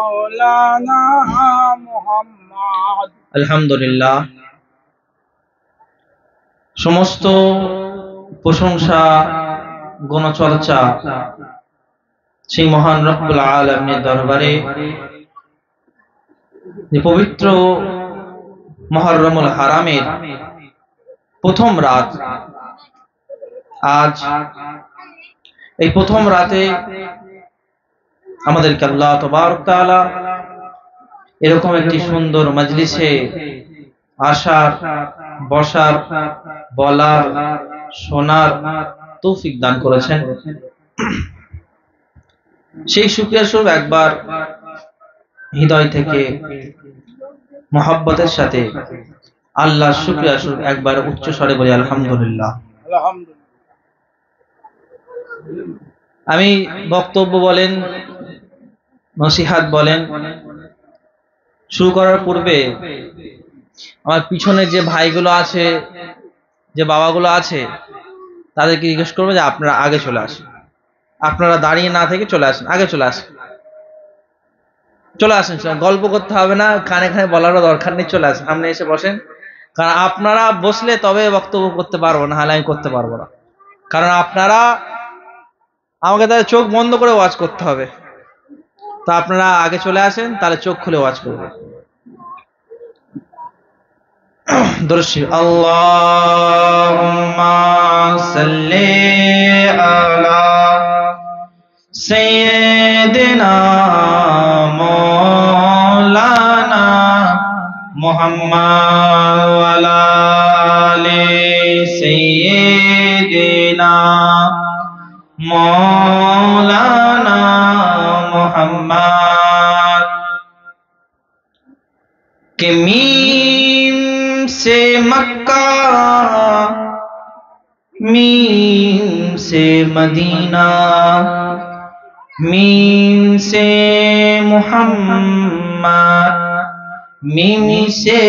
مولانا محمد। আলহামদুলিল্লাহ, সমস্ত প্রশংসা গুণচর্চা সেই মহান রব্বুল আলামিনের দরবারে। যে পবিত্র মুহররমুল হারামের প্রথম রাত, আজ এই প্রথম রাতে আমাদেরকে আল্লাহ তাবারক তাআলা এরকম একটি সুন্দর মজলিসে আসার, বসার, বলার, শোনার তৌফিক দান করেছেন। সেই শুকরিয়া স্বরূপ একবার হৃদয় থেকে মহব্বতের সাথে আল্লাহর শুকরিয়া স্বরূপ একবার উচ্চ স্বরে বলি আলহামদুলিল্লাহ। আমি বক্তব্য বলেন, নসিহাত বলেন শুরু করার পূর্বে আমার পিছনে যে ভাইগুলো আছে, যে বাবাগুলো আছে, তাদেরকে জিজ্ঞেস করবো যে আপনারা আগে চলে আসেন। আপনারা দাঁড়িয়ে না থেকে চলে আসেন, আগে চলে আসেন, চলে আসেন। গল্প করতে হবে না, কানে কানে বলারও দরকার নেই, চলে আসেন, সামনে এসে বসেন। কারণ আপনারা বসলে তবে বক্তব্য করতে পারবো, না হলে আমি করতে পারবো না। কারণ আপনারা আমাকে তাহলে চোখ বন্ধ করে ওয়াজ করতে হবে। তো আপনারা আগে চলে আসেন, তাহলে চোখ খুলে ওয়াজ করবেন। দর্শি আল্লাহুম্মা সাল্লি আলা সাইয়্যিদিনা মাওলানা মুহাম্মদ ওয়া আলা আলি সাইয়্যিদিনা মাওলানা মুহাম্মদ। کہ میم سے مکہ، میم سے مدینہ، میم سے محمد، میم سے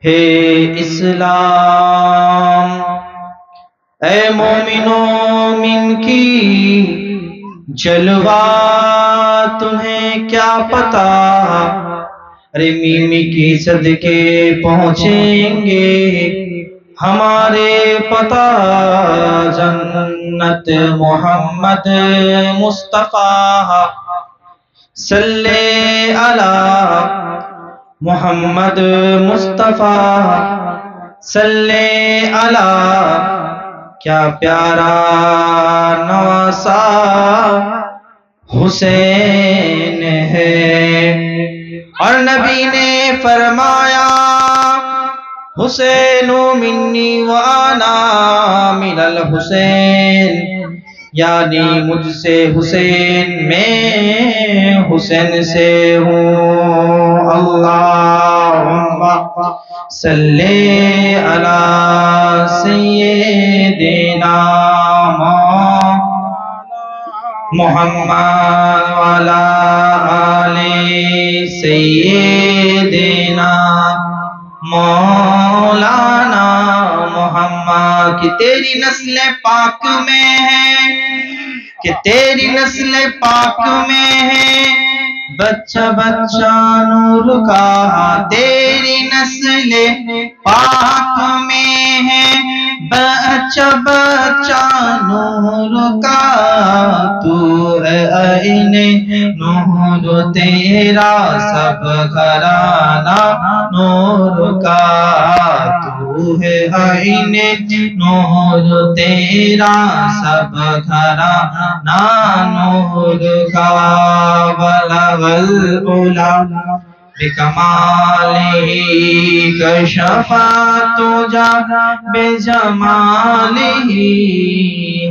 ہے اسلام۔ اے مومنوں من کی جلوہ تمہیں کیا پتا، ارے میم کی صدقے پہنچیں گے ہمارے پتہ، جنت محمد مصطفیٰ صلی علی محمد مصطفیٰ صلی علی۔ کیا پیارا نواسا حسین ہے، اور نبی نے فرمایا حسین منی وانا من الحسین، یعنی مجھ سے حسین، میں حسین سے ہوں۔ اللہم صلی علی سیدنا محمد وعلی آل سیدنا مولانا محمد۔ کہ تیری نسل پاک میں ہے، کہ تیری نسل پاک میں ہے بچہ بچہ نور کا، تیری نسل پاک میں ہے بچہ بچہ نور کا، تو ہے عین نور تیرا سب گھرانہ نور کا، تو ہے عین نور تیرا سب گھرانہ نور کا۔ بلغ العلا بکمالہ کشف الدجی بجمالہ،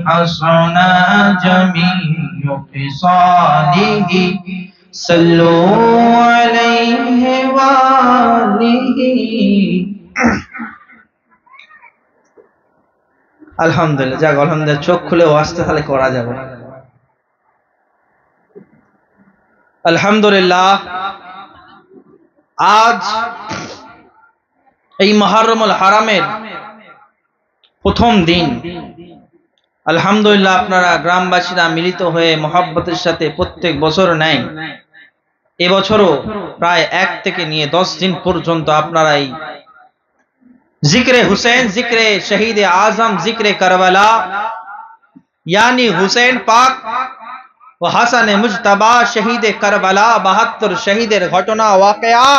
حسن جمیع خصالہ، صلو علیہ وآلہ۔ আলহামদুলিল্লাহ, যাক আলহামদুলিল্লাহ, চোখ খুলে ওয়াজটা তাহলে করা যাবে। আলহামদুলিল্লাহ, আজ এই মুহররমুল হারামের প্রথম দিন। আলহামদুলিল্লাহ, আপনারা গ্রামবাসীরা মিলিত হয়ে মহব্বতের সাথে প্রত্যেক বছর নেয় এবছরও প্রায় 1 থেকে নিয়ে 10 দিন পর্যন্ত আপনারা এই जिक्र हुसैन, जिक्र शहीद आजम, जिक्र करबला यानी हुसैन पाक ও হাসানে মুজতাবা শহীদে কারবালা 72 শহীদের ঘটনা ওয়াকিয়া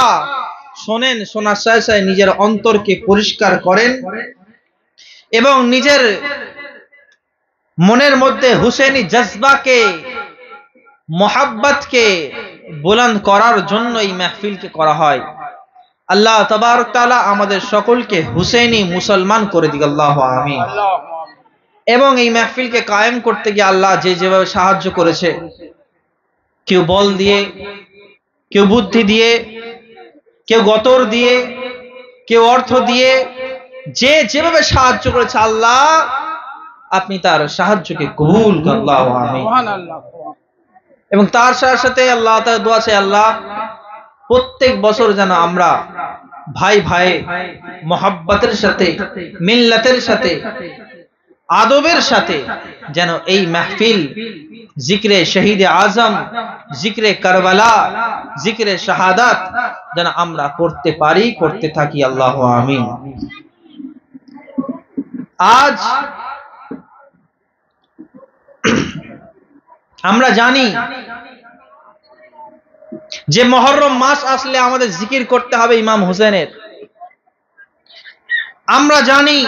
শোনেন, শোনার সাথে সাথে নিজের অন্তরকে পরিষ্কার করেন এবং নিজের মনের মধ্যে হুসেনি জজবাকে, মোহাব্বতকে বুলন্দ করার জন্য এই মাহফিলকে করা হয়। আল্লাহ তাবারক তাআলা আমাদের সকলকে হুসেনি মুসলমান করে দিক, আল্লাহু আমিন। এবং এই মাহফিলকে কায়েম করতে গিয়ে আল্লাহ যে যেভাবে সাহায্য করেছে, কেউ বল দিয়ে, কেউ বুদ্ধি দিয়ে, কেউ গতর দিয়ে, কেউ অর্থ দিয়ে, যে যেভাবে সাহায্য করেছে আল্লাহ আপনি তার সাহায্যকে কবুল করুন, আল্লাহু আমিন। এবং তার সাথে সাথে আল্লাহ তাআলা দোয়া চাই, আল্লাহ প্রত্যেক বছর যেন আমরা ভাই ভাই মোহাব্বতের সাথে, মিল্লাতের সাথে, আদবের সাথে যেন এই মাহফিল জিক্রে শহীদে আজম, জিক্রে কারবালা, জিক্রে শাহাদাত যেন আমরা করতে পারি, করতে থাকি, আল্লাহু আমিন। আজ আমরা জানি যে মুহররম মাস আসলে আমাদের জিকির করতে হবে ইমাম হুসেনের। আমরা জানি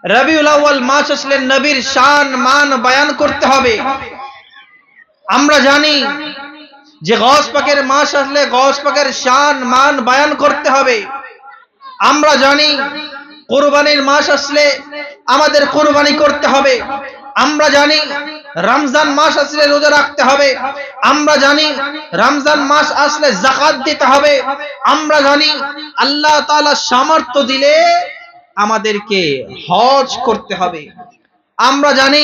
রবিউল আউয়াল মাস আসলে নবীর শান মান বয়ান করতে হবে। আমরা জানি যে গওস পাকের মাস আসলে গওস পাকের শান মান বয়ান করতে হবে। আমরা জানি কুরবানির মাস আসলে আমাদের কুরবানি করতে হবে। আমরা জানি রমজান মাস আসলে রোজা রাখতে হবে। আমরা জানি রমজান মাস আসলে যাকাত দিতে হবে। আমরা জানি আল্লাহ তাআলা সামর্থ্য দিলে আমাদেরকে হজ করতে হবে। আমরা জানি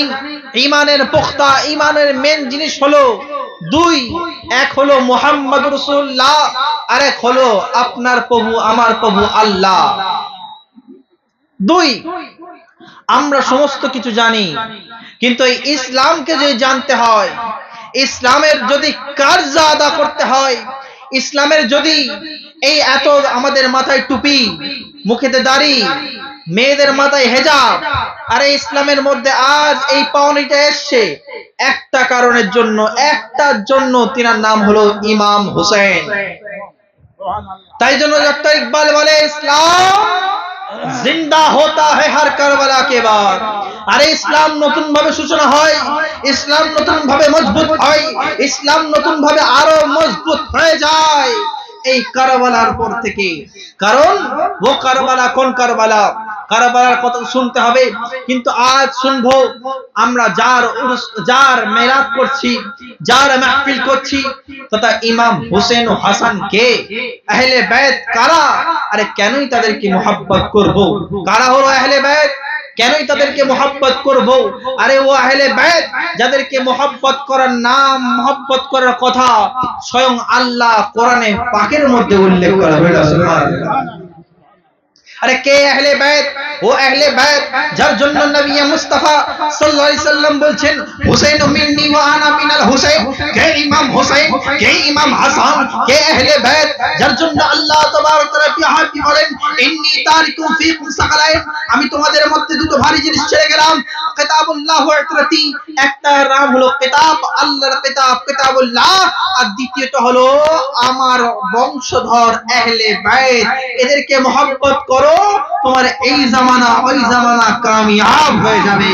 ঈমানের পুখতা, ঈমানের মেন জিনিস হলো দুই, এক হলো মুহাম্মদুর রাসূলুল্লাহ, আর এক হলো আপনার প্রভু আমার প্রভু আল্লাহ। দুই, আমরা সমস্ত কিছু জানি, কিন্তু এই ইসলামকে যদি জানতে হয়, ইসলামের যদি কার্য আদা করতে হয়, ইসলামের যদি এই এত আমাদের মাথায় টুপি, মুখেতে দাড়ি, মেয়েদের মাথায় হেজাব, আর ইসলামের মধ্যে আজ এই পাওনিটা এসছে একটা কারণের জন্য, একটার জন্য, তিনার নাম হলো ইমাম হুসেন। তাই জন্য ডক্টর ইকবাল বলে ইসলাম জিন্দা होता है हर करबला के बाद। আরে ইসলাম নতুন ভাবে সূচনা হয়, ইসলাম নতুন ভাবে মজবুত হয়, ইসলাম নতুন ভাবে আরো মজবুত হয়ে যায় এই কারবালার পর থেকে। কারণ ও কারবালা কোন কারবালা, কারবালার কথা শুনতে হবে, কিন্তু আজ শুনবো আমরা যার মেরাত করছি, যার মাহফিল করছি, তথা ইমাম হুসেন ও হাসান কে, আহলে বাইত কারা, আরে কেনই তাদেরকে মুহাব্বত করব, কারা হলো আহলে বাইত, কেনই তাদেরকে মুহাব্বত করব? আরে ও আহলে বাইত যাদেরকে মুহাব্বত করার নাম, মুহাব্বত করার কথা স্বয়ং আল্লাহ কোরআনে পাকের মধ্যে উল্লেখ করা হয়েছে, সুবহানাল্লাহ। আরে কে আহলে বাইত? ও আহলে বাইত যার জন্য নবী মুস্তাফা সাল্লাল্লাহু আলাইহি সাল্লাম বলছেন হুসাইন মিন্নি ওয়া আনা মিনাল হুসাইন। কে ইমাম হুসাইন, কে ইমাম হাসান, কে আহলে বাইত যার জন্য আল্লাহ তাবারক ওয়া তাআলা বলেন ইন্নী তারিকুম ফীকুম সাকালাইন, আমি তোমাদের মধ্যে দুটো ভারী জিনিস ছেড়ে গেলাম, কিতাবুল্লাহ ওয়া ইতরাতি, একটা নাম হলো কিতাব, আল্লাহর কিতাব কিতাবুল্লাহ, আর দ্বিতীয়টা হলো আমার বংশধর আহলে বাইত, এদেরকে মুহাব্বত করো, তোমার এই জামানা ওই জামানা কামিয়াব হয়ে যাবে।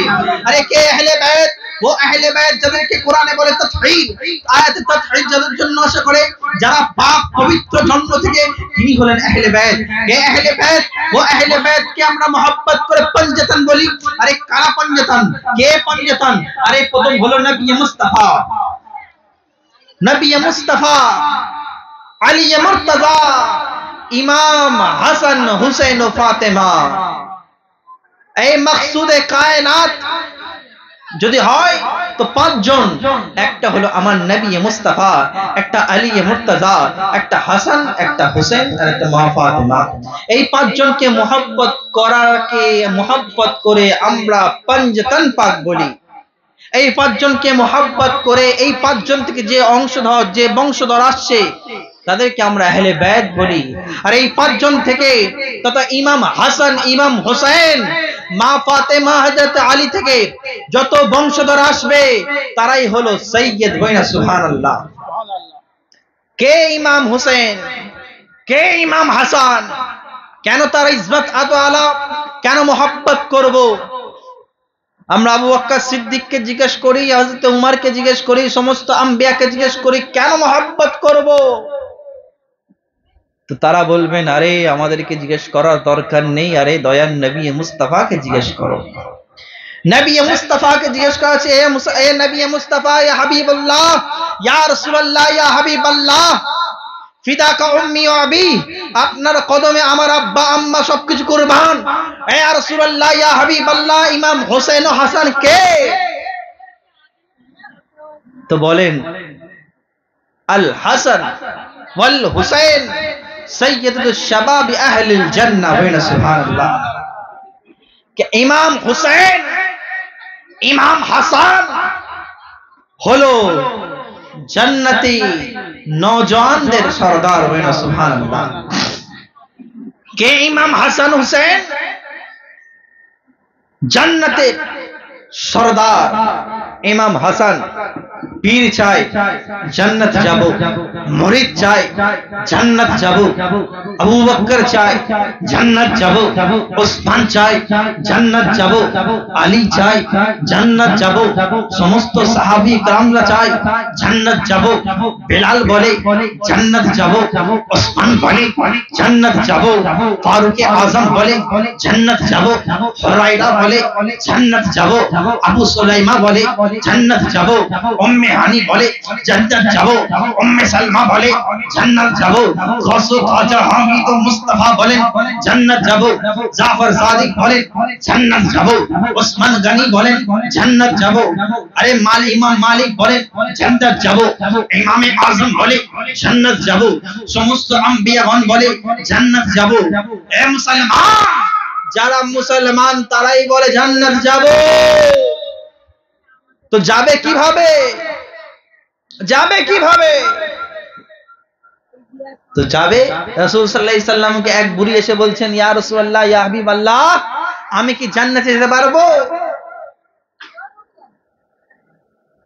আরে কে আহলে বাইত? ও আহলে বাইত যাদেরকে কোরআনে বলে তাতহীদ, আয়াতে তাতহীদ যাদের জন্য আশা করে, যারা পাক পবিত্র জন্ম থেকে, তিনি হলেন আহলে বাইত। কে আহলে বাইত? ও আহলে বাইত কে আমরা মুহাব্বত করে পঞ্জতন বলি। আরে কারা পঞ্জতন? কে পঞ্জতন? আরে প্রথম হলো নবী মুস্তাফা, নবী মুস্তাফা, আলী মুর্তজা, ইমাম হাসান, হুসেন ও ফাতেমা। এই মাকসুদে কায়নাত যদি হয় তো পাঁচজন, একটা হলো আমার নবী মুস্তাফা, একটা আলী মুর্তজা, একটা হাসান, একটা হুসেন, আর একটা মা ফাতেমা। এই পাঁচজনকে মুহাব্বত করাকে মুহাব্বত করে আমরা পঞ্জতন পাক বলি। এই পাঁচজনকে মোহাব্বত করে এই পাঁচজন থেকে যে বংশধর আসছে তাদেরকে আমরা আহলে বাইত বলি। আর এই পাঁচজন থেকে তথা ইমাম হাসান, ইমাম হোসেন, মা ফাতেমা, হযরত আলী থেকে যত বংশধর আসবে তারাই হলো সৈয়দ। বইনা সুবহানাল্লাহ। কে ইমাম হোসেন, কে ইমাম হাসান, কেন তার ইজ্জত এত আলা, কেন মোহাব্বত করব? আমরা আবু বকর সিদ্দিককে জিজ্ঞেস করি, হযরত উমরকে জিজ্ঞেস করি, সমস্ত আম্বিয়াকে জিজ্ঞেস করি কেন মোহাব্বত করব? তো তারা বলবেন আরে আমাদেরকে জিজ্ঞেস করার দরকার নেই, আরে দয়ার নবী মুস্তাফাকে জিজ্ঞেস করো। নবী মুস্তাফাকে জিজ্ঞেস করা আছে, এ নবী মুস্তাফা, ইয়া হাবিবাল্লাহ, ইয়া রাসূলুল্লাহ, ইয়া হাবিবাল্লাহ, ফিদাকা উম্মি ওয়া আবি, আপনার কদমে আমার আব্বা আম্মা সবকিছু কুরবান। এ ইয়া রাসূলুল্লাহ, ইয়া হাবিবাল্লাহ, ইমাম হোসেন ও হাসান কে? তো বলেন আল হাসান ওয়াল হুসাইন সৈয়দুল শাবাব আহলিল জান্নাহ। ওয়া সুবহানাল্লাহ। কে ইমাম হুসাইন, ইমাম হাসান হলো জান্নাতি নওজওয়ানদের সরদার। ওয়া সুবহানাল্লাহ। কে ইমাম হাসান হুসাইন? জান্নাতের সরদার। ইমাম হাসান পীর চাই জান্নাত যাব, মুরিদ চাই জান্নাত যাব, আবু বকর চাই জান্নাত যাব, ওসমান চাই জান্নাত যাব, আলী চাই জান্নাত যাব, সমস্ত সাহাবী کرامরা চাই জান্নাত যাব। বেলাল বলে জান্নাত যাব, ওসমান বলে জান্নাত যাব, ফারুক আযম বলে জান্নাত যাব, হুরায়রা বলে জান্নাত যাব, আবু সুলাইমা বলে জান্নাত যাব, উম্মে হানি বলে জান্নাত যাব, উম্মে সালমা বলে জান্নাত যাব, গৌসে খাজা হামিদ ও মুস্তাফা বলে জান্নাত যাব, জাফর সাদিক বলে জান্নাত যাব, ওসমান গনি বলে জান্নাত যাব, আরে ইমাম মালিক বলে জান্নাত যাব, ইমামে আযম বলে জান্নাত যাব, সমস্ত আম্বিয়াগণ বলে জান্নাত যাব। এ মুসলমান, যারা মুসলমান তারাই বলে জান্নাত যাব। তো যাবে কিভাবে? যাবে কিভাবে? তো যাবে, রাসূল সাল্লাল্লাহু আলাইহি সাল্লামকে এক বুড়ি এসে বলছেন, ইয়া রাসূলুল্লাহ, ইয়া হাবিবাল্লাহ, আমি কি জান্নাতে যেতে পারবো?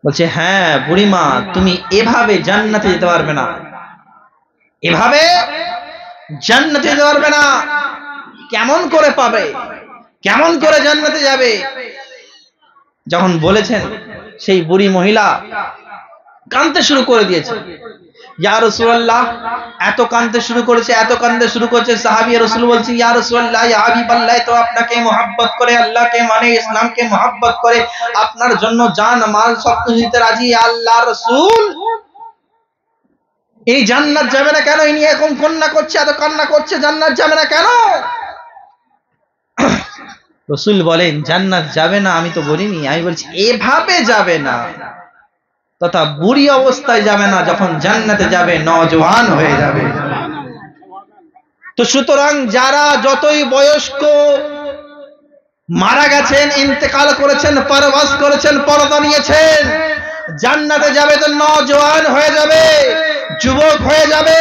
বলছে হ্যাঁ বুড়িমা, তুমি এভাবে জান্নাতে যেতে পারবে না, এভাবে জান্নাতে যেতে পারবে না। কেমন করে পাবে, কেমন করে জান্নাতে যাবে? যখন বলেছেন সেই বুড়ি মহিলা কাঁদতে শুরু করে দিয়েছে। ইয়া রাসূলুল্লাহ, এত কাঁদতে শুরু করেছে, এত কাঁদতে শুরু করেছে, সাহাবী রাসূল বলছে ইয়া রাসূলুল্লাহ, ইয়া হাবিবাল্লাহ, তো আপনাকে mohabbat করে, আল্লাহকে মানে, ইসলামকে mohabbat করে, আপনার জন্য জান মাল সবকিছু দিতে রাজি আল্লাহর রাসূল। এই জান্নাত যাবে না কেন? ইনি এখন কান্না করছে, এত কান্না করছে, জান্নাত যাবে না কেন? রাসূল বলেন জান্নাত যাবে না আমি তো বলিনি, আমি বলছি এভাবে যাবে না, তথা বুড়ি অবস্থায় যাবে না, যখন জান্নাতে যাবে নওজওয়ান হয়ে যাবে। তো সুতরাং যারা যতই বয়স্ক মারা গেছেন, ইন্তেকাল করেছেন, পরবাস করেছেন, পরদা নিয়েছেন, জান্নাতে যাবে তো নওজওয়ান হয়ে যাবে, যুবক হয়ে যাবে।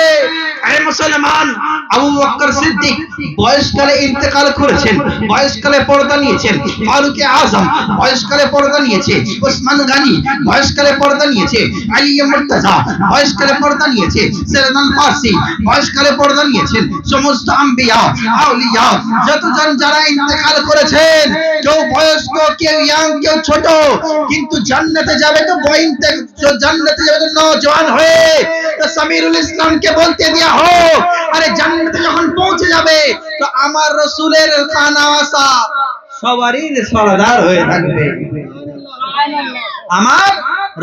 আয় মুসলমান, আবু বকর সিদ্দিক বয়সকালে ইন্তেকাল করেছেন, বয়সকালে পর্দা নিয়েছেন, ফারুক আযম বয়সকালে পর্দা নিয়েছে, ওসমান গনি বয়সকালে পর্দা নিয়েছে, আলী মুর্তজা বয়সকালে পর্দা নিয়েছে, সালমান ফারসি বয়সকালে পর্দা নিয়েছেন, সমস্ত আম্বিয়া আউলিয়া যতজন যারা ইন্তেকাল করেছেন, কেউ বয়স্ক, কেউ ইয়াং, কেউ ছোট, কিন্তু জান্নাতে যাবে তো জান্নাতে যাবে তো নওজওয়ান হয়ে। তো সামিরুল ইসলামকে বলতে দিয়া হোক, আরে জান্নাতে যখন পৌঁছে যাবে তো আমার রাসূলের খানাওয়াসা সবারই সরদার হয়ে থাকবে। আমার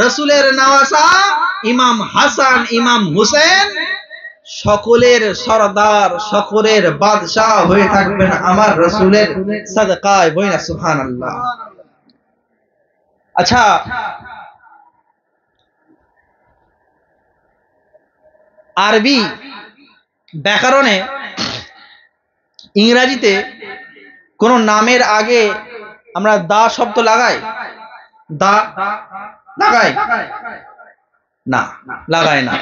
রাসূলের নওয়াসা ইমাম হাসান, ইমাম হুসেন সকলের সরদার, সকলের বাদশাহ হয়ে থাকবেন আমার রাসূলের সাদকায়। বইনা সুবহানাল্লাহ। আচ্ছা, আরবি ব্যাকরণে ইংরেজিতে কোন নামের আগে আমরা দা শব্দ লাগাই, দা লাগায় না, লাগায় না।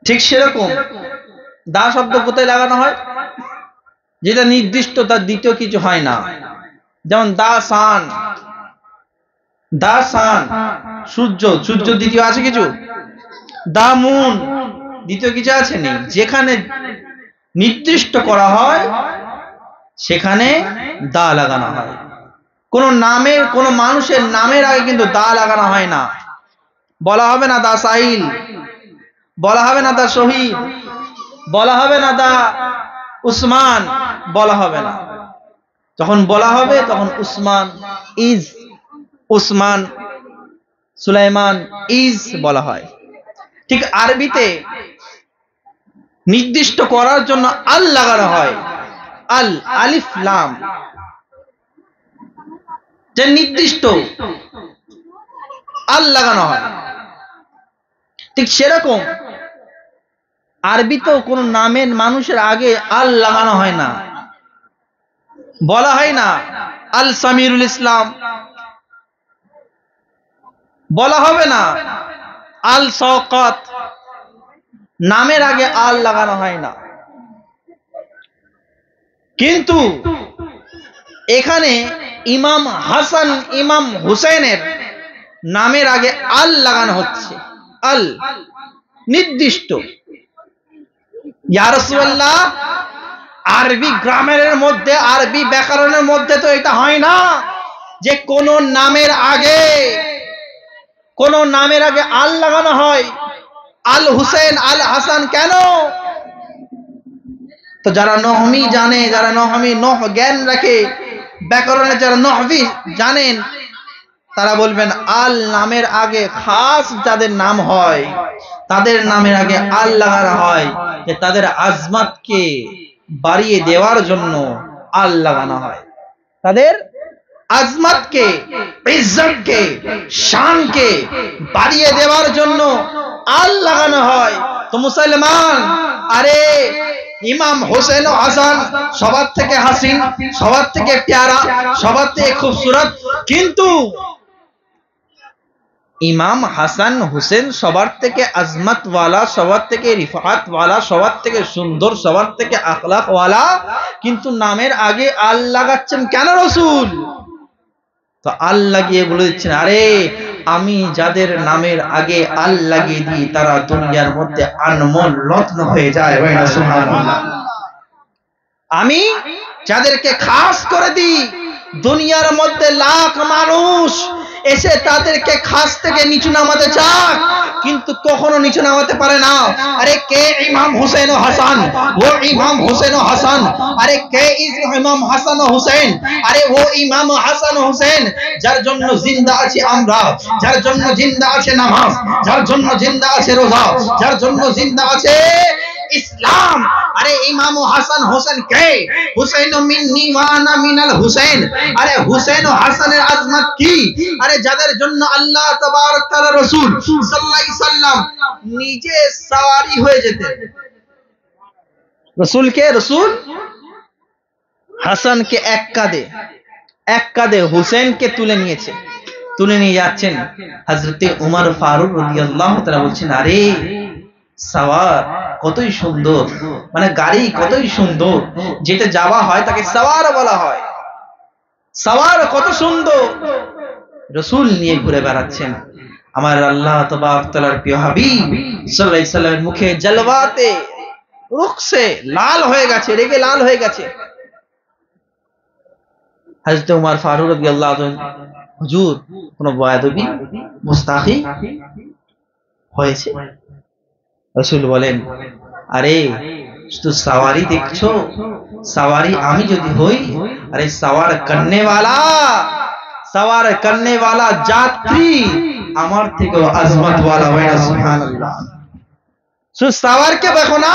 ঠিক সেরকম দা শব্দ কোথায় লাগানো হয়? যেটা নির্দিষ্ট, তার দ্বিতীয় কিছু হয় না। যেমন দা সান, দা সান সূর্য, সূর্য দ্বিতীয় আছে কিছু? দা মুন দ্বিতীয় কিছু আছে? নেই। যেখানে নির্দিষ্ট করা হয় সেখানে দা লাগানো হয়। কোন নামের, কোন মানুষের নামের আগে কিন্তু দা লাগানো হয় না। বলা হবে না দা সাহিল, বলা হবে না দা শহীদ, বলা হবে না দা উসমান, বলা হবে না। যখন বলা হবে তখন উসমান ইজ, উসমান সুলাইমান ইজ বলা হয়। ঠিক আরবিতে নির্দিষ্ট করার জন্য আল লাগানো হয়, আল, আলিফ লাম, যে নির্দিষ্ট আল লাগানো হয়। ঠিক সেরকম আরবিতেও কোন নামের মানুষের আগে আল লাগানো হয় না। বলা হয় না আল সামিরুল ইসলাম, বলা হবে না আল শওকত, নামের আগে আল লাগানো হয় না। কিন্তু এখানে ইমাম হাসান, ইমাম হুসেনের নামের আগে আল লাগানো হচ্ছে, আল নির্দিষ্ট। ইয়া রাসূলুল্লাহ, আরবি গ্রামারের মধ্যে, আরবি ব্যাকরণের মধ্যে তো এটা হয় না যে কোন নামের আগে, কোন নামের আগে আল লাগানো হয়। আল হুসেন, আল হাসান কেন? তো যারা নহমি জানে, যারা নহমি নহ জ্ঞান রাখে, ব্যাকরণের যারা নহবি জানেন, তারা বলবেন আল নামের আগে খাস যাদের নাম হয় তাদের নামের আগে আল লাগানো হয়, যে তাদের আজমতকে বাড়িয়ে দেওয়ার জন্য আল লাগানো হয়। তাদের আজমতকে, ইজ্জতকে, শানকে বাড়িয়ে দেওয়ার জন্য আল লাগানো হয়। তো মুসলমান, আরে ইমাম হোসেন ও হাসান সবার থেকে হাসিন, সবার থেকে প্যারা, সবার থেকে খুবসুরত, কিন্তু ইমাম হাসান হুসেন সবার থেকে আজমত ওয়ালা, সবার থেকে রিফাত ওয়ালা, সবার থেকে সুন্দর, সবার থেকে আখলাক ওয়ালা, কিন্তু নামের আগে আল লাগাচ্ছেন কেন রাসূল? তো আল লাগিয়ে বলে দিচ্ছেন, আরে আমি যাদের নামের আগে আল লাগিয়ে দিই তারা দুনিয়ার মধ্যে আনমোল রত্ন হয়ে যায়। সুবহানাল্লাহ। আমি যাদেরকে খাস করে দিই, দুনিয়ার মধ্যে লাখ মানুষ এসে তাদেরকে খাস থেকে নিচু নামাতে চায় কিন্তু কখনো নিচু নামাতে পারে না। আরে কে ইমাম হুসেন ও হাসান? ও ইমাম হুসেন ও হাসান। আরে কে ইমাম হাসান ও হুসেন? আরে ও ইমাম হাসান ও হুসেন যার জন্য জিন্দা আছি আমরা, যার জন্য জিন্দা আছে নামাজ, যার জন্য জিন্দা আছে রোজা, যার জন্য জিন্দা আছে ইসলাম। আরে ইমাম হাসান হোসেন কে? হুসেন মিন্নি ওয়া আনা মিনাল হুসেন। আরে হুসেন ও হাসানের আজমত কি? আরে যাদের জন্য আল্লাহ তাবারক তাআলা রাসূল সাল্লাল্লাহু আলাইহি সাল্লাম নিজে সওয়ারি হয়ে যেতেন। রাসূলকে, রাসূল হাসানকে এক কাঁধে হুসেনকে তুলে নিয়েছে, তুলে নিয়ে যাচ্ছেন। হযরতে উমর ফারুক রাদিয়াল্লাহু তাআলা বলছেন, আরে সওয়ার কতই সুন্দর, মানে গাড়ি কতই সুন্দর, যেটা যাওয়া হয় তাকে সওয়ার বলা হয়। সওয়ার কত সুন্দর, রাসূল নিয়ে ঘুরে বেড়াচ্ছেন। আমার আল্লাহ তাবারক তাআলার প্রিয় হাবিব সাল্লাল্লাহু আলাইহি সাল্লামের মুখে জলওয়াতে রুখসে লাল হয়ে গেছে, রেগে লাল হয়ে গেছে। হযরত উমর ফারুক রাদিয়াল্লাহু আনহু, হুজুর কোন বেয়াদবি, মুস্তাহি হয়েছে? রাসূল বলেন, আরে শুধু সওয়ারি দেখছো, সওয়ারি আমি যদি হই, আরে সওয়ার করনে वाला যাত্রী আমার থেকেও আজমত वाला হয় না। সুবহানাল্লাহ। শুধু সওয়ারকে দেখো না,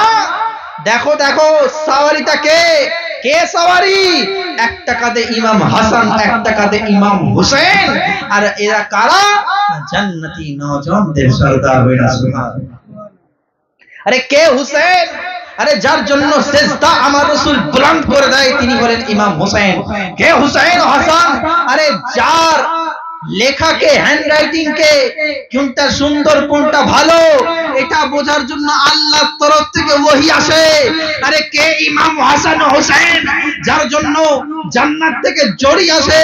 দেখো দেখো সওয়ারিটা কে? কে সওয়ারি? একটা কাঁধে ইমাম হাসান, একটা কাঁধে ইমাম হুসেন, আর এরা কারা? জান্নাতি নওজওয়ানদের সরদার হয় না। সুবহানাল্লাহ। আরে কে হুসেন? আরে যার জন্য সিজদা আমার রাসূল বুলন্দ করে দেয় তিনি হলেন ইমাম হুসেন। কে হুসেন ও হাসান? আরে যার লেখাকে, হ্যান্ডরাইটিং কে, কোনটা সুন্দর কোনটা ভালো এটা বোঝার জন্য আল্লাহর তরফ থেকে ওহী আসে। আরে কে ইমাম হাসান ও হোসেন, যার জন্য জান্নাত থেকে জড়ি আসে,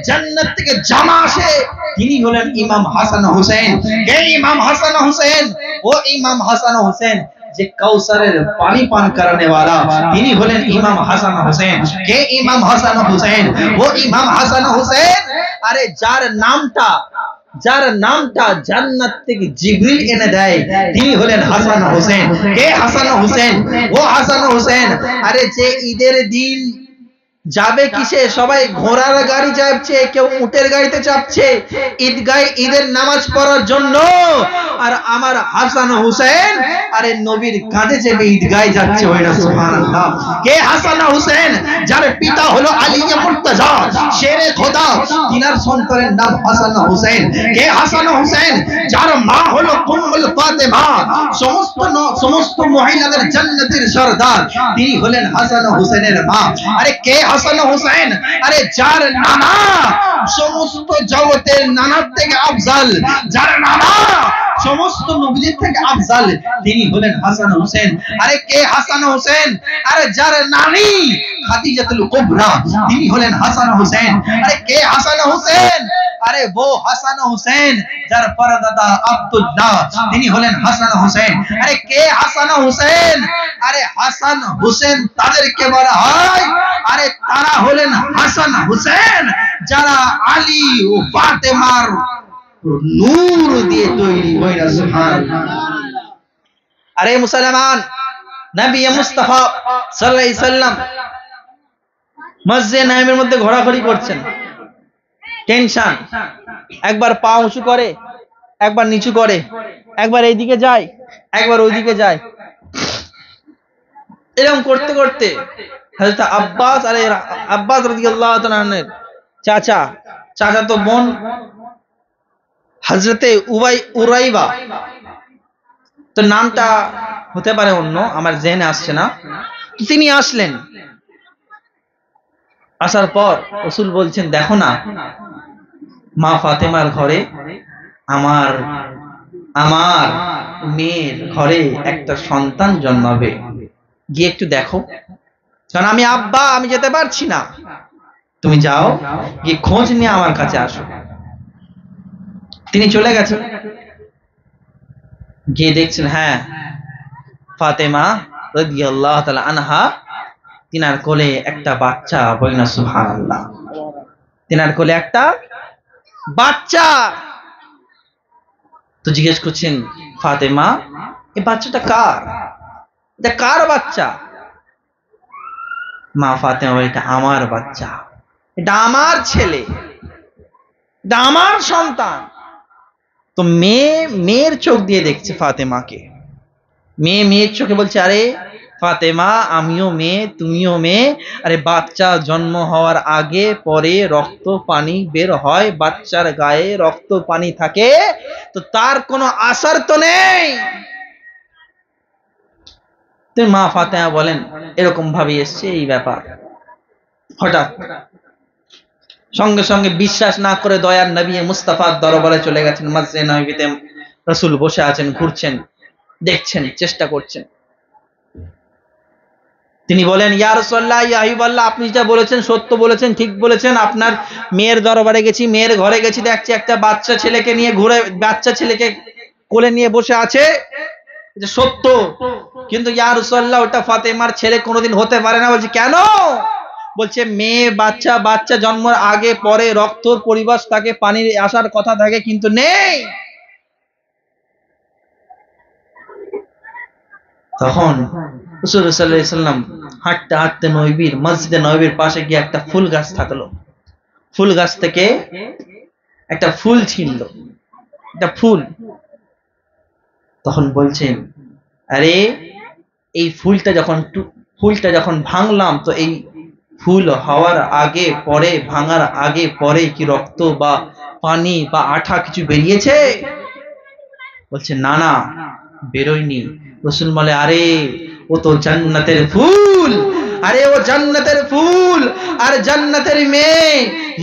জান্নাত থেকে জামা আসে, তিনি হলেন ইমাম হাসান ও হোসেন। কে ইমাম হাসান ও হোসেন? ও ইমাম হাসান ও হোসেন যে কাউসারের পানি পান कराने वाला, তিনি হলেন ইমাম হাসান ও হোসেন। কে ইমাম হাসান ও হোসেন? ও ইমাম হাসান ও হোসেন আরে যার নামটা জান্নাত থেকে জিবরিল এনে দেয়, তিনি হলেন হাসান ও হোসেন। কে হাসান ও হোসেন? ও হাসান ও হোসেন আরে যে ঈদের দিন যাবে কিসে? সবাই ঘোড়ার গাড়ি চাপছে, কেউ উটের গাড়িতে চাপছে ঈদগাহে ঈদের নামাজ পড়ার জন্য, আর আমার হাসান ও হোসেন আরে নবীর কাঁধে চেপে ঈদগাহে যাচ্ছে। হয় না সুবহানাল্লাহ? কে হাসান ও হোসেন? যার পিতা হলো আলী মুর্তজা শেরে খোদা, তিনার সন্তানের নাম হাসান ও হোসেন। কে হাসান ও হোসেন? যার মা হলো উম্মুল ফাতেমা, সমস্ত মহিলাদের জান্নাতের সরদার, তিনি হলেন হাসান ও হোসেনের মা। আরে কে হাসান ও হোসেন? আরে যার নানা সমস্ত জগতের নানার থেকে আফজাল, যার নানা সমস্ত নবীদের থেকে আফজাল, তিনি হলেন হাসান ও হোসেন। আরে কে হাসান ও হোসেন? আরে যার নানি খাদিজাতুল কুবরা, তিনি হলেন হাসান ও হোসেন। আরে কে হাসান ও হোসেন? আরে वो হাসান ও হোসেন যার পরদাদা আব্দুল্লাহ, তিনি হলেন হাসান ও হোসেন। আরে কে হাসান ও হোসেন? আরে হাসান হোসেন তাদেরকে বলা হয়, আরে তারা হলেন হাসান হোসেন যারা আলী ও ফাতেমার নূর দিয়ে তৈরি। হয় না সুবহানাল্লাহ? আরে মুসলমান, নবী মুস্তাফা সাল্লাল্লাহু আলাইহি সাল্লাম মসজিদে নববীর মধ্যে ঘোরাঘুরি করছেন, টেনশন, একবার পা উঁচু করে, একবার নিচু করে, একবার এইদিকে যায়, একবার ওইদিকে যায়, এরকম করতে করতে হযরত আব্বাস রাদিয়াল্লাহু তাআলা আনহু চাচা তো বোন হযরতে উরাইবা, তো নামটা হতে পারে অন্য, আমার জেনে আসছে না, তিনি আসলেন। আসার পর রাসূল বলছেন, দেখো না মা ফাতেমার ঘরে আমার মেয়ের ঘরে একটা সন্তান জন্মাবে, গিয়ে একটু দেখো, কারণ আমি আব্বা, আমি যেতে পারছি না, তুমি যাও গিয়ে খোঁজ নিয়ে আমার কাছে আসো। তিনি চলে গেছেন, গিয়ে দেখছেন হ্যাঁ ফাতেমা রাদিয়াল্লাহু তাআলা আনহা, তিনার কোলে একটা বাচ্চা। বলেন না সুবহানাল্লাহ? তিনার কোলে একটা বাচ্চা। তো জিজ্ঞেস করছেন ফাতেমা, এই বাচ্চাটা কার? এটা কার বাচ্চা? মা ফাতেমা বলে, এটা আমার বাচ্চা, এটা আমার ছেলে, এটা আমার সন্তান। তো মেয়ের চোখ দিয়ে দেখছে ফাতেমাকে, মেয়ের চোখে বলছে, আরে ফাতেমা, আমিও মেয়ে, তুমিও মেয়ে। আরে বাচ্চা জন্ম হওয়ার আগে পরে রক্ত পানি বের হয়, বাচ্চার গায়ে রক্ত পানি থাকে, তো তার কোনো আসার তো নেই। তুমি মা ফাতেমা বলেন এরকম ভাবে এসছে এই ব্যাপার। হঠাৎ সঙ্গে সঙ্গে বিশ্বাস না করে দয়ার নবী মুস্তাফার দরবারে চলে গেছেন। মসজিদে নববীতে রাসূল বসে আছেন, ঘুরছেন, দেখছেন, চেষ্টা করছেন। তিনি বলেন, ইয়া রাসূলুল্লাহ, ইয়া হাবিবাল্লাহ, আপনি যা বলেছেন সত্য বলেছেন, ঠিক বলেছেন। আপনার মেয়ের দরবারে গেছি, মেয়ের ঘরে গেছি, দেখছি একটা বাচ্চা ছেলেকে নিয়ে ঘুরে, বাচ্চা ছেলেকে কোলে নিয়ে বসে আছে, এটা সত্য। কিন্তু ইয়া রাসূলুল্লাহ, ওটা ফাতেমার ছেলে কোনোদিন হতে পারে না। বলছে কেন? বলছে মেয়ে বাচ্চা জন্মের আগে পরে রক্তর পরিবাস থাকে, পানির আসার কথা থাকে, কিন্তু নেই। তখন রাসূল সাল্লাল্লাহু আলাইহি ওয়াসাল্লাম হাঁটতে হাঁটতে মসজিদে নববীর পাশে গিয়ে একটা ফুল গাছ থাকলো, ফুল গাছ থেকে একটা ফুল ছিনল, একটা ফুল। তখন বলছেন, আরে এই ফুলটা যখন ভাঙলাম, তো এই ফুল হওয়ার আগে পরে, ভাঙার আগে পরে কি রক্ত বা পানি বা আঠা কিছু বেরিয়েছে? বলছে না, বেরোয়নি। রাসূল বলে, আরে ও তো জান্নাতের ফুল, আরে ও জান্নাতের ফুল আর জান্নাতের মেয়ে।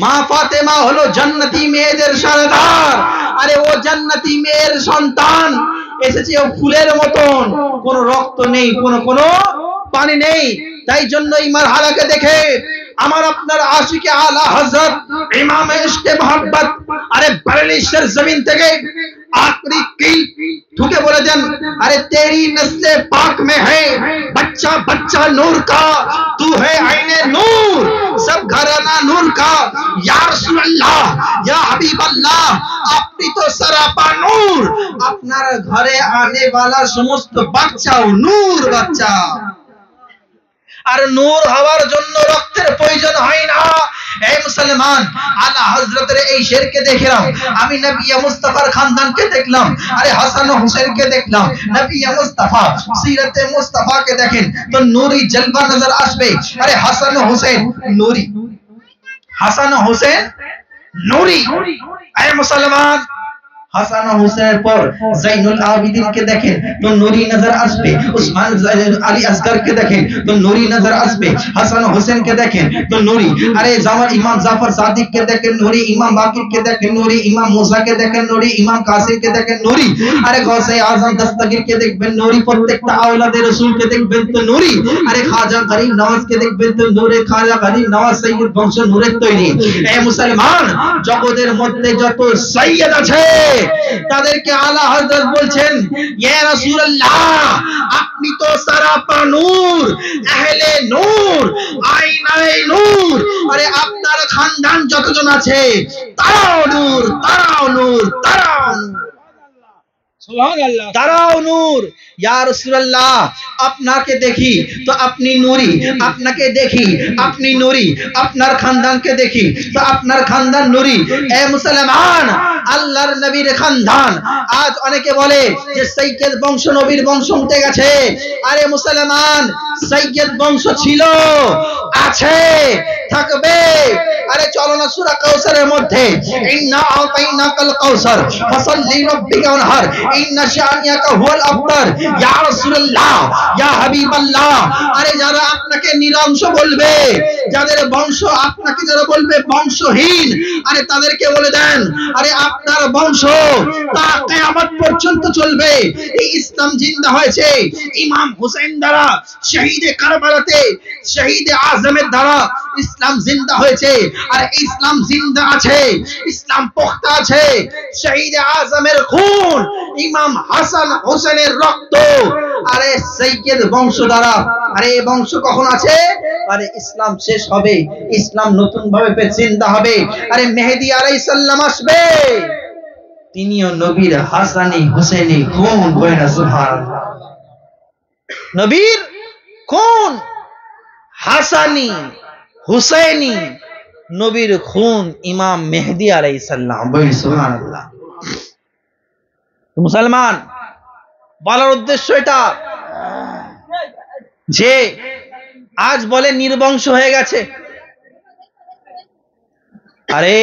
মা ফাতেমা হলো জান্নাতি মেয়েদের সরদার। আরে ও জান্নাতি মেয়ের সন্তান এসেছে ও ফুলের মতন, কোনো রক্ত নেই, কোনো পানি নেই। তাই জন্য এই মারহালাকে দেখে আমার আপনার আশিকে আলা হযরত ইমাম ইশকে মোহাব্বত আরে বরেলি সরজমিন থেকে आखिरी की ठुके बोले देन, अरे तेरी नस्ले पाक में है बच्चा बच्चा नूर का, तू है आईने नूर सब घराना नूर का, या रसूल अल्लाह या हबीब अल्लाह আপনি তো সরাপা নূর, আপনার ঘরে আনে वाला সমস্ত বাচ্চাও নূর বাচ্চা। আর নূর হওয়ার জন্য রক্তের প্রয়োজন হয় না। এই মুসলমান, আলা হযরতের এই শেরকে দেখলাম, আমি নবী মুস্তাফার খানদানকে দেখলাম, আরে হাসান ও হুসাইনকে দেখলাম। নবী মুস্তাফা সিরাতে মুস্তাফাকে দেখেন তো নূরি জলবা নজর আসবে। আরে হাসান ও হুসাইন নূরি, হাসান ও হুসাইন নূরি। এই মুসলমান, হাসান ও হুসাইনের পর জাইনুল আবিদিন কে দেখেন তো নূরি নজর আসবে। উসমান আলী আসগর কে দেখেন তো নূরি নজর আসবে। হাসান ও হুসাইন কে দেখেন তো নূরি। আরে জামান ইমাম জাফর সাদিক কে দেখেন নূরি, ইমাম বাকির কে দেখেন নূরি, ইমাম মুসা কে দেখেন নূরি, ইমাম কাসিম কে দেখেন নূরি। আরে গৌসে আজম দস্তগীর কে দেখবেন নূরি, প্রত্যেকটা আওলাদে রাসূল কে দেখবেন তো নূরি। আরে খাজা গরিব নওয়াজ কে দেখবেন তো নূরে, খাজা গরিব নওয়াজ সৈয়দ বংশ নূরের তৈরি। এই মুসলমান, জগতের মধ্যে যত সৈয়দ আছে তাদেরকে আলা হযরত বলছেন ইয়া রাসূলুল্লাহ আপনি তো সরাপা নূর, আহলে নূর, আইনায়ে নূর। আরে আপনার খানদান যতজন আছে তারাও নূর, তারাও নূর, তারাও নূর, সুবহানাল্লাহ, তারাও নূর। ইয়া রাসূলুল্লাহ আপনাকে দেখি তো আপনি নূরি, আপনাকে দেখি আপনি নূরি, আপনার খানদানকে দেখি তো আপনার খানদান নূরি। এ মুসলমান, আল্লাহর নবীর খানদান আজ অনেকে বলে যে সৈয়দ বংশ নবীর বংশ উঠে গেছে। আরে মুসলমান, সৈয়দ বংশ ছিল, আছে, থাকবে। আরে চলো না সূরা কাউসারের মধ্যে ইন্না আতাইনাকাল কাউসার ফাসাল্লি লিরাব্বিকা ওয়ানহার ইন্না শানিয়াকা হুয়াল আবতার। ইয়া রাসূলুল্লাহ ইয়া হাবিবাল্লাহ, আরে যারা আপনাকে নিরংশ বলবে, যাদের বংশ আপনাকে যারা বলবে বংশহীন, আরে তাদেরকে বলে দেন আরে আপনার বংশ তা কিয়ামত পর্যন্ত চলবে। এই ইসলাম জিন্দা হয়েছে ইমাম হুসাইন দ্বারা, শহীদে কারবালাতে শহীদে আজমের দ্বারা ইসলাম জিন্দা হয়েছে। আর ইসলাম জিন্দা আছে, ইসলাম পোক্তা আছে শহীদে আজমের খুন, ইমাম হাসান হোসেনের রক্ত, আরে সৈয়দ বংশ দ্বারা। আরে এই বংশ কখন আছে? আরে ইসলাম শেষ হবে, ইসলাম নতুন ভাবে জিন্দা হবে। আরে মেহেদী আলাইহিস সালাম আসবে, তিনিও নবীর হাসানি হুসাইনি খুন হয় না। সুবহানাল্লাহ, নবীর খুন হাসানি হুসাইনি, নবীর খুন ইমাম মেহেদী আলাইহিস সালাম। সুবহানাল্লাহ। মুসলমান, বলার উদ্দেশ্য এটা যে আজ বলে নির্বংশ হয়ে গেছে। আরে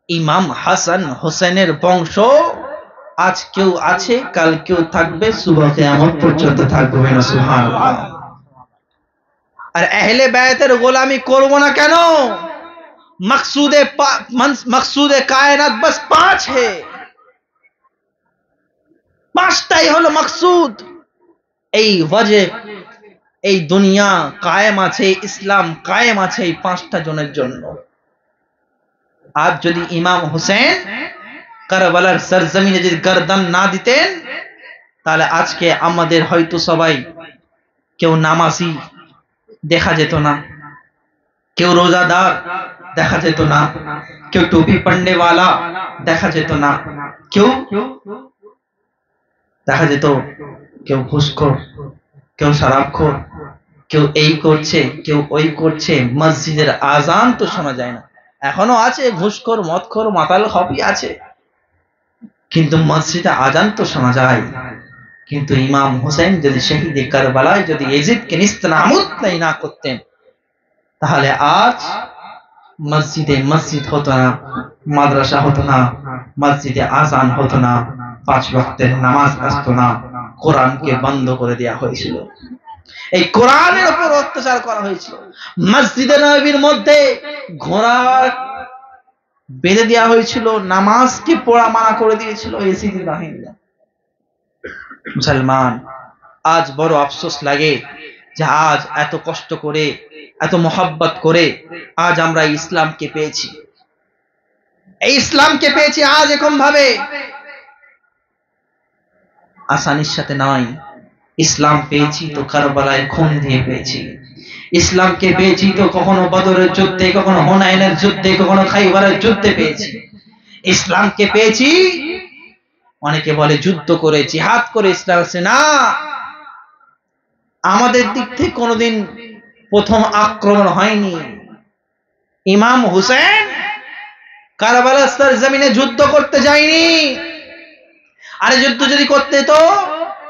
ইমাম হাসান হোসেনের বংশ আজ কেউ আছে, কাল কেউ থাকবে, সুবহ কিয়ামত পর্যন্ত থাকবে না। সুবহানাল্লাহ। আর আহলে বায়তের গোলামি করব না কেন? মকসুদে কায়নাত বাস 5 है, 5টাই হলো মকসুদ। এই ওয়াজে এই দুনিয়া কায়েম আছে, ইসলাম কায়েম আছে এই 5টা জনের জন্য। আজ যদি ইমাম হুসেন কারবালার সরজমিনে যদি গর্দান না দিতেন, তাহলে আজকে আমাদের হয়তো সবাই কেউ নামাজি দেখা যেত না, কেউ রোজাদার দেখা যেত না, কেউ টুপি পড়নে वाला দেখা যেত না, কেউ দেখা যেত কেউ ঘুষখোর, কেউ শরাবখোর, কেউ এই করছে, কেউ ওই করছে। মসজিদের আজান তো শোনা যায় না। এখনো আছে ঘুষখোর, মদখোর, মাতাল খপি আছে, কিন্তু মসজিদে আজান তো শোনা যায়। কিন্তু ইমাম হুসাইন যদি শহীদে কারবালায় যদি ইয়াজিদকে নিস্তানাবুদ না করতেন, তাহলে আজ মসজিদ হতো না, মাদ্রাসা হতো না, মসজিদে আজান হতো না, 5 ওয়াক্তের নামাজ আসতো না, কোরআনকে বন্ধ করে দেওয়া হয়েছিল। এই কোরআনের উপর অত্যাচার করা হয়েছিল। মসজিদে নববীর মধ্যে ঘোড়া বেঁধে দেওয়া হয়েছিল, নামাজকে পড়া মানা করে দিয়েছিল এজিদি বাহিনীরা। মুসলমান, আজ বড় আফসোস লাগে যে আজ এত কষ্ট করে, এত মোহাব্বত করে আজ আমরা ইসলামকে পেয়েছি। এই ইসলামকে পেয়েছি আজ এরকম ভাবে, আসানির সাথে নয়। ইসলাম পেয়েছি তো কারবালায় খুন দিয়ে পেয়েছি। ইসলামকে পেয়েছি তো কখনো বদরের যুদ্ধে, কখনো হুনাইনের যুদ্ধে, কখনো খাইবারের যুদ্ধে পেয়েছি। ইসলামকে পেয়েছি, অনেকে বলে যুদ্ধ করে, জিহাদ করে ইসলাম আছে না। আমাদের দিক থেকে কোনোদিন প্রথম আক্রমণ হয়নি। ইমাম হুসেন কারবালার জমিনে যুদ্ধ করতে যায়নি। আরে যুদ্ধ যদি করতে তো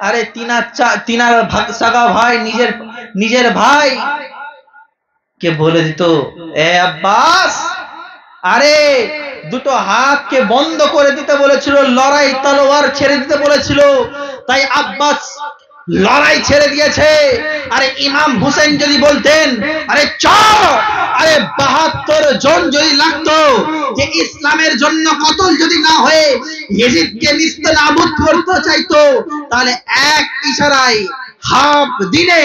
আরে তিনার সাগা ভাই, নিজের ভাই কে বলে দিত, এ আব্বাস, আরে দুটো হাতকে বন্ধ করে দিতে বলেছিল, লড়াই তলোয়ার ছেড়ে দিতে বলেছিল, তাই আব্বাস লড়াই ছেড়ে দিয়েছে। আরে ইমাম হুসেন যদি বলতেন, আরে চল, আরে ৭২ জন যদি লাগতো, যে ইসলামের জন্য কতল যদি না হয়ে ইয়েজিদকে নিস্তেনাবুদ করতে চাইতো, তাহলে এক ইশারায় হাফ দিনে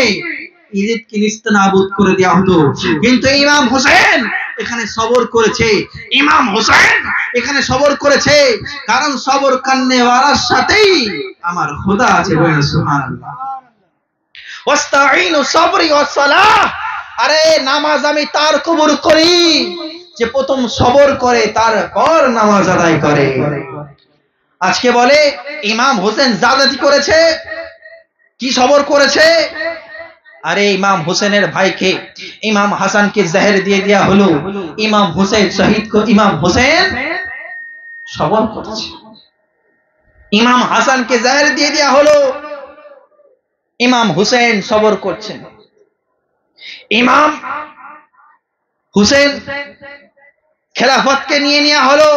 ইয়েজিদকে নিস্তেনাবুদ করে দেওয়া হতো। কিন্তু ইমাম হুসেন এখানে সবর করেছে। ইমাম হুসেন এখানে সবর করেছে, কারণ সবর করনে ওয়ালার সাথেই আমার খোদা আছে। বলেন সুবহানাল্লাহ। ওয়াস্তাঈনু সাবরি ওয়াস সালাহ। আরে নামাজ আমি তার কবুল করি যে প্রথম সবর করে, তারপর নামাজ আদায় করে। আজকে বলে ইমাম হোসেন জাদাতি করেছে, কি সবর করেছে? আরে ইমাম হোসেনের ভাইকে, ইমাম হাসানকে জহর দিয়ে দেয়া হলো, ইমাম হোসেন শহীদ को ইমাম হোসেন সবর করেছে। ইমাম হাসানকে জহর দিয়ে দেয়া হলো, ইমাম হুসেন সবর করছেন। ইমাম হুসেন খেলাফতকে নিয়ে নেওয়া হলো,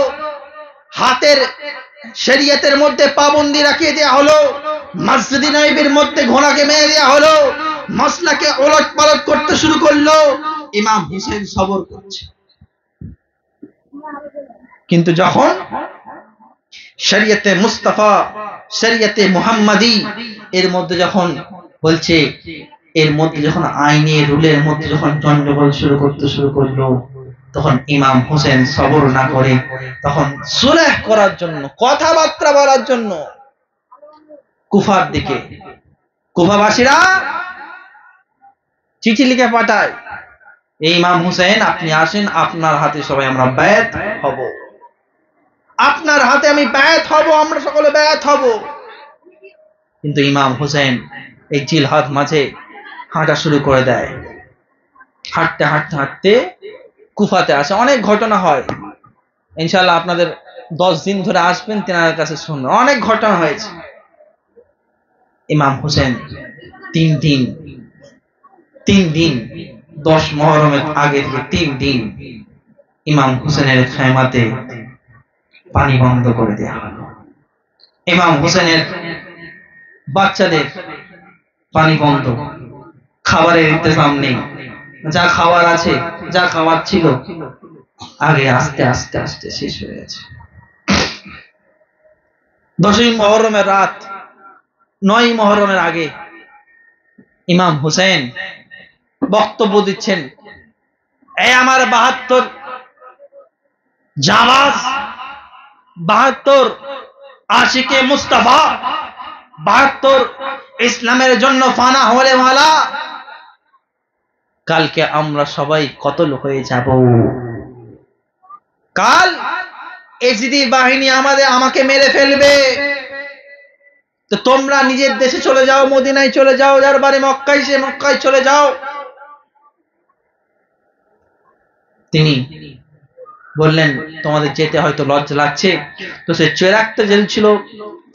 হাতের শরীয়তের মধ্যে পাবন্দি রাখিয়ে দেওয়া হলো, মসজিদে নববীর মধ্যে ঘোড়াকে মেরে দেওয়া হলো, মসলাকে ওলট পালট করতে শুরু করলো। ইমাম হুসেন সবর করছে। কিন্তু যখন শরীয়তে মুস্তাফা, শরীয়তে মুহাম্মাদি এর মধ্যে যখন বলছে, এর মধ্যে যখন আইনের রুলের মধ্যে যখন গন্ডগোল শুরু করলো, তখন ইমাম হোসেন সবর না করে তখন সুলহ করার জন্য, কথাবার্তা বলার জন্য কুফার দিকে, কুফাবাসীরা চিঠি লিখে পাঠায়, এই ইমাম হোসেন আপনি আসেন, আপনার হাতে সবাই আমরা বায়াত হব, আপনার হাতে আমি বায়াত হব, আমরা সকলে বায়াত হব। কিন্তু ইমাম হোসেন এই জিলহাদ মাঝে হাঁটা শুরু করে দেয়। হাঁটতে হাঁটতে হাঁটতে কুফাতে আসে। অনেক ঘটনা হয়, ইনশাআল্লাহ আপনাদের 10 দিন ধরে আসবেন তেনার কাছে শুনবেন, অনেক ঘটনা হয়েছে। ইমাম হোসেন 3 দিন 10 মুহররমের আগে থেকে 3 দিন ইমাম হোসেনের খেমাতে পানি বন্ধ করে দেয়া হলো। ইমাম হোসেনের বাচ্চাদের পানি বন্ধ, খাবারের ইন্তজাম নেই, যা খাবার আছে, যা খাবার ছিল আগে আস্তে আস্তে আস্তে শেষ হয়ে গেছে। 10ই মুহররমের রাত, 9ই মুহররমের আগে ইমাম হোসেন বক্তব্য দিচ্ছেন, এই আমার 72 জাবাজ, 72 আশিকে মুস্তাফা, 72 ইসলামের জন্য ফানা হলে ওয়ালা, কালকে আমরা সবাই কতল হয়ে যাব। কাল এজিদি বাহিনী আমাকে মেরে ফেলবে, তো তোমরা নিজের দেশে চলে যাও, মদিনায় চলে যাও, যার বাড়ি মক্কায় সে মক্কায় চলে যাও। তিনি বললেন, তোমাদের যেতে হয়তো লজ্জা লাগছে, তো সে চেরাগটা জ্বলছিল,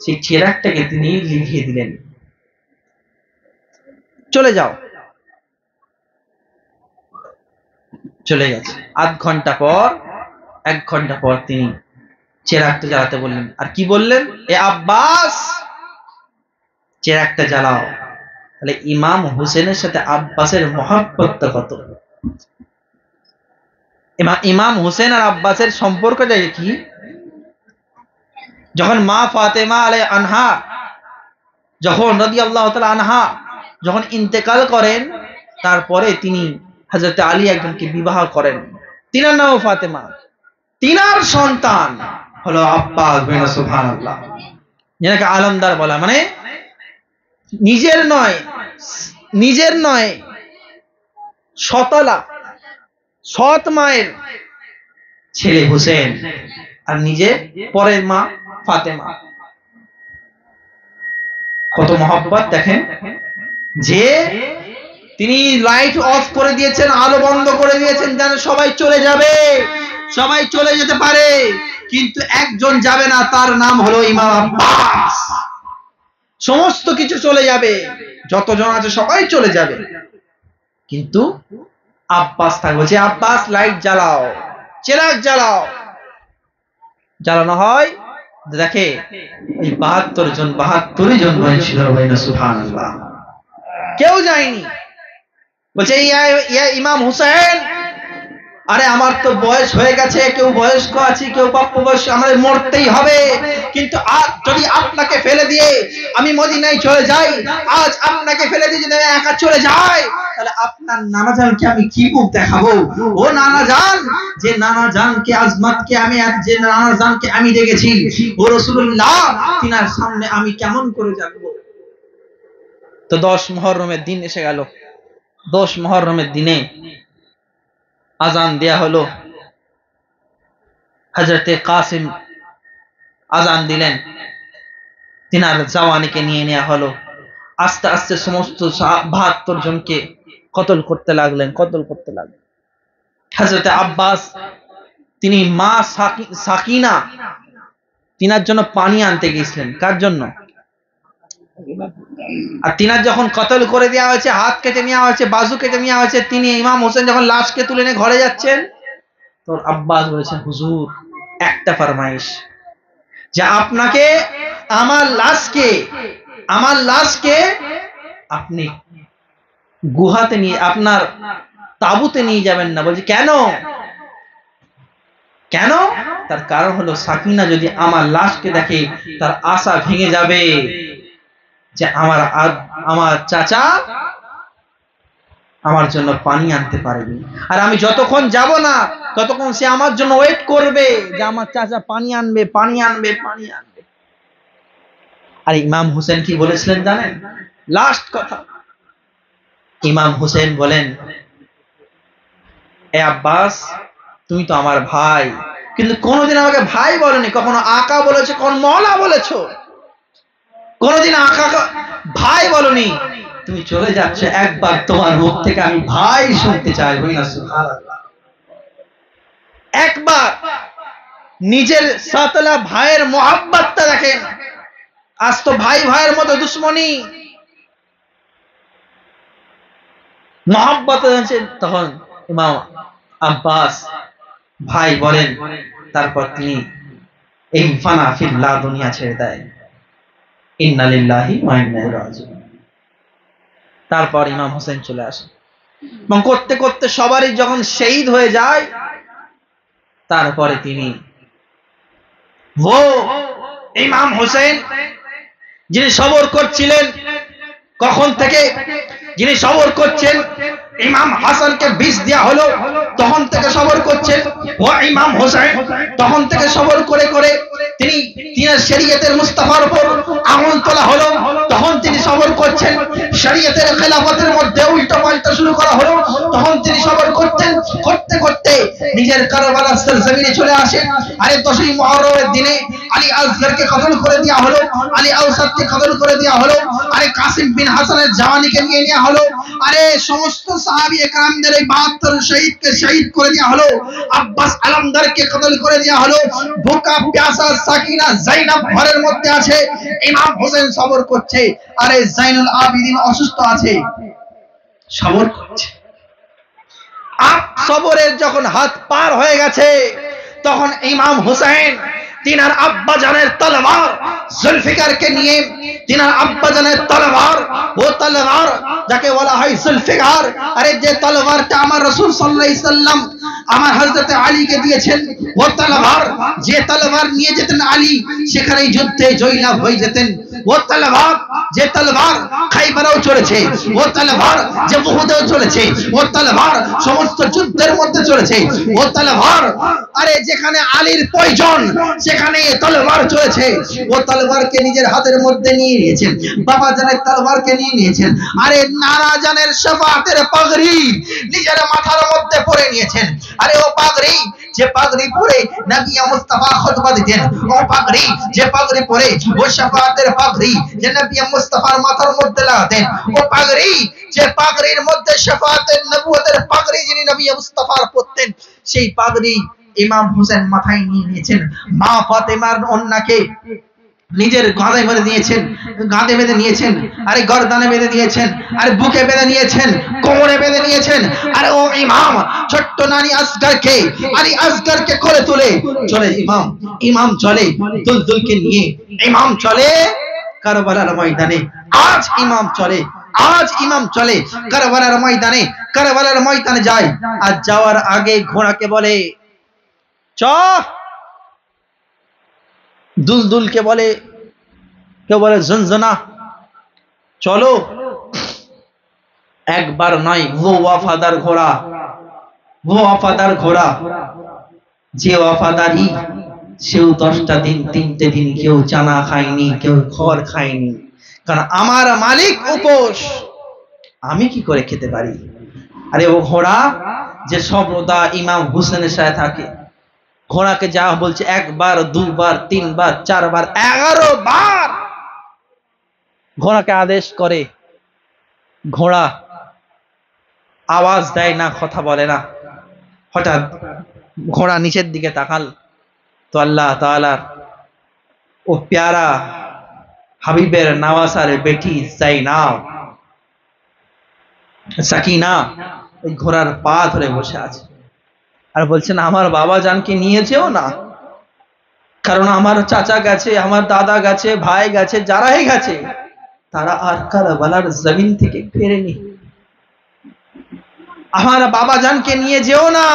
সেই চেরাগটাকে তিনি লিভিয়ে দিলেন, চলে যাও। চলে গেছে। 1 ঘন্টা পর তিনি চেরাগটা জ্বালাতে বললেন। আর কি বললেন? এ আব্বাস, চেরাগটা জ্বালাও। তাহলে ইমাম হুসেনের সাথে আব্বাসের মহব্বত কত। ইমাম হুসেন আর আব্বাসের সম্পর্কটা কি? যখন মা ফাতেমা আলাইহা আনহা যখন রাদিয়াল্লাহু তাআলা আনহা যখন ইন্তেকাল করেন, তারপরে তিনি হযরত আলী একজনকে বিবাহ করেন, তিনার নাম ফাতেমা, তিনার সন্তান হলো আব্বাস বিন সুবহানাল্লাহ, যেটাকে আলমদার বলা, মানে নিজের নয় শতলা সৎ মায়ের ছেলে হুসেন, আর নিজের পরের মা ফাতেমা। কত মহব্বত দেখেন, যে তিনি লাইট অফ করে দিয়েছেন, আলো বন্ধ করে দিয়েছেন, যেন সবাই চলে যাবে, সবাই চলে যেতে পারে, কিন্তু একজন যাবে না, তার নাম হলো ইমাম আব্বাস। সমস্ত কিছু চলে যাবে, যতজন আছে সবাই চলে যাবে, কিন্তু আব্বাস থাকবে। যে আব্বাস লাইট জ্বালাও, চেরাগ জ্বালাও, জ্বালানো হয়, দেখে এই ৭২ জন ৭২ জন হয়েছিল, সুবহানাল্লাহ, কেউ যায়নি। বলছে ইয়া ইমাম হুসেন, আরে আমার তো বয়স হয়ে গেছে, কেউ বয়স্ক আছে, কেউ প্রাপ্তবয়স্ক, আমাদের মরতেই হবে, কিন্তু আজ যদি আপনাকে ফেলে দিয়ে আমি মদিনায় চলে যাই, আজ আপনাকে ফেলে দিয়ে যদি একা চলে যাই, তাহলে আপনার নানা জানকে আমি কি মুখ দেখাবো? ও নানা জান, যে নানা জানকে আজমতকে আমি, যে নানা জানকে আমি দেখেছি, ও রাসূলুল্লাহ, তিনার সামনে আমি কেমন করে যাব? তো 10 মুহররমের দিন এসে গেল। 10 মুহররমের দিনে আজান দেয়া হলো, হযরতে কাসিম আজান দিলেন, তিনার জওয়ানিকে নিয়ে নেওয়া হলো। আস্তে আস্তে সমস্ত ৭২ জনকে কতল করতে লাগলেন। হযরতে আব্বাস তিনি মা সাকিনা তিনার জন্য পানি আনতে গিয়েছিলেন। কার জন্য? আর তিনার যখন কতল করে দেওয়া হয়েছে, হাত কেটে নেওয়া হয়েছে, বাজু কেটে নেওয়া হয়েছে, তিনি ইমাম হোসেন যখন লাশকে তুলে নিয়ে ঘরে যাচ্ছেন, তো আব্বাস বলেছেন, হুজুর একটা ফরমাইশ, যে আপনাকে আমার লাশকে আপনি গুহাতে নিয়ে, আপনার তাবুতে নিয়ে যাবেন না। বলছে কেন? তার কারণ হলো সাকিনা যদি আমার লাশকে দেখে, তার আশা ভেঙে যাবে যে আমার চাচা আমার জন্য পানি আনতে পারেনি, আর আমি যতক্ষণ যাব না ততক্ষণ সে আমার জন্য ওয়েট করবে যে আমার চাচা পানি আনবে। আর ইমাম হোসেন কি বলেছিলেন জানেন? লাস্ট কথা, ইমাম হোসেন বলেন, এ আব্বাস, তুমি তো আমার ভাই, কিন্তু কোনোদিন আমাকে ভাই বলনি, কখনো আকা বলেছো, কখনো মওলা বলেছো, কোনোদিন আকা ভাই বলনি। তুমি চলে যাচ্ছ, একবার তোমার মুখ থেকে আমি ভাই শুনতে চাই। সুবহানাল্লাহ। একবার নিজের সাতলা ভাইয়ের মহব্বতটা দেখেন। আজ তো ভাইয়ের মতো দুশ্মনী, মহব্বত আছে। তখন ইমাম আব্বাস ভাই বলেন, তারপর তিনি এই ফানা ফিল্লাহ দুনিয়া ছেড়ে দেয়। ইন্না লিল্লাহি ওয়া ইন্না ইলাইহি রাজিউন। তারপর ইমাম হোসেন চলে আসে, এবং করতে করতে সবারই যখন শহীদ হয়ে যায়, তারপরে তিনি ইমাম হোসেন যিনি সবর করছিলেন, কখন থেকে যিনি সবর করছেন, ইমাম হাসানকে বিষ দেওয়া হলো, তখন থেকে সবর করছেন। ও ইমাম হোসেন তখন থেকে সবর করে করে তিনি শরীয়তের মুস্তাফার উপর আঙুল তোলা হলো, তখন তিনি সবর করছেন। শরীয়তের খেলাফতের মধ্যে উল্টো পাল্টা শুরু করা হলো, তখন তিনি সবর করতেন। করতে করতে নিজের কারবালার জমিনে চলে আসেন। আরে 10ই মুহররমের দিনে আলী আসগরকে কতল করে দেওয়া হলো, আলী আওসাদকে কতল করে দেওয়া হলো, আরে কাসিম বিন হাসানের জওয়ানিকে নিয়ে নেওয়া হলো, আরে সমস্ত সাহাবী একরামদের এই ৭২ শহীদকে শহীদ করে দেওয়া হলো, আব্বাস আলমদারকে কতল করে দেওয়া হলো। ভুকা প্যাসা সাকিনা যায়নাব ঘরের মধ্যে আছে, ইমাম হোসেন সবর করছে। আরে জাইনুল আবিদিন অসুস্থ আছে, সবর করছে। সবরের যখন হাত পার হয়ে গেছে, তখন ইমাম হোসেন তিনার আব্বা জানের তলোয়ার জুলফিকারকে নিয়ে, তিনার আব্বা জানের তলোয়ার, ও তলোয়ার যাকে বলা হয় জুলফিকার, আরে যে তলোয়ারটা আমার রাসূল সাল্লাল্লাহু আলাইহি সাল্লাম আমার হযরত আলীকে দিয়েছেন, ও তলোয়ার যে তলোয়ার নিয়ে যেতেন আলী সেখানে যুদ্ধে জয়লাভ হয়ে যেতেন। ও তলোয়ার যে তলোয়ার খাইবারেও চলেছে, ও তলোয়ার যে উহুদেও চলেছে, ও তলোয়ার সমস্ত যুদ্ধের মধ্যে চলেছে, ও তলোয়ার আরে যেখানে আলীর প্রয়োজন সেখানে তলোয়ার চলেছে। ও তলোয়ারকে নিজের হাতের মধ্যে নিয়ে নিয়েছেন, বাবা জানের তলোয়ারকে নিয়ে নিয়েছেন, আরে নানা জানের শাফাতের পাগড়ি নিজের মাথার মধ্যে পরে নিয়েছেন। আরে ও পাগড়ি যে পাগড়ি পরে নবী মুস্তাফা খুতবা দিতেন, ও পাগড়ি যে পাগড়ি পরে ও শাফাতের পাগড়ি যে নবী মুস্তাফার মাথার মধ্যে লাগাতেন, ও পাগড়ি যে পাগড়ির মধ্যে শাফাতের নবুয়তের পাগড়ি যিনি নবী মুস্তাফার পরতেন, সেই পাগড়ি ইমাম হোসেন মাথায় নিয়ে নিয়েছেন। মা ফাতেমার ওন্নাকে নিজের গাঁদে বেঁধে নিয়েছেন, গাঁদে বেঁধে নিয়েছেন, আরে গর্দানে বেঁধে নিয়েছেন, আরে বুকে বেঁধে নিয়েছেন, কোমরে বেঁধে নিয়েছেন। আরে ও ইমাম ছোট্ট নানি আসগরকে, আলী আসগরকে কোলে তুলে চলে ইমাম, ইমাম চলে দুলদুলকে নিয়ে, ইমাম চলে কারবালার ময়দানে। আজ ইমাম চলে, আজ ইমাম চলে কারবালার ময়দানে, কারবালার ময়দানে যায়। আর যাওয়ার আগে ঘোড়াকে বলে চ, দুলদুলকে বলে, কেউ বলে ঝনঝনা, চলো। একবার নয়, ও ওয়াফাদার ঘোড়া, ও ওয়াফাদার ঘোড়া, যে ওয়াফাদারি সেও 10টা দিন 3টে দিন কেউ চানা খায়নি, কেউ খড় খায়নি, কারণ আমার মালিক উপোস, আমি কি করে খেতে পারি। আরে ও ঘোড়া যে সর্বদা ইমাম হুসেনের সাথে থাকে, ঘোড়াকে যা বলছে 1 বার 2 বার 3 বার 4 বার 11 বার ঘোড়াকে আদেশ করে, ঘোড়া আওয়াজ দেয় না, কথা বলে না। হঠাৎ ঘোড়া নিচের দিকে তাকাল তো আল্লাহ তাআলার ও প্যারা হাবিবের নওয়াসার বেটি জাইনাব সাকিনা ওই ঘোড়ার পা ধরে বসে আছে আর বলছেন আমার বাবা জানকে নিয়ে যেও না, কারণ আমার চাচা গেছে, আমার দাদা গেছে, ভাই গেছে, যারাই গেছে তারা আর কারবালার জমিন থেকে ফেরেনি, আমার বাবা জানকে নিয়ে যেও না।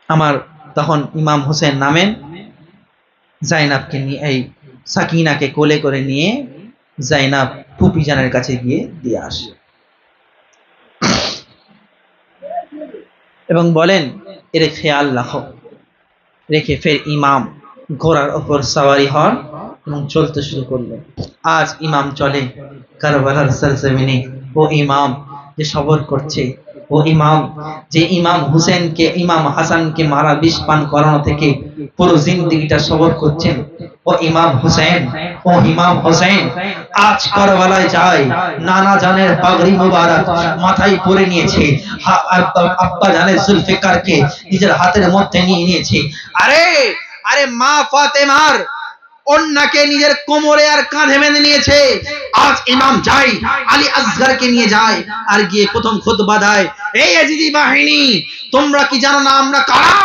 আমার তখন ইমাম হোসেন নামেন, জাইনাবকে নিয়ে, এই সাকিনাকে কোলে করে নিয়ে জাইনাব ফুপি জানের কাছে গিয়ে দিয়ে আসে এবং বলেন এর খেয়াল রাখো। রেখে ফের ইমাম ঘোড়ার ওপর সওয়ারি হন এবং চলতে শুরু করলেন। আজ ইমাম চলে কারবালার সরজমিনে। ও ইমাম যে সবর করছে, ও ইমাম যে ইমাম হুসেনকে, ইমাম হাসানকে মারা বিষ পান করানো থেকে পুরো জিন্দেগিটা সবর করছেন, ও ইমাম হুসেন, ও ইমাম হুসেন আজ কারবালায় যায়, নানা জানের পাগড়ি মুবারক মাথায় পরে নিয়েছে, আব্বা জানের জুলফিকারকে নিজের হাতের মধ্যে নিয়ে নিয়েছে। আরে আরে মা ফাতেমার ওন্নাকে নিজের কোমরে আর কাঁধে বেঁধে নিয়েছে। আজ ইমাম যায়, আলী আসগরকে নিয়ে যায় আর গিয়ে প্রথম খুতবা দেয়, এই ইয়াজিদি বাহিনী তোমরা কি জানো না আমরা কারা?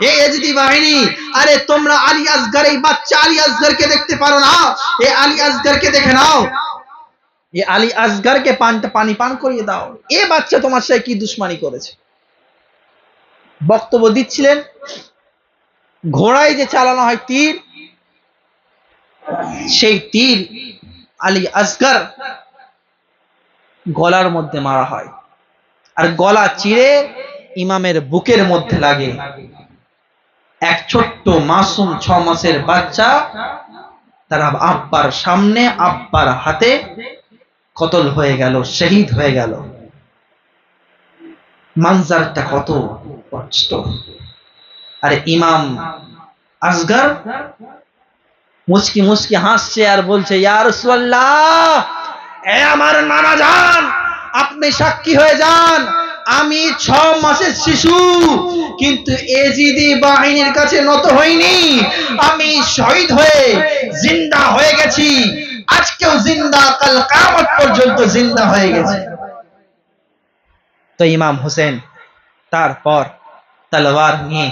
এই ইয়াজিদি বাহিনী, আরে তোমরা আলী আসগর, এই বাচ্চা আলী আসগরকে দেখতে পারো না? এই আলী আসগরকে দেখে নাও, এই আলী আসগরকে পানি পান করিয়ে দাও। এ বাচ্চা তোমার সাথে কি দুশ্মনী করেছে? বক্তব্য দিচ্ছিলেন। ঘোড়ায় যে চালানো হয় তীর, সেই তীর আলী আসগর গলার মধ্যে মারা হয় আর গলা চিরে ইমামের বুকের মধ্যে লাগে। এক ছোট্ট মাসুম 6 মাসের বাচ্চা তারা আব্বার সামনে, আব্বার হাতে কতল হয়ে গেল, শহীদ হয়ে গেল। মানজারটা কত কষ্ট। আরে ইমাম আসগর মুচকি মুচকি হাসছে আর বলছে, ইয়া রাসূলুল্লাহ, এ আমার নানা জান, আপনি সাক্ষী হয়ে যান, আমি 6 মাসের শিশু, কিন্তু এজিদি বাহিনীর কাছে নত হইনি, আমি শহীদ হয়ে জিন্দা হয়ে গেছি, আজকেও জিন্দা, কাল কিয়ামত পর্যন্ত জিন্দা হয়ে গেছি। তো ইমাম হোসেন তারপর তলোয়ার নিয়ে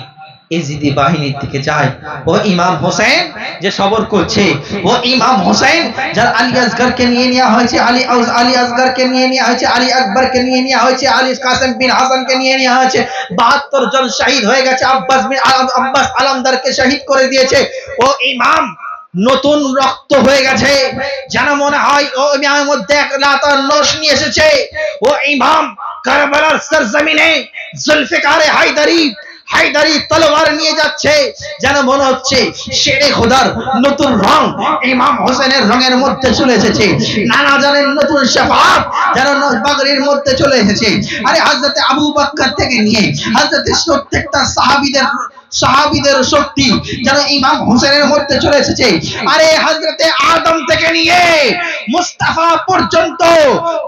ইজিদি বাহিনীর দিকে যায়। ও ইমাম হোসেন যে সবর করছে, ও ইমাম হোসেন যার আলী আসগরকে নিয়ে নেওয়া হয়েছে, আলী আসগরকে নিয়ে নেওয়া হয়েছে, আলী আকবরকে নিয়ে নেওয়া হয়েছে, আলী কাসেম বিন হাসানকে নিয়ে নেওয়া হয়েছে, 72 জন শহীদ হয়ে গেছে, আব্বাস আলমদারকে শহীদ করে দিয়েছে। ও ইমাম নতুন রক্ত হয়ে গেছে, যেন মনে হয় ও ইমামের মধ্যে এক লাতার রোশনি এসেছে। ও ইমাম কারবালার সরজমিনে জুলফিকারে হায়দারি তলোয়ার নিয়ে যাচ্ছে, যেন মনে হচ্ছে শেরে খোদার নতুন রং ইমাম হোসেনের রঙের মধ্যে চলে এসেছে। নানা জানের নতুন শাফাত যেন বাগরির মধ্যে চলে এসেছে। আরে হযরত আবু বকর থেকে নিয়ে হযরত প্রত্যেকটা সাহাবীদের শক্তি যেন ইমাম হোসেনের মধ্যে চলে এসেছে। আরে হযরত আদম থেকে নিয়ে মুস্তাফা পর্যন্ত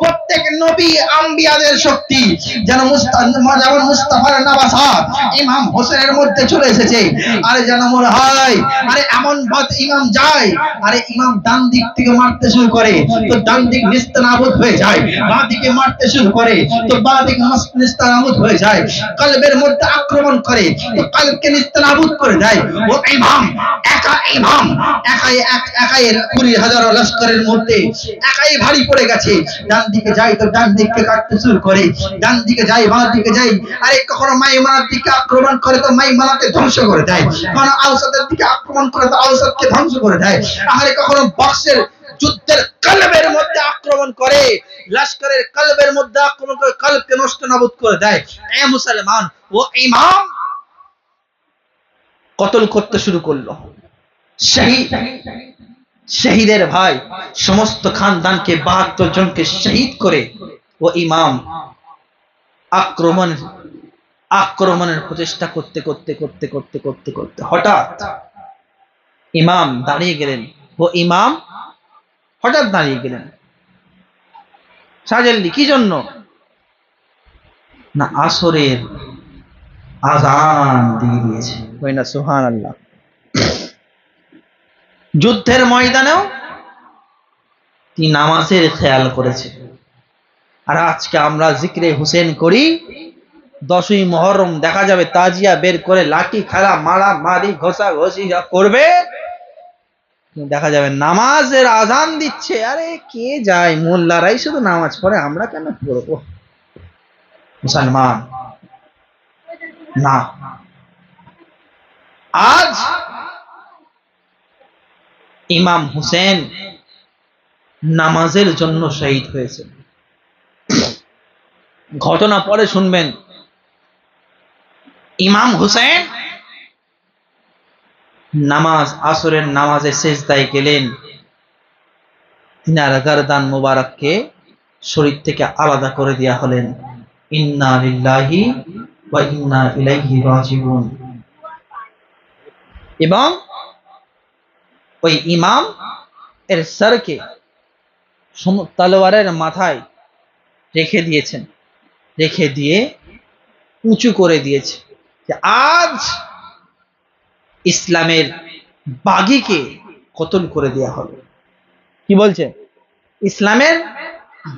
প্রত্যেক নবী আম্বিয়াদের শক্তি যেন মুস্তাফার নওয়াসাত ইমাম হোসেনের মধ্যে চলে এসেছে। আরে যেন মনে হয় আরে এমন বাত ইমাম যায়, আরে ইমাম ডান দিক থেকে মারতে শুরু করে তো ডান দিক নিস্তানাবুদ হয়ে যায়, বাঁ দিকে মারতে শুরু করে তো বাঁ দিক নিস্তানাবুদ হয়ে যায়, কলবের মধ্যে আক্রমণ করে তো কলবকে নিস্তানাবুদ করে দেয়। ও ইমাম একাই 20,000 লস্করের মধ্যে একাই ভারী পড়ে গেছে। ডান দিকে যায় তো ডান দিককে কাটতে শুরু করে, ডান দিকে যায় বাঁ দিকে যায়, আরে কখনো মাইমানার দিকে আক্রমণ করে তো মাইমানাকে ধ্বংস করে দেয়, কখনো আওসাদের দিকে আক্রমণ করে তো আওসাদকে ধ্বংস করে দেয়, আরে কখনো বক্সের যুদ্ধের কলবের মধ্যে আক্রমণ করে, লস্করের কলবের মধ্যে আক্রমণ করে কলবকে নষ্ট নাবুদ করে দেয়। এ মুসলমান, ও ইমাম কতল করতে শুরু করলো। শহীদের ভাই সমস্ত খানদানকে 72 জনকে শহীদ করে ও ইমাম আক্রমণের প্রচেষ্টা করতে করতে করতে করতে করতে করতে হঠাৎ ইমাম দাঁড়িয়ে গেলেন। ও ইমাম হঠাৎ দাঁড়িয়ে গেলেন। সাজেল্লি কি জন্য? না আসরের আযান দিয়ে দিয়েছে। ওই না সুবহানাল্লাহ। যুদ্ধের ময়দানেও তিনি নামাজের খেয়াল করেছে। আর আজকে আমরা জিক্রে হুসেন করি, 10ই মুহররম দেখা যাবে তাজিয়া বের করে লাঠি খেলা মারামারি ঘষাঘষি যা করবে, দেখা যাবে নামাজের আযান দিচ্ছে। আরে কে যায়, মোল্লারাই শুধু নামাজ পড়ে, আমরা কেন পড়বো? মুসলমান না, আজ ইমাম হুসেন নামাজের জন্য শহীদ হয়েছে। ঘটনা পরে শুনবেন। ইমাম হুসেন আসরের নামাজে সেজদায় গেলেন, তিনার গর্দান মুবারককে শরীর থেকে আলাদা করে দেয়া হলেন। ইন্না লিল্লাহি ওয়া ইন্না ইলাইহি রাজিউন। এবং ওই ইমাম এর সরকে তলোয়ারের মাথায় রেখে দিয়েছেন, রেখে দিয়ে উঁচু করে দিয়েছে যে আজ ইসলামের বাগীকে কতল করে দেয়া হবে। কি বলছে? ইসলামের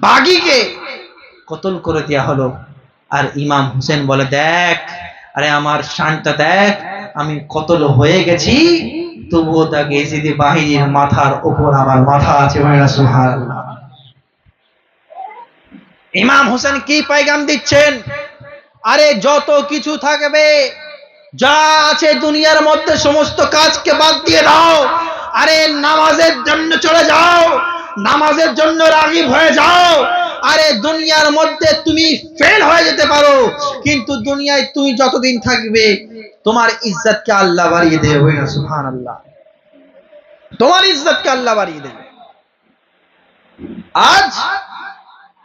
বাগীকে কতল করে দেয়া হলো। আর ইমাম হুসেন বলে, দেখ, আরে আমার শানটা দেখ, আমি কতল হয়ে গেছি, তবুও তাকে ইজিদি বাহিনীর মাথার উপর আমার মাথা আছে। সুবহানাল্লাহ। ইমাম হোসেন কি পয়গাম দিচ্ছেন? আরে যত কিছু থাকবে, যা আছে দুনিয়ার মধ্যে, সমস্ত কাজকে বাদ দিয়ে দাও, আরে নামাজের জন্য চলে যাও, নামাজের জন্য রাগিব হয়ে যাও। আরে দুনিয়ার মধ্যে তুমি ফেল হয়ে যেতে পারো, কিন্তু দুনিয়ায় তুমি যতদিন থাকবে তোমার ইজ্জতকে আল্লাহ বাড়িয়ে দেবে। সুবহানাল্লাহ। তোমার ইজ্জতকে আল্লাহ বাড়িয়ে দেবে। আজ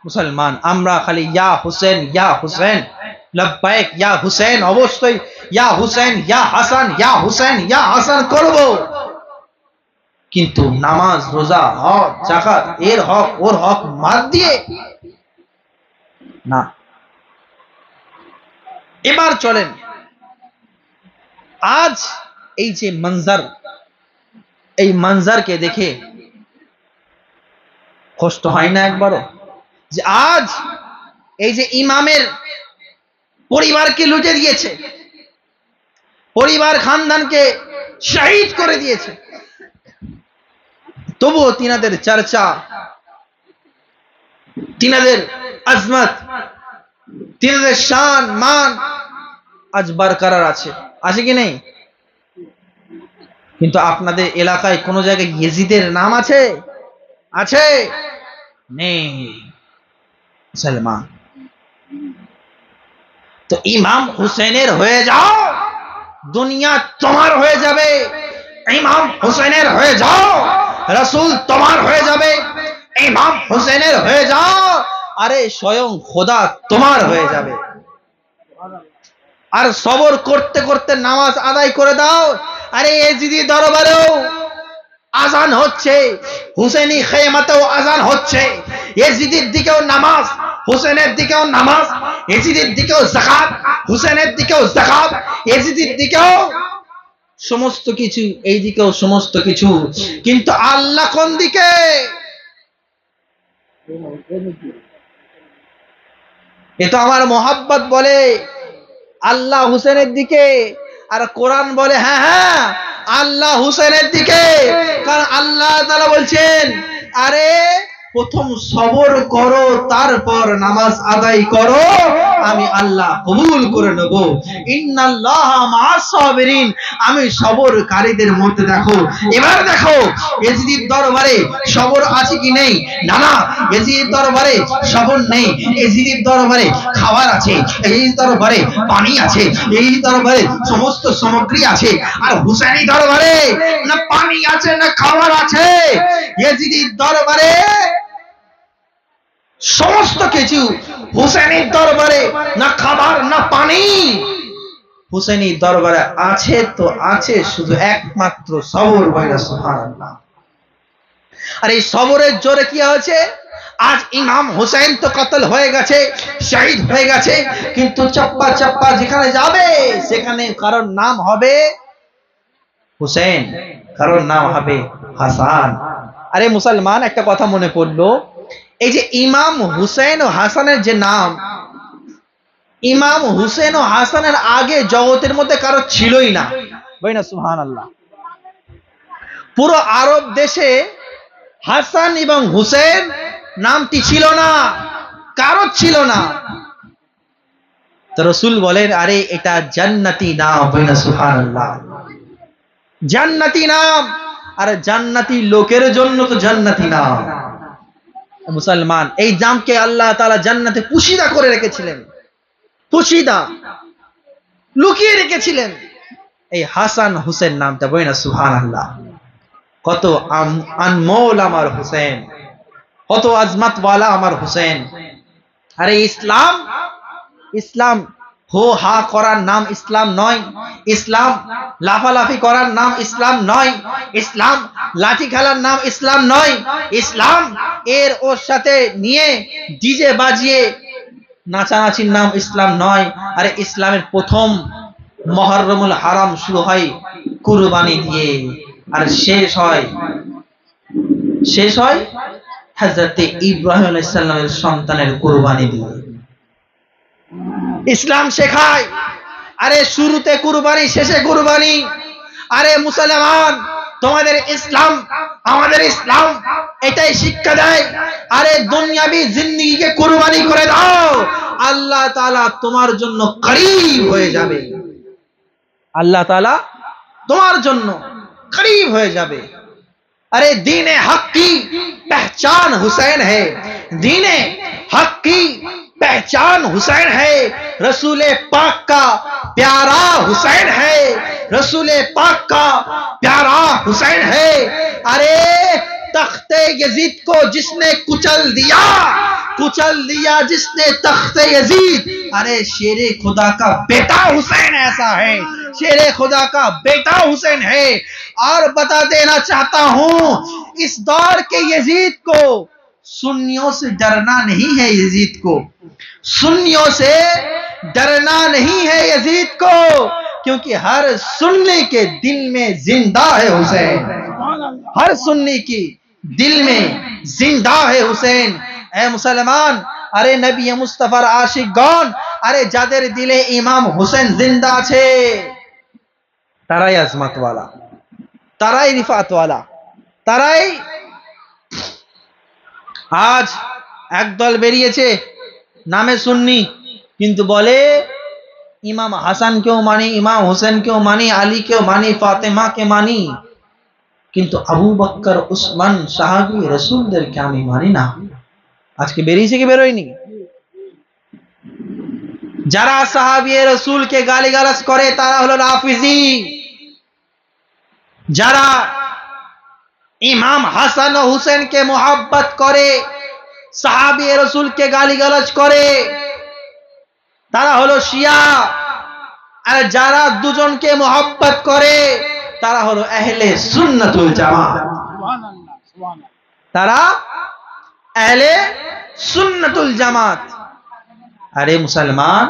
মুসলমান আমরা খালি ইয়া হুসেন ইয়া হুসেন, লব্বাইক ইয়া হুসেন, অবশ্যই ইয়া হুসেন ইয়া হাসান, ইয়া হুসেন ইয়া হাসান করব, কিন্তু নামাজ রোজা হজ যাকাত এর হক ওর হক মার দিয়ে না। এবার চলেন, আজ এই যে মঞ্জর, এই মঞ্জরকে দেখে কষ্ট হয় না একবারও? যে আজ এই যে ইমামের পরিবারকে লুটে দিয়েছে, পরিবার খানদানকে শহীদ করে দিয়েছে, তবুও তিনাদের চর্চা, তিনাদের আজমত, তিনাদের শান মান আজ বরকরার আছে, আছে কি নেই? কিন্তু আপনাদের এলাকায় কোন জায়গায় ইয়েজিদের নাম আছে? আছে? নেই। মুসলমান তো ইমাম হুসেনের হয়ে যাও, দুনিয়া তোমার হয়ে যাবে। ইমাম হুসেনের হয়ে যাও, রাসূল তোমার হয়ে যাবে। ইমাম হুসেনের হয়ে যাও, আরে স্বয়ং খোদা তোমার হয়ে যাবে। আর সবর করতে করতে নামাজ আদায় করে দাও। আরে এজিদি দরবারেও আজান হচ্ছে, হুসেনি খেমাতেও আজান হচ্ছে, এজিদির দিকেও নামাজ, হুসেনের দিকেও নামাজ, এজিদির দিকেও যাকাত, হুসেনের দিকেও যাকাত, এজিদির দিকেও সমস্ত কিছু, এই দিকেও সমস্ত কিছু। কিন্তু আল্লাহ কোন দিকে? এ তো আমার মোহাব্বত বলে আল্লাহ হুসেনের দিকে, আর কোরআন বলে হ্যাঁ হ্যাঁ আল্লাহ হুসেনের দিকে। কারণ আল্লাহ তাআলা বলছেন, আরে প্রথম সবর করো, তারপর নামাজ আদায় করো, আমি আল্লাহ কবুল করে নেব। ইন্নাল্লাহা মা'আস সাবিরিন, আমি সবরকারীদের মধ্যে। দেখো, এবার দেখো এজিদির দরবারে সবর আছে কি নেই? না না, এজিদির দরবারে সবর নেই। এজিদির দরবারে খাবার আছে, এজিদির দরবারে পানি আছে, এজিদির দরবারে সমস্ত সামগ্রী আছে। আর হুসেনি দরবারে না পানি আছে না খাবার আছে, এজিদির দরবারে সমস্ত কিছু। হুসেনের দরবারে না খাবার না পানি, হুসেনের দরবারে আছে তো আছে শুধু একমাত্র সবর। বলে সুবহানাল্লাহ। আর এই সবরের জোরে কি হয়েছে? আজ ইমাম হুসেন তো কতল হয়ে গেছে, শহীদ হয়ে গেছে, কিন্তু চাপ্পা চাপ্পা যেখানে যাবে সেখানে কারোর নাম হবে হুসেন, কারোর নাম হবে হাসান। আরে মুসলমান, একটা কথা মনে পড়লো, এই যে ইমাম হুসেন ও হাসানের যে নাম, ইমাম হুসেন ও হাসানের আগে জগতের মধ্যে কারো ছিলই না। বই না সুবহানাল্লাহ। পুরো আরব দেশে হাসান এবং হুসেন নামটি ছিল না, কারো ছিল না। তো রাসূল বলেন, আরে এটা জান্নাতি নাম। বই না সুবহানাল্লাহ। জান্নাতি নাম, আর জান্নাতি লোকের জন্য তো জান্নাতি নাম। মুসলমান, এই নামকে আল্লাহ তাআলা জান্নাতে পুশিদা করে রেখেছিলেন, পুশিদা লুকিয়ে রেখেছিলেন এই হাসান হুসেন নামটা। বই না সুবহানাল্লাহ। কত আনমোল আমার হুসেন, কত আজমত ওয়ালা আমার হুসেন। আরে ইসলাম, ইসলাম হো হা করার নাম ইসলাম নয়, ইসলাম লাফালাফি করার নাম ইসলাম নয়, ইসলাম লাঠি খেলার নাম ইসলাম নয়, ইসলাম এর ওর সাথে নিয়ে ডিজে বাজিয়ে নাচানাচির নাম ইসলাম নয়। আরে ইসলামের প্রথম মুহররমুল হারাম শুরু হয় কুরবানি দিয়ে, আর শেষ হয় হযরত ইব্রাহিম আলাইহিস সালামের সন্তানের কুরবানি দিয়ে। ইসলাম শেখায়, আরে শুরুতে কুরবানি, শেষে কুরবানি। আরে মুসলমান, তোমাদের ইসলাম, আমাদের ইসলাম এটাই শিক্ষা দেয়, আরে দুনিয়াবি জিন্দেগিকে কুরবানি করে দাও, আল্লাহ তাআলা তোমার জন্য করিব হয়ে যাবে। আল্লাহ তাআলা তোমার জন্য करीब हो जाबे। अरे दीने हक की पहचान हुसैन है, दीने हक की पहचान हुसैन है, रसूले पाक का प्यारा हुसैन है, रसूले पाक का प्यारा हुसैन है। अरे तख्ते यजीद को जिसने कुचल दिया जिसने तख्ते यजीद, अरे शेरे खुदा का बेटा हुसैन ऐसा है, शेरे खुदा का बेटा हुसैन है। और बता देना चाहता हूं, इस दौर के यजीद को सुन्नियों से डरना नहीं है, यजीद को सुन्नियों से डरना नहीं है यजीद को, क्योंकि हर सुन्नी के दिल में जिंदा है हुसैन, हर सुन्नी की दिल में जिंदा है हुसैन। ए मुसलमान, अरे नबी मुस्तफार आशिकगण, अरे जादेर दिले इमाम हुसैन जिंदा छे, তারাই আজমাতওয়ালা, তারাই রিফাতওয়ালা, তারাই। আজ একদল বেরিয়েছে নামে সুন্নি, কিন্তু বলে ইমাম হাসানকেও মানি, ইমাম হোসেনকেও মানি, আলীকেও মানি, ফাতেমাকে মানি, কিন্তু আবু বকর উসমান সাহাবী রাসূলদেরকে আমি মানি না। আজকে বেরিয়েছে কি বেরোয়নি? যারা সাহাবী রাসূলকে গালিগালাজ করে তারা হলো রাফিজি। যারা ইমাম হাসান ও হুসেনকে মোহাব্বত করে, সাহাবী রাসূলকে গালিগালাজ করে, তারা হলো শিয়া। আর যারা দুজনকে মোহাব্বত করে তারা হলো আহলে সুন্নাতুল জামাত। তারা আহলে সুন্নাতুল জামাত। আরে মুসলমান,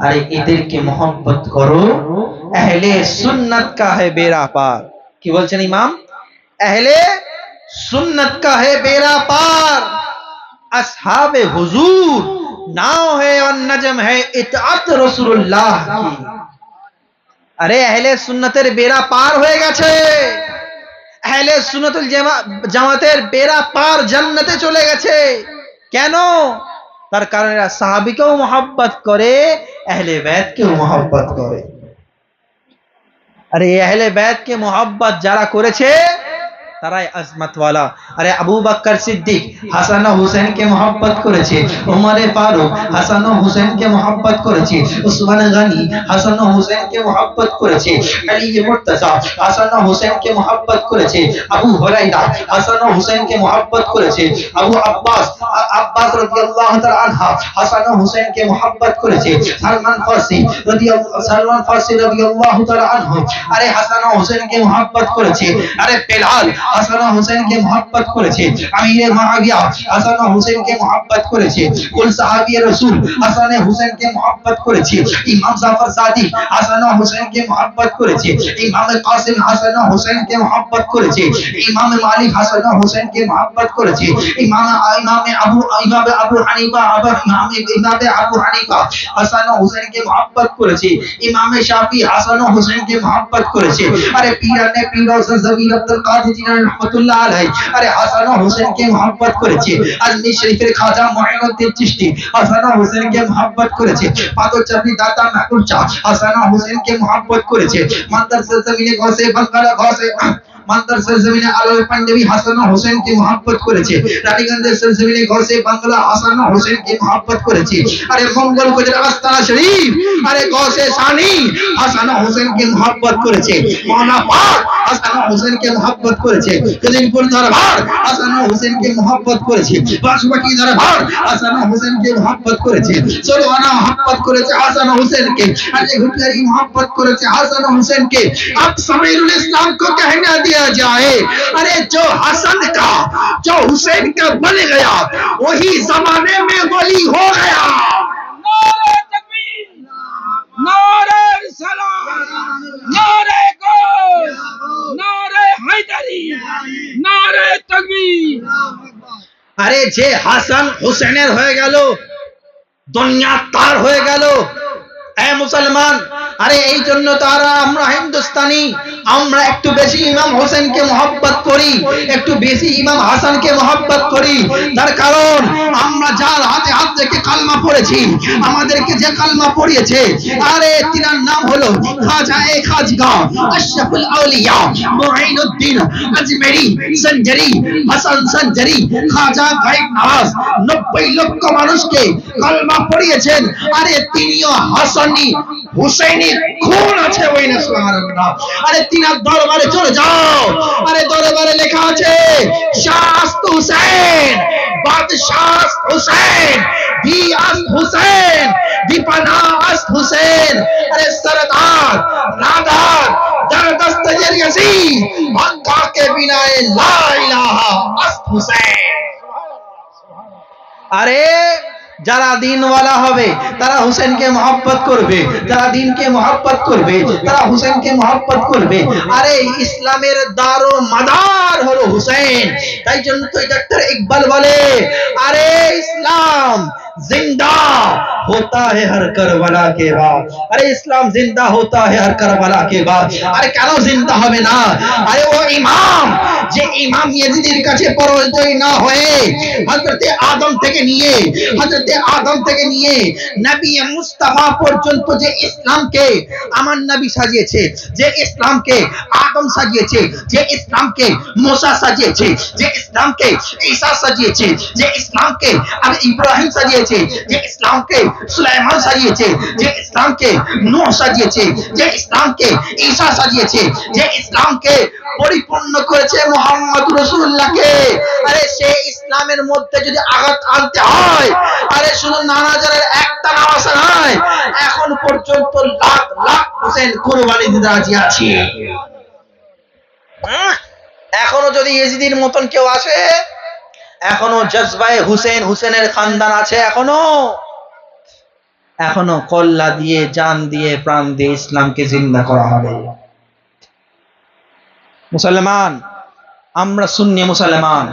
अरे इधर के मोहब्बत करो, अहले सुन्नत का है बेड़ा पार। की बोलছেন इमाम? अहले सुन्नत का है बेड़ा पार, असहाबे हुजूर नाव है और नजम है इताअत रसूलुल्लाह की। अरे अहले सुन्नतेर बेड़ा पार হয়ে গেছে, अहले सुन्नतुल জামাতের বেড়া পার জান্নাতে চলে গেছে। কেন? তার কারণ এরা সাহাবীকেও মোহাব্বত করে, আহলে বাইতকেও মোহাব্বত করে। আরে আহলে বাইতকে মোহাব্বত যারা করেছে তারাই আজমতওয়ালা। আরে আবু বকর সিদ্দিক হাসান ও হুসেনকে মোহাব্বত করেছে, ওমর ফারুক হাসান ও হুসেনকে মোহাব্বত করেছে, উসমান গনি হাসান ও হুসেনকে মোহাব্বত করেছে, আলী মুর্তজা হাসান ও হুসেনকে মোহাব্বত করেছে, আবু হুরায়রা হাসান ও হুসেনকে মোহাব্বত করেছে, আবু আব্বাস রাদিয়াল্লাহু তাআলা আনহা হাসান ও হুসেনকে মোহাব্বত করেছে, সালমান ফারসি রাদিয়াল্লাহু তাআলা আনহু আরে হাসান ও হুসেনকে মোহাব্বত করেছে। আরে বেলাল হাসান ও হুসেনকে মোহাব্বত করেছে, আমিরে মুআবিয়া হাসান ও হুসেনকে মোহাব্বত করেছে, কুল সাহাবী রাসূল হাসান ও হুসেনকে মোহাব্বত করেছে, ইমাম জাফর সাদিক হাসান ও হুসেনকে মোহাব্বত করেছে, ইমাম কাসিম হাসান ও হুসেনকে মোহাব্বত করেছে, ইমাম মালিক হাসান ও হুসেনকে মোহাব্বত করেছে, ইমাম আবু হানিফা হাসান ও হুসেনকে মোহাব্বত করেছে, ইমাম শাফি হাসান ও হুসেনকে মোহাব্বত করেছে। আরে পীরানে পীর জমির আব্দুল কাদের জিলানী রহমাতুল্লাহ আলাইহি আরে হাসান ও হুসেনকে মোহাব্বত করেছে। আজমির শরীফের খাজা মুঈনুদ্দিন চিশতি হাসান ও হুসেনকে মোহাব্বত করেছে। পাদচারী দাতা মাহবুব শাহ হাসান ও হুসেনকে মোহাব্বত করেছে। মান্দার সরজমিনে গৌসে বাংলা গৌসে মান্দার সরজমিনে আলোয় পাঞ্জাবি হাসান ও হুসেনকে মোহাব্বত করেছে। রানীগঞ্জের সরজমিনে গৌসে বাংলা হাসান ও হুসেনকে মোহাব্বত করেছে। আরে মঙ্গলকোটের আস্তানা শরীফ আরে গৌসে সানি হাসান ও হুসেনকে মোহাব্বত করেছে। মওলানা পাক হাসান ও হুসেনকে মোহাব্বত করেছে। কলিমপুর দরবার হাসান ও হুসেনকে মোহাব্বত করেছে। বাসুবাকি দরবার হাসান ও হুসেনকে মোহাব্বত করেছে। সোলওয়ানা মোহাব্বত করেছে হাসান ও হুসেনকে। আরে ঘুটিয়ারি মোহাব্বত করেছে হাসান ও হুসেনকে। अब समीरुल इस्लाम को कहना दिया जाए, अरे जो हसन का जो हुसैन का बन गया वही जमाने में वली हो गया। नारे तकबीर, नारे रिसालत, नारे गौस, नारे हैदरी, नारे तकबीर। আরে যে হাসান হুসেনের হয়ে গেল দুনিয়া তার হয়ে গেল। এ মুসলমান, আরে এই জন্য তারা আমরা হিন্দুস্তানি, আমরা একটু বেশি ইমাম হোসেনকে মোহাব্বত করি, একটু বেশি ইমাম হাসানকে মোহাব্বত করি। তার কারণ আমরা যার হাতে হাত রেখে কালমা পড়েছি, আমাদেরকে যে কালমা পড়িয়েছে, আরে তিনার নাম হলো খাজা এ খাজগা আশরাফুল আউলিয়া মুঈনুদ্দিন আজমেরি সঞ্জরি হাসান সঞ্জরি খাজা গায়েব নওয়াজ। 90 লক্ষ মানুষকে কালমা পড়িয়েছেন। আরে তিনিও হাসানি হুসাইনি খুন আছে ওই না, সুবহানাল্লাহ। আরে তিনার দরবারে চলে যাও, আরে দরবারে লেখা আছে শাস্ত হুসেন বাদশাহ হুসেন দিয়াস্ত হুসেন দীপানাস্ত হুসেন। আরে सरदार नादार दरदस्त जरियसी मक्का के बिनाए ला इलाहा अस्त हुसैन। আরে যারা দিনওয়ালা হবে তারা হুসেনকে মহব্বত করবে, যারা দিনকে মহব্বত করবে তারা হুসেনকে মহব্বত করবে। আরে ইসলামের দারো মাদার হলো হুসেন। তাই জন্য তো ডক্টর ইকবাল বলে, আরে ইসলাম जिंदा होता है हर करबला के बाद। अरे इस्लाम जिंदा होता है हर करबला के बाद। अरे क्यों जिंदा হবে না? अरे वो इमाम যে ইমাম ইয়াজিদের কাছে পরাজয় না হয়ে হযরতে আদম থেকে নিয়ে নবী মুস্তাফা পর্যন্ত যে ইসলামকে আমার নবী সাজিয়েছে, যে ইসলামকে আদম সাজিয়েছে, যে ইসলামকে मूसा সাজিয়েছে, যে ইসলামকে ঈসা সাজিয়েছে, যে ইসলামকে ইব্রাহিম সাজিয়েছে, যে ইসলামকে সুলাইমান সাজিয়েছে, যে ইসলামকে নূহ সাজিয়েছে, যে ইসলামকে ঈসা সাজিয়েছে, যে ইসলামকে পরিপূর্ণ করেছে মুহাম্মদ রাসূলুল্লাহকে। আরে সেই ইসলামের মধ্যে যদি আঘাত আনতে হয়, আরে শুধু নানাজারের একটা নামাজ নয়, এখন পর্যন্ত লাখ লাখ হোসেন কুরবানি দিতে রাজি আছে। এখনো যদি ইয়েজিদির মতন কেউ আসে, এখনো জজবায়ে হুসেনের খানদান আছে, এখনো কল্লা দিয়ে জান দিয়ে প্রাণ দিয়ে ইসলামকে জিন্দা করা হবে। মুসলমান, আমরা সুন্নি মুসলমান,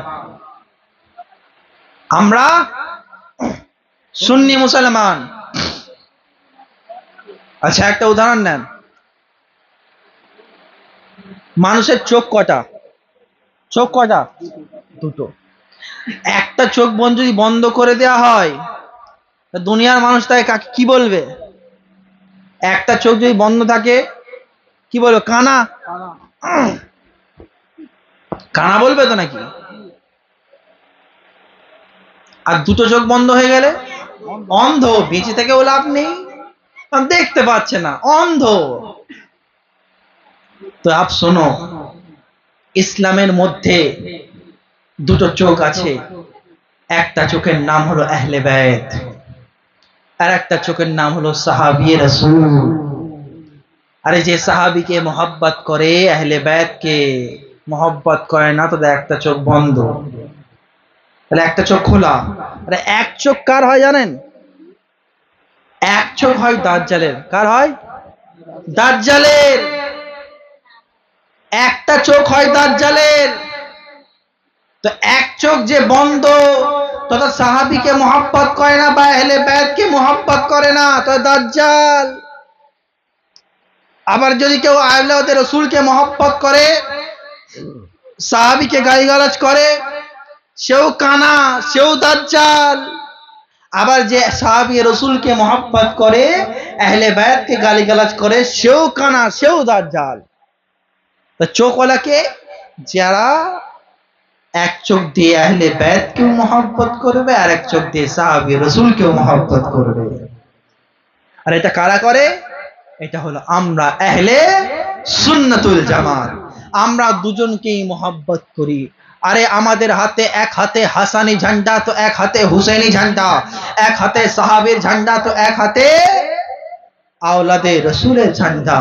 আমরা সুন্নি মুসলমান। আচ্ছা, একটা উদাহরণ নেন। মানুষের চোখ কটা? দুটো। একটা চোখ যদি বন্ধ করে দেওয়া হয়, দুনিয়ার মানুষ তাকে কাকে কি বলবে? একটা চোখ যদি বন্ধ থাকে কি বলবে? কানা বলবে তো নাকি? আর দুটো চোখ বন্ধ হয়ে গেলে অন্ধ। বেঁচে থেকেও লাভ নেই, দেখতে পাচ্ছে না, অন্ধ। তো আপ শোনো, ইসলামের মধ্যে দুটো চোখ আছে। একটা চোখের নাম হলো আহলে বাইত, আর একটা চোখের নাম হলো সাহাবী রাসূল। আরে যে সাহাবীকে মোহাব্বত করে, আহলে বাইতকে মোহাব্বত করে না, তো একটা চোখ বন্ধ, তাহলে একটা চোখ খোলা। আরে এক চোখ কার হয় জানেন? এক চোখ হয় দাজ্জালের। কার হয়? দাজ্জালের। একটা চোখ হয় দাজ্জালের। তো এক চোখ যে বন্ধ, তথা সাহাবীকে মোহাব্বত করে না বা আহলে বাইতকে মোহাব্বত করে না, তো দাজ্জাল। আবার যদি কেউ আহলে রাসূলকে মোহাব্বত করে, সাহাবীকে গালিগালাজ করে, সেও কানা, সেও দাজ্জাল। আবার যে সাহাবী রাসূলকে মোহাব্বত করে, আহলে বাইতকে গালিগালাজ করে, সেও কানা, সেও দাজ্জাল। তো চোখওয়ালাকে যারা এক চোখ দিয়ে আহলে বাইতকেও মোহাব্বত করবে, আর এক চোখ দিয়ে সাহাবী রাসূলকেও মোহাব্বত করবে। আর এটা কারা করে? এটা হলো আমরা আহলে সুন্নাতুল জামাত। আমরা দুজনকেই মোহাব্বত করি। আরে আমাদের হাতে, এক হাতে হাসানি ঝান্ডা তো এক হাতে হুসেনি ঝান্ডা, এক হাতে সাহাবীর ঝান্ডা তো এক হাতে আওলাদে রাসূলের ঝান্ডা।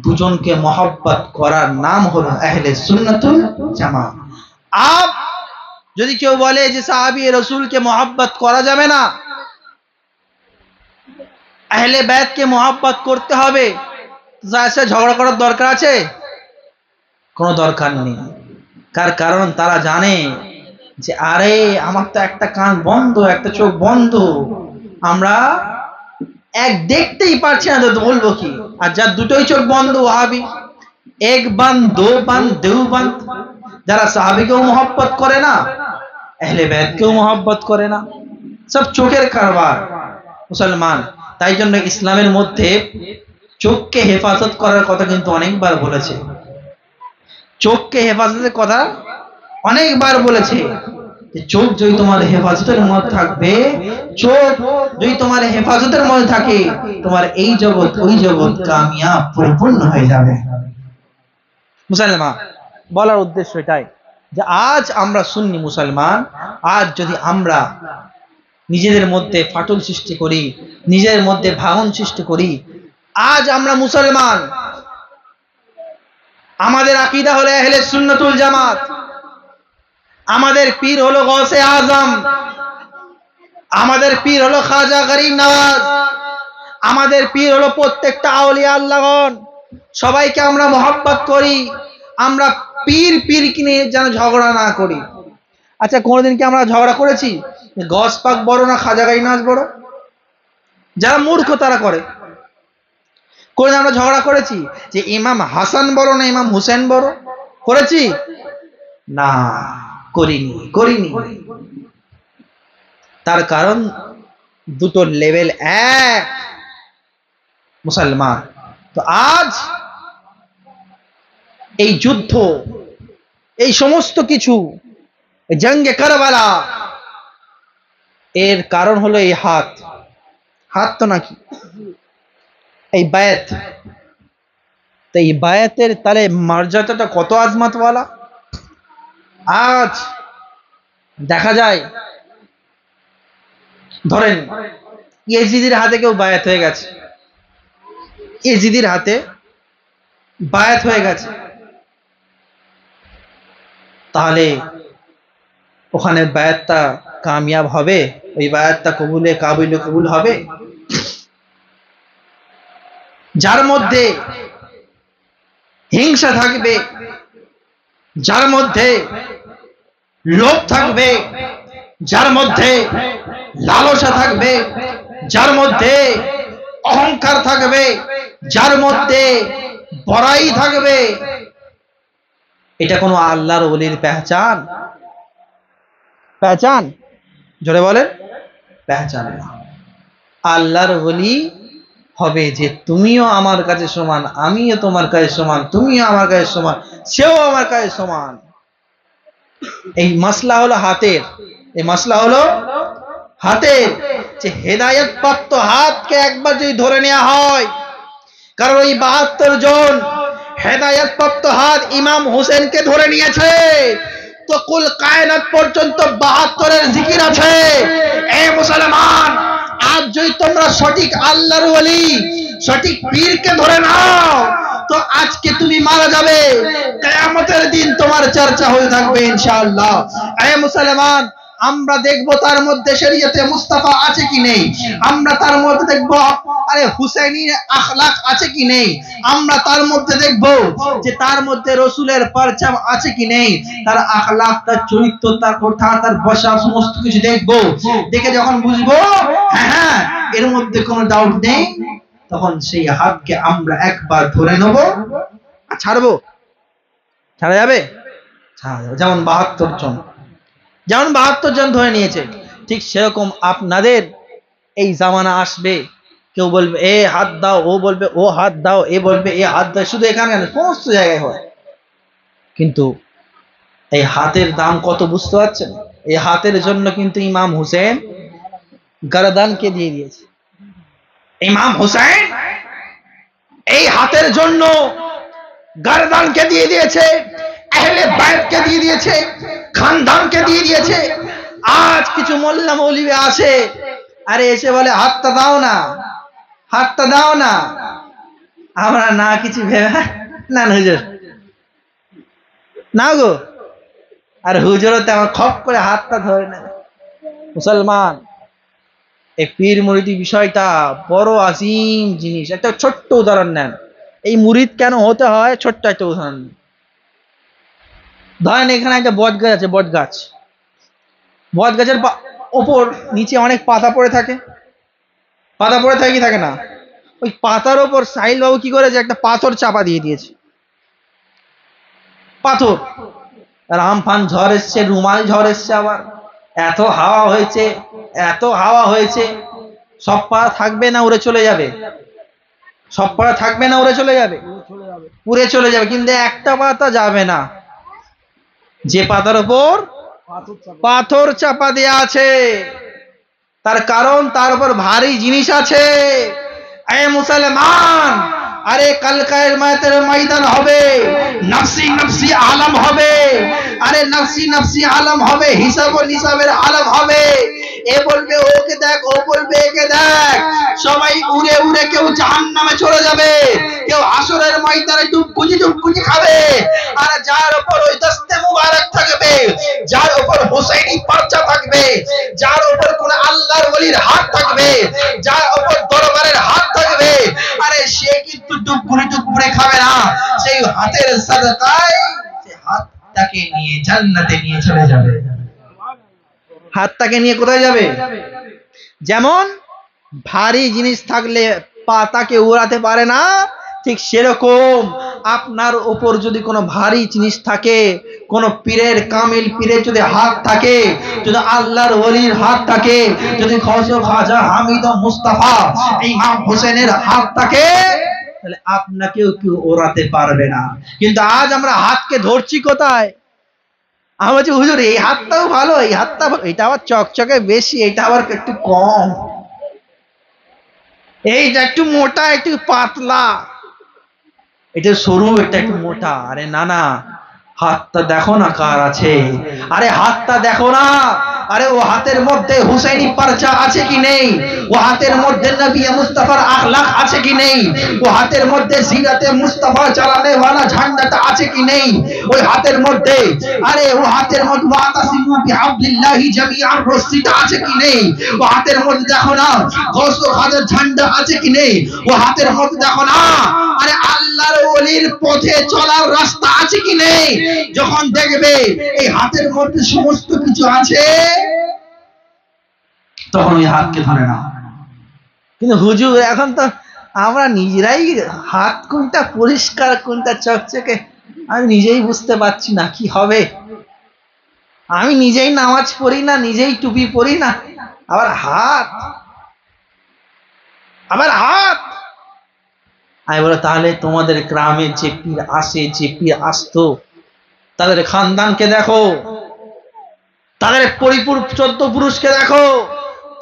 দুজনকে মোহাব্বত করার নাম হলো আহলে সুন্নাতুল জামাত। আপ যদি কেউ বলে যে সাহাবী রাসূলকে মোহাব্বত করা যাবে না, আহলে বাইতকে মোহাব্বত করতে হবে, তাহলে ঝগড়া করার দরকার আছে? কোনো দরকার নেই। কারণ তারা জানে যে আরে আমার তো একটা কান বন্ধ, একটা চোখ বন্ধ, আমরা এক দেখতেই পারছি না, তো বলবো কি? আর যার দুটোই চোখ বন্ধ, ওয়াহাবি। এক বান্দ, দো বান্দ, দেওবান্দ। যারা সাহাবীকেও মোহাব্বত করে না, আহলে বাইতকেও মোহাব্বত করে না, সব চোখের কারবার। মুসলমান, তাই জন্য ইসলামের মধ্যে চোখকে হেফাজত করার কথা কিন্তু অনেকবার বলেছে। চোখকে হেফাজতের কথা অনেকবার বলেছে। চোখ যদি তোমার হেফাজতের মধ্যে থাকবে, চোখ যদি তোমার হেফাজতের মধ্যে থাকে, তোমার এই জগৎ ওই জগৎ কামিয়াব পরিপূর্ণ হয়ে যাবে। মুসলমান, বলার উদ্দেশ্য এটাই যে আজ আমরা সুন্নি মুসলমান, আজ যদি আমরা নিজেদের মধ্যে ফাটল সৃষ্টি করি, নিজের মধ্যে ভাঙন সৃষ্টি করি, আজ আমরা মুসলমান, আমাদের আকীদা হলো আহলে সুন্নাতুল জামাত, আমাদের পীর হলো গৌসে আজম, আমাদের পীর হলো খাজা গরিব নওয়াজ, আমাদের পীর হলো প্রত্যেকটা আউলিয়া আল্লাহগণ, সবাইকে আমরা মোহাব্বত করি। আমরা পীর কিনে যেন ঝগড়া না করি। আচ্ছা কোনোদিন কি আমরা ঝগড়া করেছি গস পাক বড় না খাজা গাই নাচ বড়? যারা মূর্খ তারা করে। কোনোদিন আমরা ঝগড়া করেছি যে ইমাম হাসান বড় না ইমাম হুসেন বড়? করেছি না, করিনি। তার কারণ দুটো লেভেল এক মুসলমান। তো আজ এই যুদ্ধ, এই সমস্ত কিছু, জঙ্গে কারবালা, এর কারণ হলো এই হাত তো নাকি এই বায়াত। তো এই বায়াতের তাহলে মর্যাদাটা কত আজমাতওয়ালা। আজ দেখা যায় ধরেন ইয়েজিদের হাতে কেউ বায়াত হয়ে গেছে, ইয়েজিদের হাতে বায়াত হয়ে গেছে, তাহলে ওখানে বায়াতটা কামিয়াব হবে? ওই বায়াতটা কবুল হবে? যার মধ্যে হিংসা থাকবে, যার মধ্যে লোভ থাকবে, যার মধ্যে লালসা থাকবে, যার মধ্যে অহংকার থাকবে, যার মধ্যে বড়াই থাকবে, এটা কোনো আল্লাহর ওলির পেহচান? জোরে বলেন, পেহচান না। আল্লাহর ওলি হবে যে তুমিও আমার কাছে সমান, আমিও তোমার কাছে সমান, তুমিও আমার কাছে সমান, সেও আমার কাছে সমান। এই মাসলা হলো হাতের, এই মাসলা হলো হাতের, যে হেদায়েত প্রাপ্ত হাতকে একবার যদি ধরে নেওয়া হয়, কারণ ওই ৭২ জন হেদায়েত প্রাপ্ত হাত ইমাম হোসেনকে ধরে নিয়েছে, তো কুল কায়নাত পর্যন্ত ৭২-এর জিকির আছে। এ মুসলমান, আজ যদি তোমরা সঠিক আল্লাহর ওলি, সঠিক পীরকে ধরে নাও, তো আজকে তুমি মারা যাবে, কিয়ামতের দিন তোমার চর্চা হয়ে থাকবে ইনশাআল্লাহ। এ মুসলমান, আমরা দেখব তার মধ্যে শরীয়তে মুস্তাফা আছে কি নেই, আমরা তার মধ্যে দেখব আরে হুসাইনি আখলাক আছে কি নেই, আমরা তার মধ্যে দেখব যে তার মধ্যে রসুলের পরচম আছে কি নেই, তার আখলাক, তার চরিত্র, তার কথা, তার ভাষা, সমস্ত কিছু দেখব। দেখে যখন বুঝবো হ্যাঁ এর মধ্যে কোনো ডাউট নেই, তখন সেই হাতকে আমরা একবার ধরে নেব, ছাড়বো? ছাড়া যাবে? যেমন ৭২ জন ধরে নিয়েছে, ঠিক সেরকম আপনাদের এই জামানা আসবে, কেউ বলবে এ হাত দাও, ও বলবে ও হাত দাও, এ বলবে এ হাত দাও। শুধু এখানে না, সমস্ত জায়গায় হয়। কিন্তু এই হাতের দাম কত বুঝতে পারছেন? এই হাতের জন্য কিন্তু ইমাম হুসেন গরদানকে দিয়ে দিয়েছে। ইমাম হুসেন এই হাতের জন্য গরদানকে দিয়ে দিয়েছে, আহলে বাইতকে দিয়ে দিয়েছে, খানদানকে দিয়ে দিয়েছে। আজ কিছু মোল্লা মৌলবি আসে, আরে এসে বলে হাতটা দাও না, হাতটা দাও না। আমরা না কিছু ভেবে না হুজুর না গো, আর হুজুরও তেমন খপ করে হাতটা ধরে নেয়। মুসলমান, এই পীর মুরিদি বিষয়টা বড় আসিম জিনিস। একটা ছোট্ট উদাহরণ নেন, এই মুরিদ কেন হতে হয়, ছোট্ট একটা উদাহরণ নেন। ধরেন এখানে একটা বট গাছ আছে, বট গাছের ওপর নিচে অনেক পাতা পড়ে থাকে, কি থাকে না? ওই পাতার ওপর সাহিল বাবু কি করেছে, একটা পাথর চাপা দিয়ে দিয়েছে। পাথর, আর আমফান ঝড় এসছে, রুমাল ঝড় এসছে, আবার এত হাওয়া হয়েছে, সব পাতা থাকবে না উড়ে চলে যাবে? সব পাতা থাকবে না উড়ে চলে যাবে? উড়ে চলে যাবে, কিন্তু একটা পাতা যাবে না, যে পাতার উপর পাথর চাপা দেয়া আছে। তার কারণ তার উপর ভারী জিনিস আছে। এ মুসলমান, আরে কাল কিয়ামতের ময়দান হবে, নফসি নফসি আলম হবে, আরে নফসি নফসি আলম হবে, হিসাব ও নিসাবের আলম হবে। এ বলবে ওকে দেখ, ও বলবে একে দেখ, সবাই উড়ে উড়ে কেউ জাহান্নামে চলে যাবে, কেউ হাসরের ময়দানে ডুবকুচি খাবে। আর যার উপর ওই দস্তে মুবারক থাকবে, যার উপর হুসাইনি পরচা থাকবে, যার উপর কোন আল্লাহর ওলির হাত থাকবে, যার উপর দরবারের হাত থাকবে, আরে সে কিন্তু ডুবকুচি খাবে না, সেই হাতের সাদকায় সে হাতটাকে নিয়ে জান্নাতে নিয়ে চলে যাবে। হাতটাকে নিয়ে কোথায় যাবে? যেমন ভারী জিনিস থাকলে পাতাকে উড়াতে পারে না, ঠিক সেরকম আপনার উপর যদি কোনো ভারী জিনিস থাকে, কোন পীরের কামিল পীরের যদি হাত থাকে, যদি আল্লাহর ওলির হাত থাকে, যদি খাজা হামিদ ও মুস্তাফা ইমাম হোসেনের হাত থাকে, তাহলে আপনাকেও কেউ ওড়াতে পারবে না। কিন্তু আজ আমরা হাতকে ধরছি কোথায়? আমরা বলছি হুজুর এই হাতটাও ভালো, এই হাতটা এটা আবার চকচকে বেশি, এটা আবার একটু কম, এইটা একটু মোটা একটু পাতলা, এটা সরু এটা একটু মোটা। আরে না না, হাতটা দেখো না কার আছে, আরে হাতটা দেখো না, আরে ও হাতের মধ্যে হুসাইনি পারচা আছে কি নেই, ও হাতের মধ্যে নবী মুস্তাফার আখলাক আছে কি নেই, ও হাতের মধ্যে সিরাতে মুস্তাফা চালানে ওয়ালা ঝান্ডাটা আছে কি নেই, ওই হাতের মধ্যে, আরে ও হাতের মধ্যে ওয়াতাসিমু বিহাবলিল্লাহি জামিআন রশিটা আছে কি নেই, ও হাতের মধ্যে দেখো না গৌস খাদের ঝান্ডা আছে কি নেই, ও হাতের মধ্যে দেখো না আরে আল্লাহর ওলির পথে চলার রাস্তা আছে কি নেই। যখন দেখবে এই হাতের মধ্যে সমস্ত কিছু আছে, তখন ওই হাতকে ধরে না। কিন্তু হুজুর এখন তো আমরা নিজেরাই হাত কোনটা পরিষ্কার কোনটা চকচকে আমি নিজেই বুঝতে পারছি না, কি হবে? আমি নিজেই নামাজ পড়ি না, নিজেই টুপি পরি না, আবার হাত, আবার হাত। আমি বলো তাহলে তোমাদের গ্রামে যে পীর আসে, যে পীর আসতো, তাদের খানদানকে দেখো, তাদের পরিপূর্ণ 14 পুরুষকে দেখো,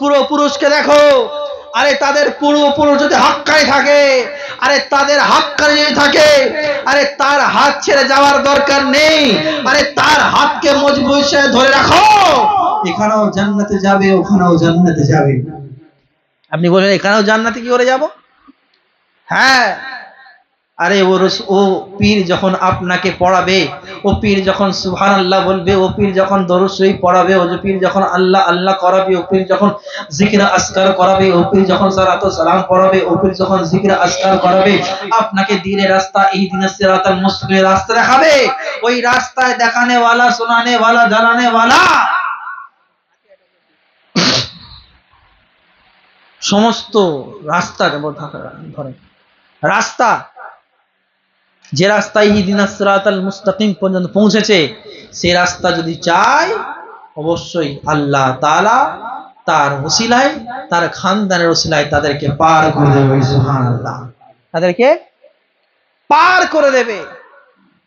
পুরো পুরুষকে দেখো, আরে তাদের পূর্বপুরুষ যদি হাক্কানি থাকে, আরে তাদের হাক্কানি যদি থাকে, আরে তার হাত ছেড়ে যাওয়ার দরকার নেই, আরে তার হাতকে মজবুত করে ধরে রাখো, এখানেও জান্নাতে যাবে, ওখানেও জান্নাতে যাবে। আপনি বলেন এখানেও জান্নাতে কি করে যাব? হ্যাঁ, আরে ও পীর যখন আপনাকে পড়াবে, ও পীর যখন সুবহানাল্লাহ বলবে, ও পীর যখন দরুদ শরীফ পড়াবে, ও পীর যখন আল্লাহ আল্লাহ করাবে, ও পীর যখন জিকির আসকার করাবে, ও পীর যখন সালাত ও সালাম পড়াবে, ও পীর যখন জিকির আসকার করাবে, আপনাকে দ্বীনের রাস্তা, ইহদিনাস সিরাতাল মুস্তাকিমের রাস্তা দেখাবে। ওই রাস্তায় দেখানে ওয়ালা, শোনানে ওয়ালা, জানানে ওয়ালা, সমস্ত রাস্তা ধরে রাস্তা, যে রাস্তায় ইহদিনাস সিরাতাল মুস্তাকিম পর্যন্ত পৌঁছেছে, সেই রাস্তা যদি চাই, অবশ্যই আল্লাহ তাআলা তার ওসিলায়, তার খানদানের ওসিলায় তাদেরকে পার করে দেবে। সুবহানাল্লাহ, তাদেরকে পার করে দেবে।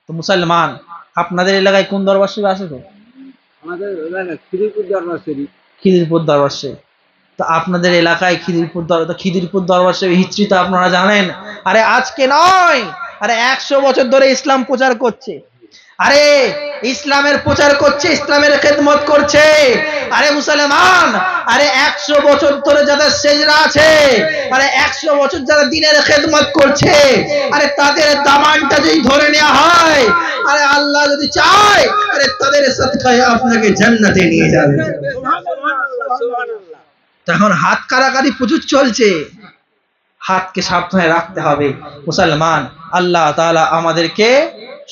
তো মুসলমান, আপনাদের এলাকায় কোন দরবার শরীফ আছে? তো আমাদের এলাকায় খিদিরপুর দরবার শরীফ। খিদিরপুর দরবার শরীফ। তো আপনাদের এলাকায় খিদিরপুর দরবার শরীফ হিস্ট্রি তো আপনারা জানেন। আরে আজকে নয়, আরে 100 বছর ধরে ইসলাম প্রচার করছে, আরে ইসলামের প্রচার করছে, ইসলামের খেদমত করছে। আরে মুসলমান, আরে 100 বছর ধরে যাদের সেজদা আছে, আরে 100 বছর যারা দ্বীনের খেদমত করছে, আরে তাদের দামানটা যদি ধরে নেওয়া হয়, আরে আল্লাহ যদি চায়, আরে তাদের সদকায় আপনাকে জান্নাতে নিয়ে যাবে। তখন হাত কারাকারি প্রচুর চলছে, হাতকে সাবধানে রাখতে হবে। মুসলমান, আল্লাহ তাআলা আমাদেরকে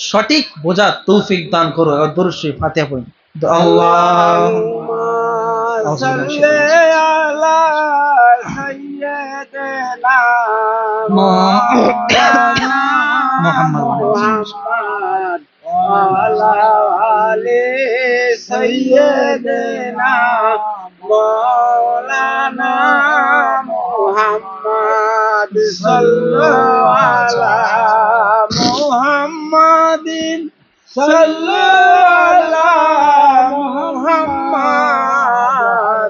সঠিক বোঝার তৌফিক দান করো। দরুদ শরীফ ফাতিহা পড়ুন। আল্লাহুম্মা সাল্লি আলা সাইয়্যিদিনা মুহাম্মদ ওয়া আলা আলি সাইয়্যিদিনা মাওলানা মুহাম্মদ সাল্লাল্লাহু আলা মুহাম্মাদিন সাল্লাল্লাহু আলা মুহাম্মদ।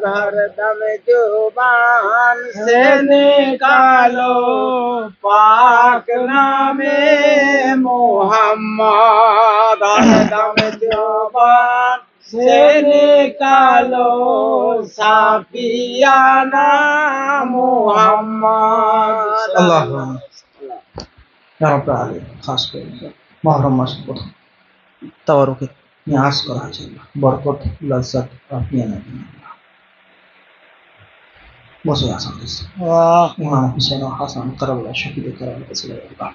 हर दम जुबान से निकालो पाक नामे मुहम्मद। हर दम जुबान से निकालो साफियाना मुहम्मद। अल्लाहुम्मा या रब्बल आलामीन। खास করে মুহররম মাসের প্রথম তাওয়ারুকে নিয়াজ করা হয়েছে, বরকত লজ্জত আপনি আনেন। বসে আসেন ইমাম হুসেন ও হাসান কারাবলা শহীদ করার কাছে আল্লাহ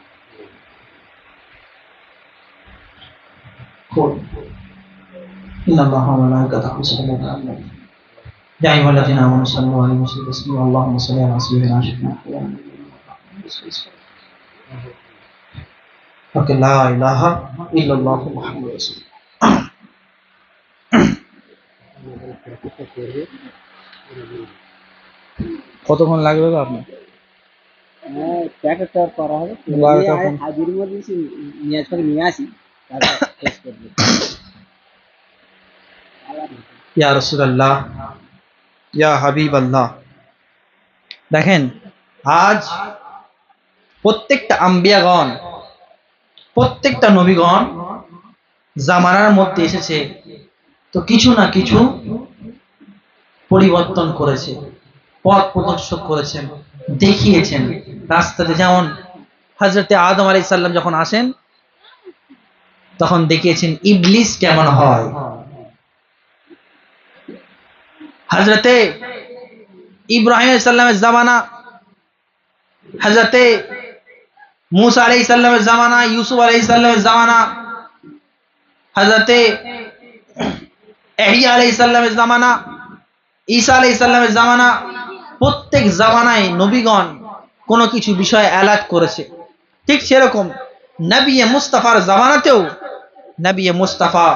কোন ইন্নাল্লাহা ওয়া মালাইকাতাহু ইউসাল্লুনা আলান নবী يا أيها الذين آمنوا صلوا عليه وسلموا تسليما اللهم صل على سيدنا محمد لا إله إلا الله محمد رسول الله কতক্ষণ লাগবে গো আপনার? প্যাকেটটা করা হবে, হাজির মধ্যে নিয়ে আসি, তারপর টেস্ট করবো। ইয়া রাসূলুল্লাহ ইয়া হাবিবাল্লাহ। দেখেন, আজ প্রত্যেকটা আম্বিয়াগণ, প্রত্যেকটা নবীগণ জামানার মধ্যে এসেছে তো কিছু না কিছু পরিবর্তন করেছে, পথ প্রদর্শক করেছেন, দেখিয়েছেন রাস্তাতে। যেমন হযরতে আদম আলাইহিস সালাম যখন আসেন তখন দেখিয়েছেন ইবলিস কেমন হয়। হযরতে ইব্রাহিম আলাইহিস সালামের জামানা, হযরতে मूसा अलैहिस्सलामेর জামানা, ইউসুফ আলাইহিসসালামের জামানা, হযরতে ইয়াহইয়া আলাইহিসসালামের জামানা, ঈসা আলাইহিসসালামের জামানা, প্রত্যেক জামানায় নবীগণ কোনো কিছু বিষয়ে এলাট করেছে। ঠিক সেরকম নবী মুস্তাফার জামানাতেও নবী মুস্তাফা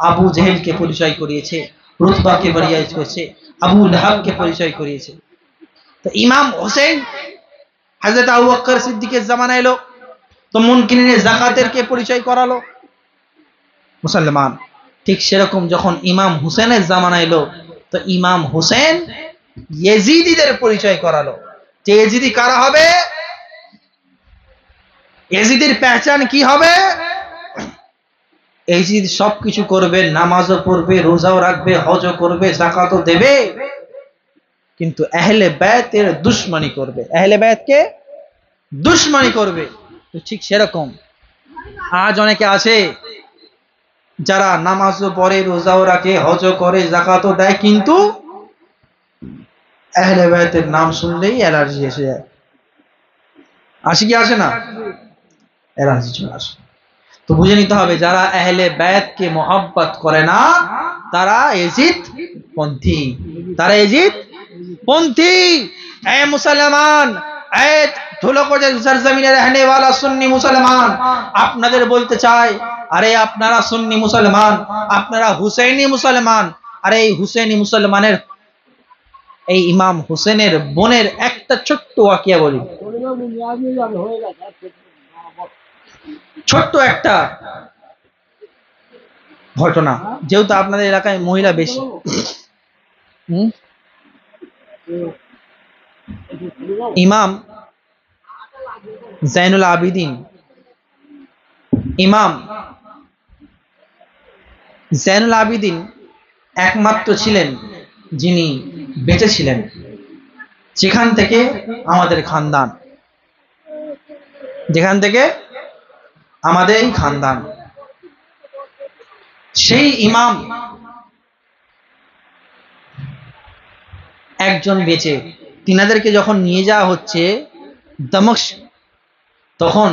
আবু জেহেলকে পরিচয় করিয়েছে, রুতবাকে পরিচয় করেছে, আবু লাহাবকে পরিচয় করিয়েছে। তো ইমাম হোসেন হযরত আবু বকর সিদ্দিকের জামানায় এলো তো মুনকিরিনে যাকাতের কে পরিচয় করালো মুসলমান। ঠিক সেরকম যখন ইমাম হুসেনের জামানায় এলো তো ইমাম হোসেন ইয়েজিদিদের পরিচয় করালো। যে ইয়েজিদি কারা হবে, ইয়েজিদির পহচান কি হবে। ইয়েজিদ সবকিছু করবে, নামাজও পড়বে, রোজাও রাখবে, হজও করবে, যাকাতও দেবে, কিন্তু আহলে বায়তের দুশমনি করবে, আহলে বায়তকে দুশমনি করবে। তো ঠিক সেরকম আজ অনেকে আছে যারা নামাজও পড়ে, রোজাও রাখে, হজও করে, যাকাতও দেয়, কিন্তু আহলে বায়তের নাম শুনলেই অ্যালার্জি এসে যায়। আসে কি আসে না? অ্যালার্জি চলে আসে। তো বুঝে নিতে হবে যারা আহলে বায়তকে মহব্বত করে না তারা ইয়েজিদ পন্থী, তারা ইয়েজিদ পন্থী। এ মুসলমান, এ ধুলোকোটে সরজমিনে रहने वाला সুন্নি মুসলমান, আপনাদের বলতে চাই, আরে আপনারা সুন্নি মুসলমান, আপনারা হুসাইনি মুসলমান। আরে এই হুসাইনি মুসলমানের, এই ইমাম হুসেনের বোনের একটা ছোট্ট ওয়াকিয়া বলি, ছোট্ট একটা ঘটনা, যেহেতু আপনাদের এলাকায় মহিলা বেশি। ইমাম জাইনুল আবিদিন, ইমাম জাইনুল আবিদিন একমাত্র ছিলেন যিনি বেঁচে ছিলেন, যেখান থেকে আমাদের খানদান, যেখান থেকে আমাদের এই খানদান, সেই ইমাম একজন বেঁচে, তিনাদেরকে যখন নিয়ে যাওয়া হচ্ছে দমস্ক, তখন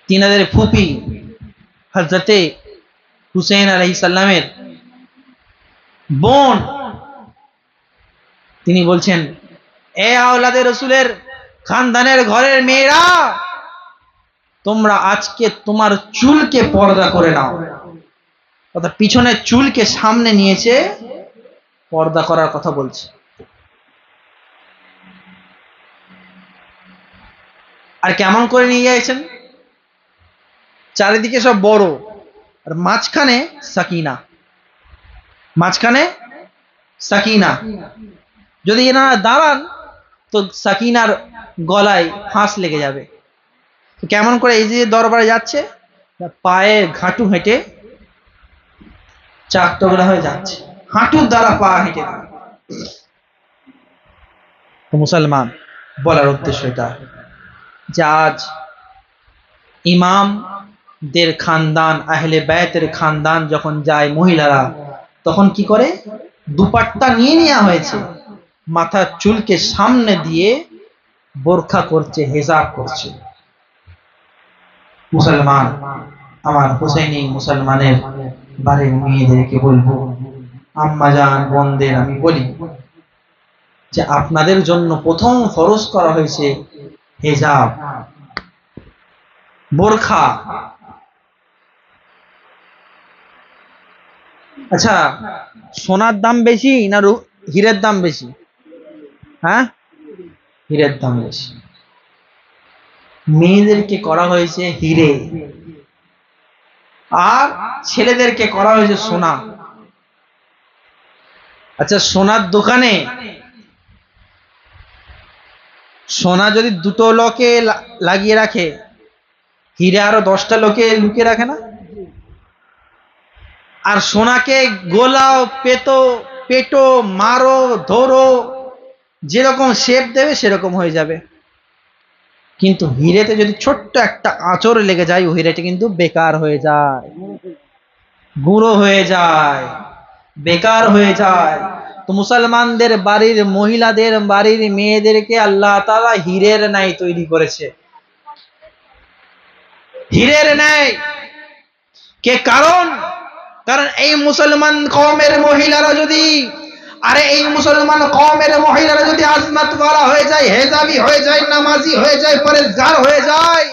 তিনাদের ফুপি হযরতে হুসেন আলাইহিস সালামের বোন, তিনি বলছেন, এ আওলাদে রসুলের খানদানের ঘরের মেয়েরা, তোমরা আজকে তোমার চুলকে পর্দা করে নাও। অর্থাৎ পিছনের চুলকে সামনে নিয়েছে, পর্দা করার কথা বলছে। আর কেমন করে নিয়ে যাচ্ছেন, চারিদিকে সব বড় আর মাঝখানে সাকিনা, মাঝখানে সাকিনা। যদি এনারা দাঁড়ান তো সাকিনার গলায় ফাঁস লেগে যাবে। কেমন করে এই যে দরবারে যাচ্ছে, পায়ে ঘাটু হেঁটে চাকতগলা হয়ে যাচ্ছে, হাঁটুর দ্বারা পা হেঁটে। মুসলমান, বলার উদ্দেশ্য এটা যে আজ ইমামদের খানদান, আহলে বায়তের খানদান যখন যায় মহিলারা, তখন কি করে, দুপাট্টা নিয়ে নেওয়া হয়েছে, মাথার চুলকে সামনে দিয়ে বোরখা করছে, হেজাব করছে। মুসলমান, আমার হুসাইনি মুসলমানের বাড়ির মেয়েদেরকে বলবো, আম্মাজান বোনদের আমি বলি যে আপনাদের জন্য প্রথম ফরজ করা হয়েছে হিজাব, বোরখা। আচ্ছা, সোনার দাম বেশি না হীরের দাম বেশি? হ্যাঁ, হীরের দাম বেশি। মেয়েদেরকে করা হয়েছে হিরে, আর ছেলেদেরকে করা হয়েছে সোনা। আচ্ছা, সোনার দোকানে সোনা যদি দুটো লোকে লাগিয়ে রাখে, হিরে আরো 10টা লোকে লুকিয়ে রাখে না? আর সোনাকে গোলাও, পেটো, মারো, ধরো, যেরকম শেপ দেবে সেরকম হয়ে যাবে। কিন্তু হিরেতে যদি ছোট্ট একটা আঁচড় লেগে যায়, ওই হিরেটা কিন্তু বেকার হয়ে যায়, গুঁড়ো হয়ে যায়, বেকার হয়ে যায়। তো মুসলমানদের বাড়ির মহিলাদের, বাড়ির মেয়েদেরকে আল্লাহ তাআলা হীরের ন্যায় তৈরি করেছে, হীরের ন্যায়। কারণ এই মুসলমান কওমের মহিলারা যদি আজমাত ওয়ালা হয়ে যায়, হেজাবি হয়ে যায়, নামাজি হয়ে যায়, পরেজগার হয়ে যায়,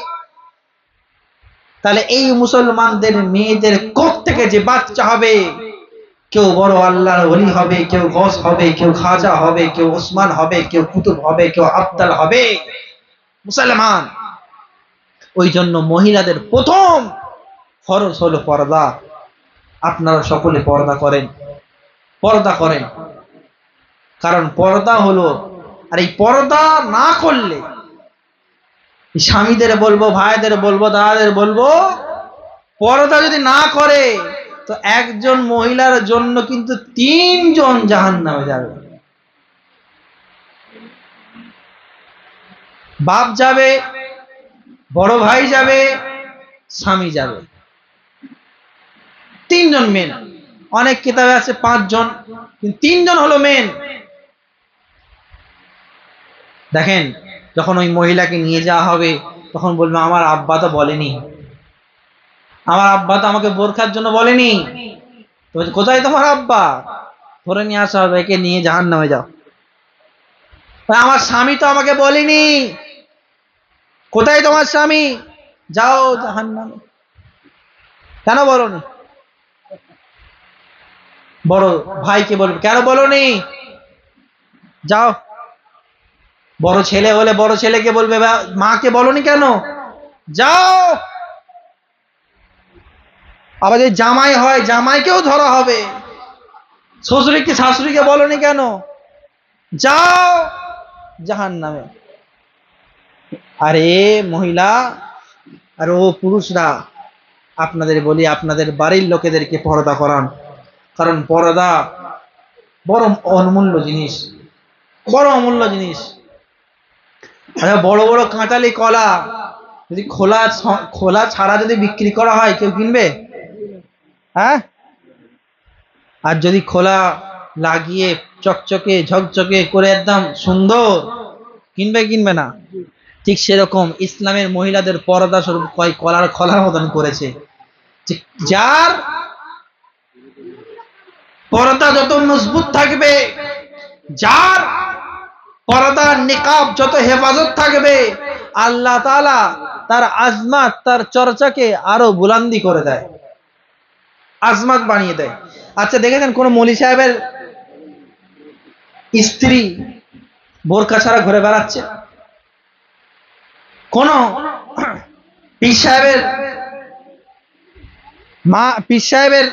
তাহলে এই মুসলমানদের মেয়েদের কোখ থেকে যে বাচ্চা হবে, কেউ বড় আল্লাহর ওলি হবে, কেউ গস হবে, কেউ খাজা হবে, কেউ ওসমান হবে, কেউ কুতুব হবে, কেউ আব্দাল হবে, মুসলমান। ওই জন্য মহিলাদের প্রথম ফরজ হলো পর্দা। আপনারা সকলে পর্দা করেন, পর্দা করেন। কারণ পর্দা হলো, আর এই পর্দা না করলে, স্বামীদের বলবো, ভাইদের বলবো, দাদাদের বলবো, পর্দা যদি না করে তো একজন মহিলার জন্য কিন্তু 3 জন জাহান্নামে যাবে। বাপ যাবে, বড় ভাই যাবে, স্বামী যাবে, 3 জন মেন। অনেক কিতাবে আছে 5 জন, কিন্তু 3 জন হলো মেন। দেখেন, যখন ওই মহিলাকে নিয়ে যাওয়া হবে তখন বলবে আমার আব্বা তো বলেনি, আমার আব্বা তো আমাকে বোরখার জন্য বলেনি। তো কোথায় তোমার আব্বা? ধরে নিয়ে আসা হবে, একে নিয়ে জাহান্নামে যাও। আমার স্বামী তো আমাকে বলেনি, কোথায় তোমার স্বামী? যাও জাহান্নামে। কেন বলোনি? বড় ভাইকে বলবে, কেন বলোনি? যাও। বড় ছেলে হলে বড় ছেলেকে বলবে, মাকে বলোনি কেন? যাও। আবার যদি জামাই হয়, জামাইকেও ধরা হবে। শ্বশুরকে, শাশুড়িকে বলোনি কেন? যাও জাহান্নামে। আরে মহিলা আর ও পুরুষরা, আপনাদের বলি, আপনাদের বাড়ির লোকেদেরকে পর্দা করান। কারণ পর্দা বড় অমূল্য জিনিস, বড় অমূল্য জিনিস। আচ্ছা, বড় বড় কাঁচালি কলা যদি খোলা ছাড়া যদি বিক্রি করা হয়, কেউ কিনবে? হ্যাঁ? আর যদি খোলা লাগিয়ে চকচকে ঝকঝকে করে একদম সুন্দর, কিনবে না? ঠিক সেরকম ইসলামের মহিলাদের পর্দা স্বরূপ খোলার মতন করেছে। যার পর্দা যত মজবুত থাকবে, যার পর্দা নিকাব যত হেফাজত থাকবে, আল্লাহ তাআলা তার আজমাত, তার চর্চাকে আরো বুলন্দি করে দেয়, আজমাত বানিয়ে দেয়। আচ্ছা, দেখেছেন কোন মৌলী সাহেবের স্ত্রী বোরকা ছাড়া ঘুরে বেড়াচ্ছে? কোন পীর সাহেবের মা, পীর সাহেবের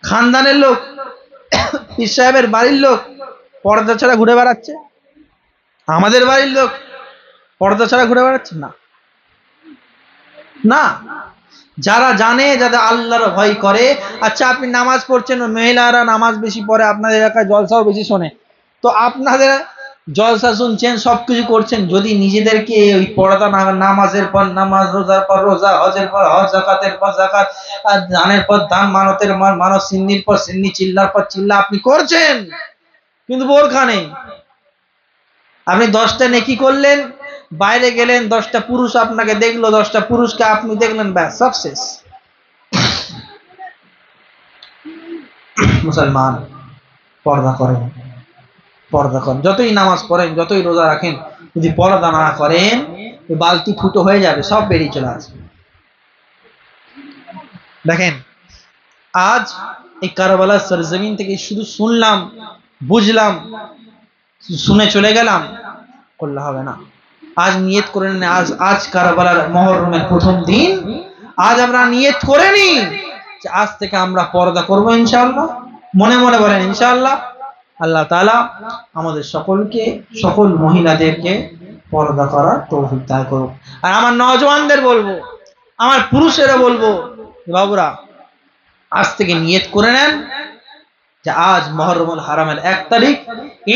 খানদানের লোক, পীর সাহেবের বাড়ির লোক পর্দা ছাড়া ঘুরে বেড়াচ্ছে? আমাদের বাড়ির লোক পর্দা ছাড়া ঘুরে বেড়াচ্ছে? না, না। যারা জানে, যারা আল্লাহর ভয় করে। আচ্ছা, আপনি নামাজ পড়ছেন, মহিলারা নামাজ বেশি পড়ে, আপনাদের এলাকায় জলসাও বেশি শোনে, তো আপনাদের জলসা শুনছেন, সবকিছু করছেন, যদি নিজেদেরকে ওই পর্দা নামাজের পর নামাজ, রোজার পর রোজা, হজের পর হজ, যাকাতের পর যাকাত, আর দানের পর দান, মানতের মানত, সিন্নির পর সিন্নি, চিল্লার পর চিল্লা আপনি করছেন, কিন্তু বোরখা নেই। আপনি 10টা নেকি করলেন, বাইরে গেলেন, 10টা পুরুষ আপনাকে দেখলো, 10টা পুরুষকে আপনি দেখলেন, ব্যাস সব শেষ। মুসলমান পর্দা করেন, পর্দা করেন। যতই নামাজ পড়েন, যতই রোজা রাখেন, যদি পর্দা না করেন ওই বালতি ফুটো হয়ে যাবে, সব বেরিয়ে চলে আসবে। দেখেন আজ এই কারবালার সরজমিন থেকে শুধু শুনলাম, বুঝলাম, শুনে চলে গেলাম, করলে হবে না। আজ নিয়ত করে নেন, আজ কারবালার মুহররমের প্রথম দিন, আজ আমরা নিয়ত করে নি যে আজ থেকে আমরা পর্দা করব ইনশাআল্লাহ। মনে মনে বলেন ইনশাআল্লাহ। আল্লাহ তাআলা আমাদের সকলকে, সকল মহিলাদেরকে পর্দা করার তৌফিক দান করুক। আর আমার নওজওয়ানদের বলবো, আমার পুরুষেরা বলবো, বাবুরা আজ থেকে নিয়ত করে নেন যে আজ মুহররমুল হারামের 1 তারিখ,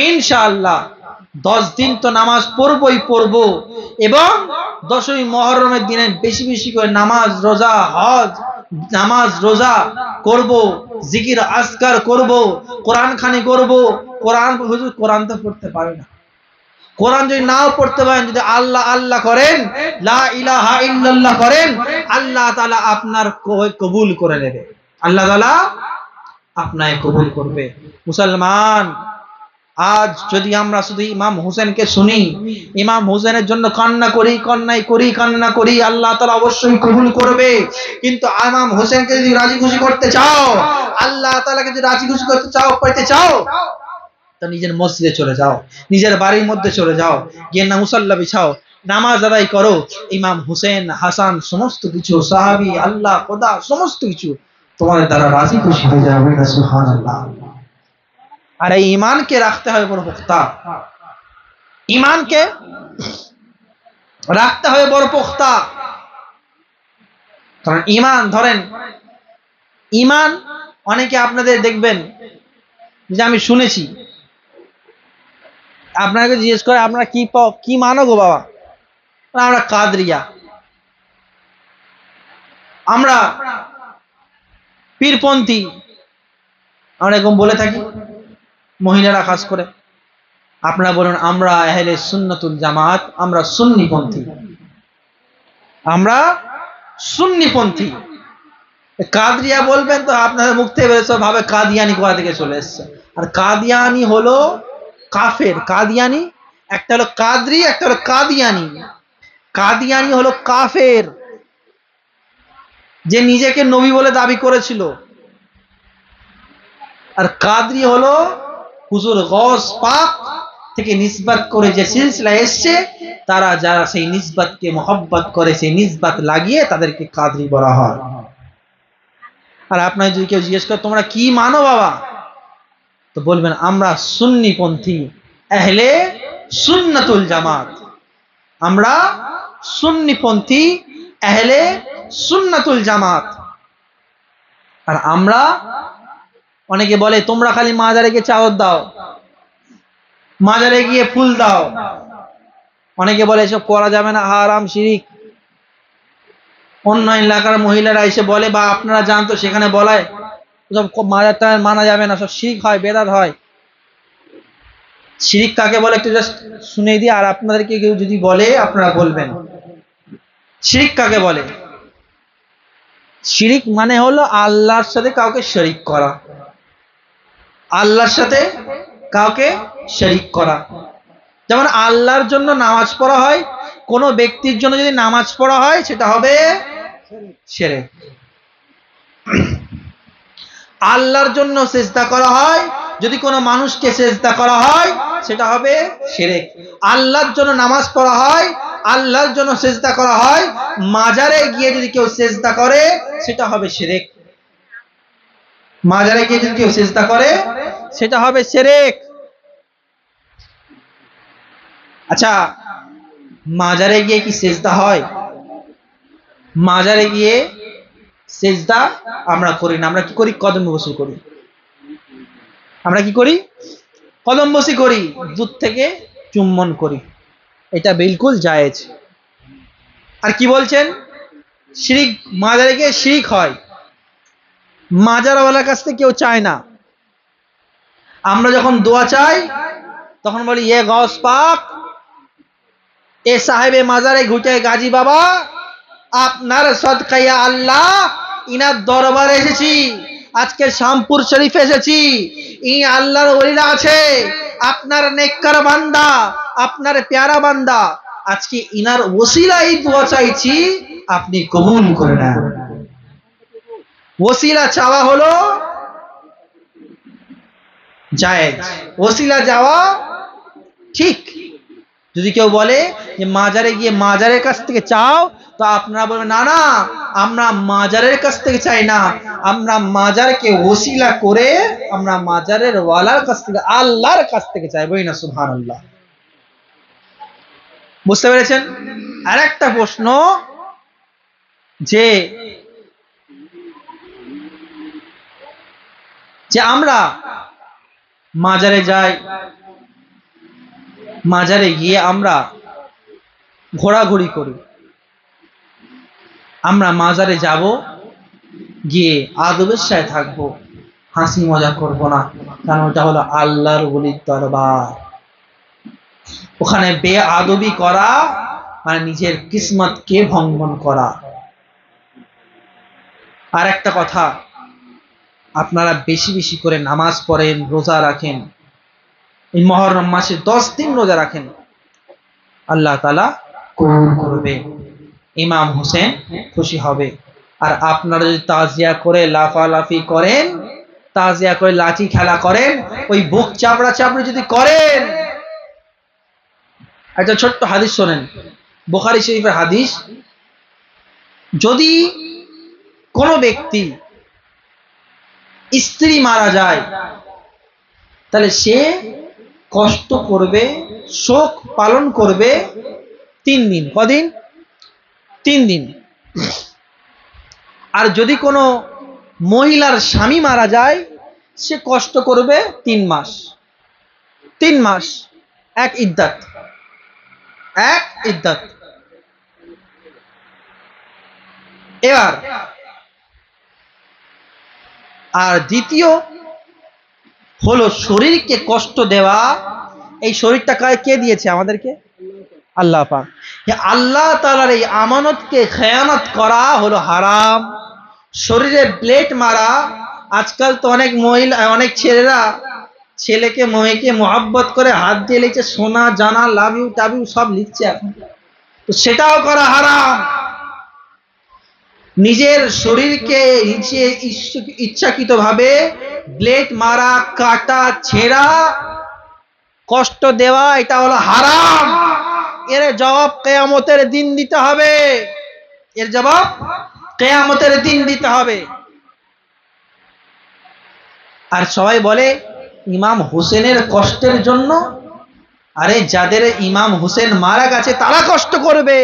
ইনশাআল্লাহ 10 দিন তো নামাজ পড়বই পড়ব, এবং 10ই মুহররমের দিনে বেশি বেশি করে নামাজ রোজা হজ, নামাজ রোজা করব, জিকির আজকার করব, কোরআন খানি করব। কোরআন, হুজুর কোরআন তো পড়তে পারে না, কোরআন যদি নাও পড়তে পারেন, যদি আল্লাহ আল্লাহ করেন, লা ইলাহা ইল্লাল্লাহ করেন, আল্লাহ তাআলা আপনার কবুল করে নেবে, আল্লাহ তাআলা আপনাকে কবুল করবে। মুসলমান আজ যদি আমরা শুধু ইমাম হোসেনকে শুনি, ইমাম হোসেনের জন্য কান্না করি, কান্না করি, আল্লাহ তাআলা অবশ্যই কবুল করবে। কিন্তু ইমাম হোসেনকে যদি রাজি খুশি করতে চাও, আল্লাহ তাআলাকে যদি রাজি খুশি করতে চাও, পেতে চাও, তো নিজের মসজিদে চলে যাও, নিজের বাড়ির মধ্যে চলে যাও, গিয়ে না মুসাল্লা বিছাও, নামাজ আদায় করো। ইমাম হুসেন, হাসান, সমস্ত কিছু সাহাবী, আল্লাহ, খোদা, সমস্ত কিছু তোমাদের দ্বারা রাজি খুশি হয়ে যাবে। সুবহানাল্লাহ। আর এই ঈমানকে রাখতে হবে বড় পোক্তা, ঈমানকে রাখতে হবে বড় পোক্তা। কারণ ঈমান, ধরেন ঈমান, অনেকে আপনাদের দেখবেন যে আমি শুনেছি, আপনাকে জিজ্ঞেস করে আপনারা কি মানো গো বাবা, আমরা কাদরিয়া, আমরা পীরপন্থী, আমরা এরকম বলে থাকি, মহিলারা খাস করে। আপনারা বলুন আমরা আহলে সুন্নাতুল জামাত, আমরা সুন্নিপন্থী, আমরা সুন্নিপন্থী। কাদরিয়া বলবেন তো আপনাদের মুখ থেকে বেরোচ্ছে ভাবে কাদিয়ানি কোথা থেকে চলে এসছে। আর কাদিয়ানি হলো কাফের। কাদিয়ানি একটা হলো কাদরি, একটা হলো কাদিয়ানি। কাদিয়ানি হলো কাফের, যে নিজেকে নবী বলে দাবি করেছিল। আর কাদরি হলো হুজুর গৌস পাক থেকে নিসবত করে যে সিলসিলা এসছে, তারা যারা সেই নিসবতকে মহব্বত করে, সেই নিসবত লাগিয়ে তাদেরকে কাদরি বলা হয়। আর আপনার যদি কেউ জিজ্ঞেস করে তোমরা কি মানো বাবা, তো বলবেন আমরা সুন্নিপন্থী, আহলে সুন্নাতুল জামাত, আমরা সুন্নিপন্থী, আহলে সুন্নাতুল জামাত। আর আমরা, অনেকে বলে তোমরা খালি মাজারে গিয়ে চাদর দাও, মাজারে গিয়ে ফুল দাও। অনেকে বলে এসব করা যাবে না, হারাম, শিরিক। অন্য এলাকার মহিলারা এসে বলে, বা আপনারা জানতো সেখানে বলায় সব মাজারটা মানা যাবে না, সব শিরিক হয়, বেদাত হয়। শিরিক কাকে বলে একটু জাস্ট শুনে দিই, আর আপনাদেরকে কেউ যদি বলে আপনারা বলবেন শিরিক কাকে বলে। শিরিক মানে হলো আল্লাহর সাথে কাউকে শরীক করা, আল্লাহর সাথে কাউকে শরীক করা। যেমন আল্লাহর জন্য নামাজ পড়া হয়, কোন ব্যক্তির জন্য যদি নামাজ পড়া হয় সেটা হবে শিরক। আল্লাহর জন্য সিজদা করা হয়, যদি কোনো মানুষকে সিজদা করা হয় সেটা হবে শিরক। আল্লাহর জন্য নামাজ পড়া হয়, আল্লাহর জন্য সিজদা করা হয়, মাজারে গিয়ে যদি কেউ সিজদা করে সেটা হবে শিরক। মাজারে গিয়ে যদি কেউ সিজদা করে সেটা হবে শিরক। আচ্ছা, মাজারে গিয়ে কি সিজদা হয়? মাজারে গিয়ে সিজদা আমরা করি না। আমরা কি করি? কদম বসি করি। আমরা কি করি? কদম বসি করি, দূর থেকে চুম্বন করি। এটা বিলকুল জায়েজ। আর কি বলছেন? শিরিক, মাজারে গিয়ে শিরিক হয়, মাজারওয়ালার কাছ থেকে কেউ চায় না। আমরা যখন দোয়া চাই তখন বলি এ গৌস পাক, এ সাহেবে মাজারে ঘুটে গাজী বাবা, আপনার সদকায়া আল্লাহ, ইনার দরবারে এসেছি, আজকে শামপুর শরীফে এসেছি, এই আল্লাহর ওলিরা আছে, আপনার নেককার বান্দা, আপনার প্যারা বান্দা, আজকে ইনার ওসিলাই দোয়া চাইছি, আপনি কবুল করে নেন। ওসিলা চাওয়া হলো জায়েজ, ওসিলা যাওয়া ঠিক। যদি কেউ বলে যে মাজারে গিয়ে মাজারের কাছ থেকে চাও, তো আপনারা বলবেন না না, আমরা মাজারের কাছ থেকে চাই না, আমরা মাজারকে ওসিলা করে আমরা মাজারের ওয়ালার কাছ থেকে, আল্লাহর কাছ থেকে চাইবই না। সুবহানাল্লাহ। বুঝতে পেরেছেন? আর একটা প্রশ্ন, যে আমরা মাজারে যাই, মাজারে গিয়ে আমরা ঘোরাঘুরি করি, আমরা মাজারে যাব, গিয়ে আদবের সাথে থাকবো, হাসি মজা করব না, কারণ ওটা হলো আল্লাহর ওলির দরবার। ওখানে বেআদবি করা মানে নিজের কিসমতকে ভঙ্গন করা। আর একটা কথা, আপনারা বেশি বেশি করে নামাজ পড়েন, রোজা রাখেন, এই মুহররম মাসে 10 দিন রোজা রাখেন, আল্লাহ তাআলা কবুল করবে, ইমাম হোসেন খুশি হবে। আর আপনারা যদি তাজিয়া করে লাফালাফি করেন, তাজিয়া করে লাঠি খেলা করেন, ওই বুক চাপড়া চাপড়ি যদি করেন, একটা ছোট্ট হাদিস শোনেন, বুখারী শরীফের হাদিস, যদি কোনো ব্যক্তি স্ত্রী মারা যায়, তাহলে সে কষ্ট করবে, শোক পালন করবে 3 দিন। কদিন? 3 দিন। আর যদি কোনো মহিলার স্বামী মারা যায়, সে কষ্ট করবে 3 মাস। 3 মাস, এক ইদ্দাত, এক ইদ্দাত। এবার আর দ্বিতীয় হলো শরীরকে কষ্ট দেওয়া। এই শরীরটা কে দিয়েছে আমাদেরকে? আল্লাহ পাক। আল্লাহ তাআলার এই আমানতকে খেয়ানত করা হলো হারাম। শরীরে ব্লেড মারা, আজকাল তো অনেক মহিলা, অনেক ছেলেরা ছেলেকে মেয়েকে মোহাব্বত করে হাত দিয়ে লিখছে সোনা জানা, লাভ ইউ টাভ ইউ সব লিখছে এখন, তো সেটাও করা হারাম। নিজের শরীরকে ইচ্ছাকৃতভাবে ব্লেড মারা, কাটা, ছেঁড়া, কষ্ট দেওয়া, এটা হলো হারাম। এর জবাব কিয়ামতের দিন দিতে হবে, এর জবাব কিয়ামতের দিন দিতে হবে। আর সবাই বলে ইমাম হোসেনের কষ্টের জন্য, আরে যাদের ইমাম হোসেন মারা গেছে তারা কষ্ট করবে,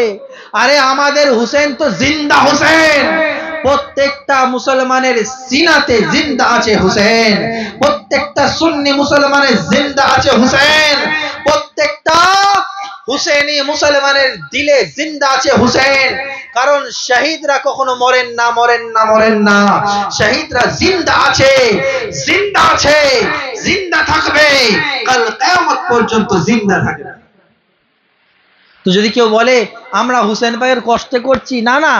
আরে আমাদের হোসেন তো জিন্দা হোসেন। প্রত্যেকটা মুসলমানের সিনাতে জিন্দা আছে হোসেন, প্রত্যেকটা সুন্নি মুসলমানের জিন্দা আছে হোসেন, প্রত্যেকটা হুসেনি মুসলমানের দিলে জিন্দা আছে হোসেন। কারণ শহীদরা কখনো মরেন না, মরেন না, মরেন না। শহীদরা জিন্দা আছে, জিন্দা আছে, জিন্দা থাকবে, কাল কিয়ামত পর্যন্ত জিন্দা থাকবে। তো যদি কেউ বলে আমরা হুসেন ভাইয়ের কষ্ট করছি, না না,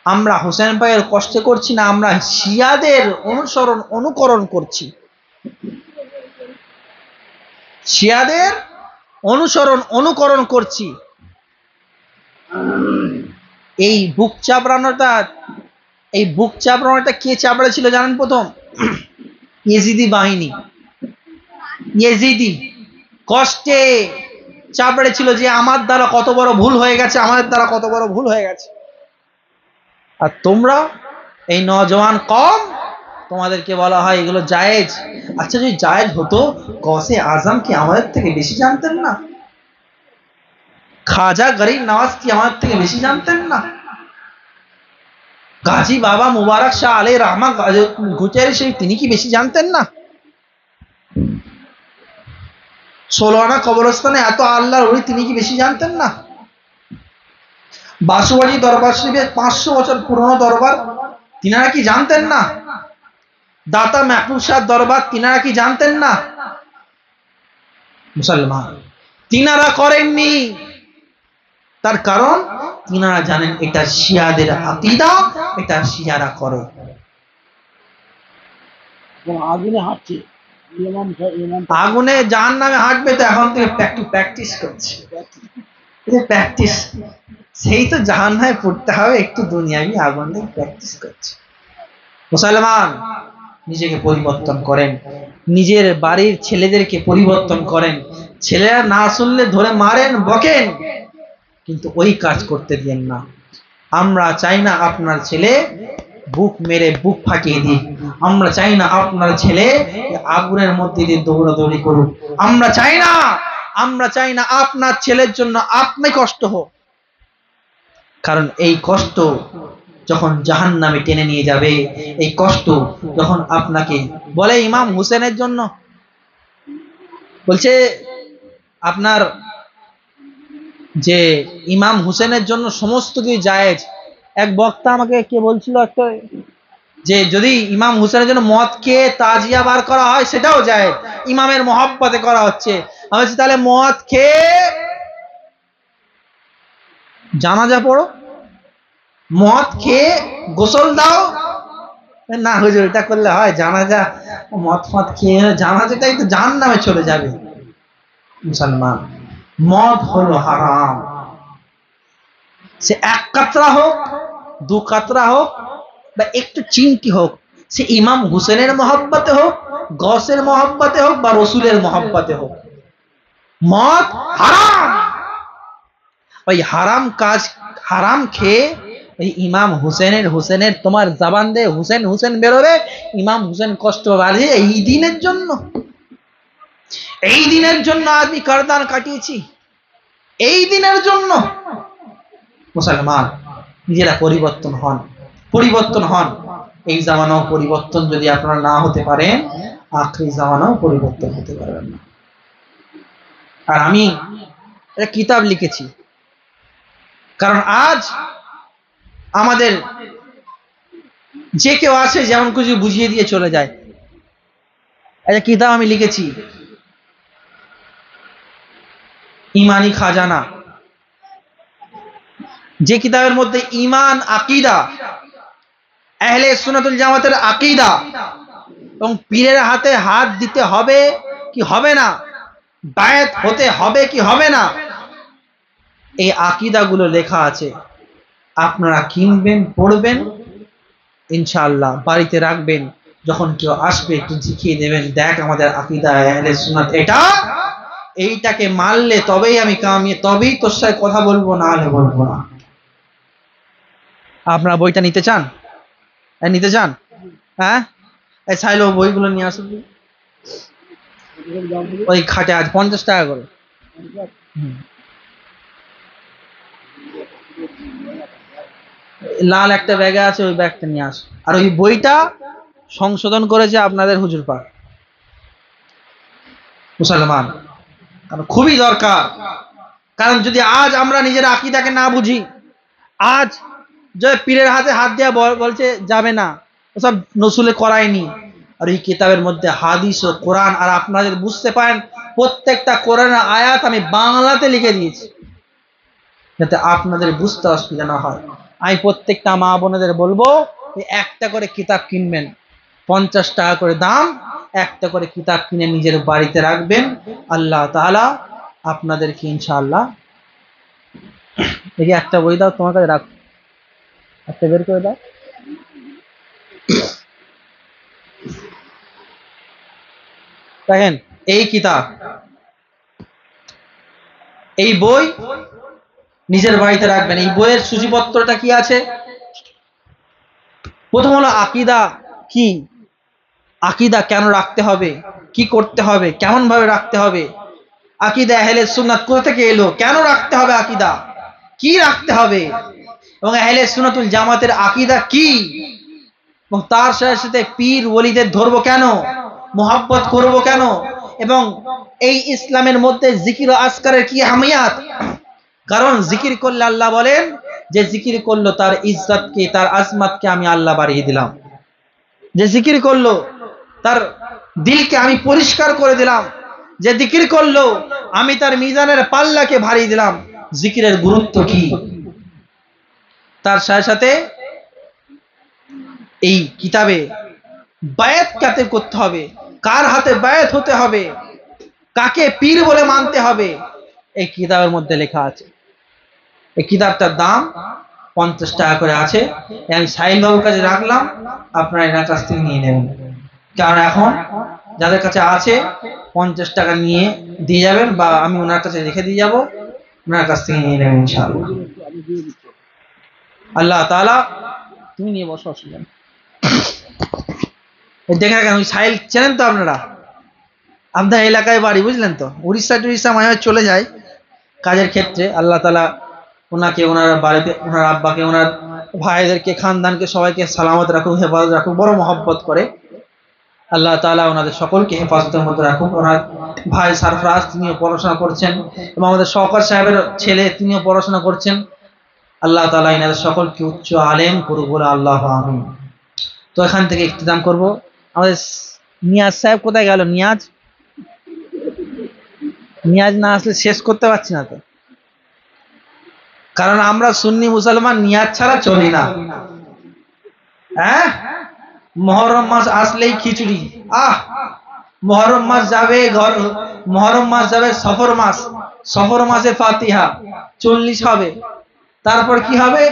আমরা হুসেন ভাইয়ের কষ্ট করছি না, আমরা শিয়াদের অনুকরণ করছি, শিয়াদের অনুকরণ করছি। এই বুক চাপড়ানোটা কে চাপড়া ছিল জানেন? প্রথম ইয়েজিদি বাহিনী, ইয়েজিদি কষ্টে চাপড়ে ছিল যে আমার দ্বারা কত বড় ভুল হয়ে গেছে, আমাদের দ্বারা কত বড় ভুল হয়ে গেছে। আর তোমরা এই নওজওয়ান কম, তোমাদেরকে বলা হয় এগুলো জায়েজ। আচ্ছা যদি জায়েজ হতো, গৌসে আজম কি আমাদের থেকে বেশি জানতেন না? খাজা গরিব নওয়াজ কি আমাদের থেকে বেশি জানতেন না? গাজী বাবা মুবারক শাহ আলী রহমা গুজারি শরীফ তিনি কি বেশি জানতেন না? 16 আনা কবরস্থানে এত আল্লাহর ওলি তিনি কি বেশি জানতেন না? বাসুবাড়ি দরবার শরীফের 500 বছর পুরনো দরবার তিনারা কি জানতেন না? দাতা মাহবুব শাহ দরবার তিনারা কি জানতেন না? মুসলমান তিনারা করেননি, তার কারণ তিনারা জানেন এটা শিয়াদের আকীদা, এটা শিয়ারা করে। আগুনে হাঁটছে ইমাম ইমাম আগুনে জাহান্নামে হাঁটবে তো এখন থেকে প্র্যাকটিস করছে, প্র্যাকটিস। সেই তো জাহান্নামে পড়তে হবে, একটু দুনিয়াবি আগুন দিয়ে প্র্যাকটিস করছে। মুসলমান নিজেকে পরিবর্তন করেন, নিজের বাড়ির ছেলেদেরকে পরিবর্তন করেন। ছেলেরা না শুনলে ধরে মারেন, বকেন, কিন্তু ওই কাজ করতে দিন না। আমরা চাই না আপনার ছেলে বুক মেরে বুক ফাটিয়ে দিক, আমরা চাই না আপনার ছেলে আগুনের মধ্যে দিয়ে দৌড়াদৌড়ি করুক, আমরা চাই না, আমরা চাই না আপনার ছেলের জন্য আপনি কষ্ট হোক। কারণ এই কষ্ট যখন জাহান্নামে টেনে নিয়ে যাবে, এই কষ্ট যখন আপনাকে বলে ইমাম হুসেনের জন্য বলছে, আপনার যে ইমাম হুসেনের জন্য সমস্ত কিছু জায়েজ। এক বক্তা আমাকে কে বলছিল একটা, যে যদি ইমাম হুসেনের জন্য মদ খেয়ে তাজিয়া বার করা হয় সেটাও জায়েজ, ইমামের মহব্বতে করা হচ্ছে। আমি বলছি তাহলে মদ খেয়ে জানাজা পড়ো, মদ খেয়ে গোসল দাও। না হুজুর এটা করলে হয়, জানাজা মদ ফদ খেয়ে জানাজাটাই তো জাহান্নামে চলে যাবে। মুসলমান, মদ হলো হারাম, সে এক কাতরা হোক, দু কাতরা হোক, বা একটু চিমটি হোক, সে ইমাম হুসেনের মহব্বতে হোক, গসের মহব্বতে হোক, বা রসুলের মহব্বতে হোক, মদ হারাম। ওই হারাম কাজ, হারাম খেয়ে ওই ইমাম হুসেনের তোমার জবান দিয়ে হুসেন হুসেন বেরোবে, ইমাম হুসেন কষ্ট বাড়ে। এই দিনের জন্য, এই দিনের জন্য আমি কারদান কাটিয়েছি, এই দিনের জন্য। মুসলমান নিজেরা পরিবর্তন হন, পরিবর্তন হন। এই জামানাও পরিবর্তন যদি আপনারা না হতে পারেন, আখরি জামানাও পরিবর্তন হতে পারবেন না। আর আমি একটা কিতাব লিখেছি, কারণ আজ আমাদের যে কেউ আসে যেমন কিছু বুঝিয়ে দিয়ে চলে যায়। একটা কিতাব আমি লিখেছি, ইমানি খাজানা, যে কিতাবের মধ্যে ঈমান, আকীদা, আহলে সুন্নাতুল জামাতের আকীদা এবং পীরের হাতে হাত দিতে হবে কি হবে না, বায়াত হতে হবে কি হবে না, এই আকীদাগুলো লেখা আছে। আপনারা কিনবেন, পড়বেন, ইনশাআল্লাহ বাড়িতে রাখবেন। যখন কেউ আসবে একটু শিখিয়ে দেবেন, দেখ আমাদের আকীদা আহলে সুন্নাত এটা, এইটাকে মানলে তবেই আমি কামিয়ে, তবেই তোর সাথে কথা বলবো, না হলে বলবো না। আপনারা বইটা নিতে চান? নিতে চান? হ্যাঁ, এই সাইলো বইগুলো নিয়ে আসুন। ওই খাটে আজ 50 টাকা করে। লাল একটা ব্যাগে আছে, ওই ব্যাগটা নিয়ে আস। আর ওই বইটা সংশোধন করেছে আপনাদের হুজুর পাক। মুসলমান, খুবই দরকার। কারণ যদি আজ আমরা নিজের আকীদাকে না বুঝি, আজ যে পীরের হাতে হাত দেওয়া বলছে যাবে না, ওসব নসুলে করায়নি। আর এই কিতাবের মধ্যে হাদিস ও কোরআন, আর আপনাদের বুঝতে পারেন প্রত্যেকটা কোরআনের আয়াত আমি বাংলাতে লিখে দিয়েছি, যাতে আপনাদের বুঝতে অসুবিধা না হয়। আমি প্রত্যেকটা মা বোনেদের বলবো, একটা করে কিতাব কিনবেন, 50 টাকা করে দাম, একটা করে কিতাব কিনে নিজের বাড়িতে রাখবেন। আল্লাহ তাআলা আপনাদেরকে ইনশাআল্লাহ, দেখি একটা বই দাও তোমার কাছে, রাখ, একটা বের করে দাও। দেখেন এই কিতাব, এই বই নিজের বাড়িতে রাখবেন। এই বইয়ের সূচিপত্রটা কি আছে? প্রথম হলো আকীদা কি, আকীদা কেন রাখতে হবে, কি করতে হবে, কেমন ভাবে রাখতে হবে, আকীদা আহলে সুন্নাত কোথা থেকে এলো, কেন রাখতে হবে আকীদা, কি রাখতে হবে, এবং আহলে সুন্নাতুল জামাতের আকীদা কি, এবং তার সাথে সাথে পীর ওলিদের ধরবো কেন, মুহাব্বত করব কেন, এবং এই ইসলামের মধ্যে জিকির ও আজকারের কি আহমিয়াত। কারণ জিকির করলে আল্লাহ বলেন যে জিকির করলো তার ইজ্জতকে, তার আজমতকে আমি আল্লাহ বাড়িয়ে দিলাম। যে জিকির করলো তার দিলকে আমি পরিষ্কার করে দিলাম। যে জিকির করলো আমি তার মিজানের পাল্লাকে ভারী দিলাম। জিকিরের গুরুত্ব কি, তার সাথে সাথে এই কিতাবে বায়াত কাতে করতে হবে, কার হাতে বায়াত হতে হবে, কাকে পীর বলে মানতে হবে, এই কিতাবের মধ্যে লেখা আছে। এই কিতাবটার দাম 50 টাকা করে আছে। আমি সাহিল বাবুর কাছে রাখলাম, আপনারা এনার কাছ থেকে নিয়ে নেবেন। কারণ এখন যাদের কাছে আছে 50 টাকা নিয়ে দিয়ে যাবেন, বা আমি ওনার কাছে রেখে দিয়ে যাব, ওনার কাছ থেকে নিয়ে নেবেন ইনশাআল্লাহ। আল্লাহ তাআলা, তুমি নিয়ে বসো, অসুবিধা নেই। দেখে রাখেন, ওই সাহিল চেনেন তো আপনারা, আপনার এলাকায় বাড়ি, বুঝলেন তো, উড়িষ্যা টুড়িষ্যা মাঝে চলে যায় কাজের ক্ষেত্রে। আল্লাহ তাআলা ওনাকে, ওনার বাড়িতে, ওনার আব্বাকে, ওনার ভাইদেরকে, খানদানকে সবাইকে সালামত রাখুক, হেফাজত রাখুক, বড় মহব্বত করে। আল্লাহ তাআলা ওনাদের সকলকে হেফাজতের মধ্যে রাখুক। ওনার ভাই সারফরাজ, তিনিও পড়াশোনা করছেন, এবং আমাদের শওকত সাহেবের ছেলে, তিনিও পড়াশোনা করছেন। আল্লাহ তাআলা এনাদের সকলকে উচ্চ আলেম করুক বলে আল্লাহ আমিন। তো এখান থেকে ইখতিতাম করব। আমাদের নিয়াজ সাহেব কোথায় গেল? নিয়াজ না আসলে শেষ করতে পারছি না তো, কারণ আমরা সুন্নি মুসলমান নিয়াজ ছাড়া চলি না। হ্যাঁ, মুহররম মাস আসলেই খিচুড়ি। মুহররম মাস যাবে, মুহররম মাস যাবে, সফর মাসে ফাতিহা 40 হবে। তারপর কি হবে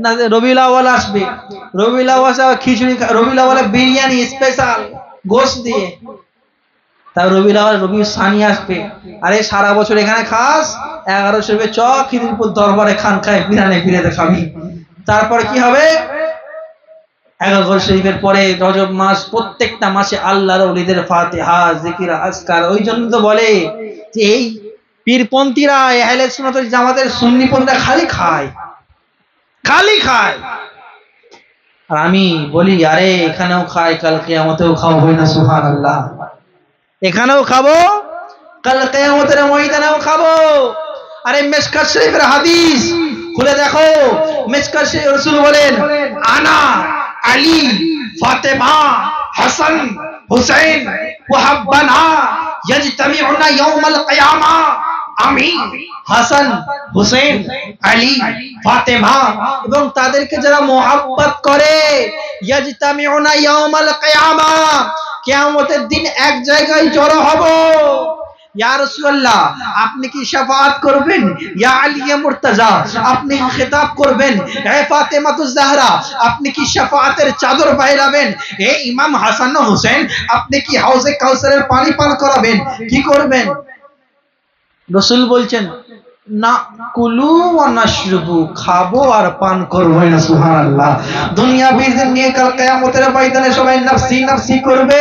না, রবিউল আউয়াল আসবে, রবিউল আউয়াল খিচুড়ি, রবিউল আউয়ালে বিরিয়ানি স্পেশাল গোশত দিয়ে। তার রবিউল আউয়াল, রবিউল সানি আসবে। আরে সারা বছর এখানে খাস, 1100 রুপে চ খিদিরপুর দরবারে খান খায় বিরানে ফিরেতে খাবি। তারপর কি হবে, 11 শরীফের পরে রজব মাস, প্রত্যেকটা মাসে আল্লাহর ওলিদের ফাতিহা, জিকির, আজকার। ওই জন্য তো বলে যে এই পীরপন্থীরা, আহলে সুন্নাত ওয়াল জামাতের সুন্নিপন্থীরা খালি খায়। আর আমি বলি, আরে এখানেও খাই, কাল কিয়ামতেও খাবো না, সুবহানাল্লাহ। এখানেও খাবো, কাল কিয়ামতের ময়দানেও খাবো। আরে মিশকাত শরীফের হাদিস খুলে দেখো, মিশকাত শরীফে রাসূল বলেন, আনা আলী ফাতেমা হাসান হুসাইন ওয়াহাব্বানা ইয়াজতামিউনা ইয়াউমাল কিয়ামা। আমি, হাসান, হুসেন, আলী, ফাতেমা এবং তাদেরকে যারা মোহাব্বত করে, ইয়াজতামিউনা ইয়াউমাল কিয়ামা, কিয়ামতের দিন এক জায়গায় জড়ো হব। ইয়া রাসূলুল্লাহ, আপনি কি শাফাআত করবেন? ইয়া আলী মুর্তাজা, আপনি খেতাব করবেন? হে ফাতেমাতুজ জাহরা, আপনি কি শাফাআতের চাদর বাইরাবেন? হে ইমাম হাসান ও হুসেন, আপনি কি হাউজে কাউসারের পানি পান করাবেন? কি করবেন? রাসূল বলছেন, না কুলু ওয়া নাশরুবু, খাবো আর পান করবো না, সুবহানাল্লাহ। দুনিয়া বিজন নিয়ে কাল কিয়ামতের ময়দানে সবাই নফসি নফসি করবে।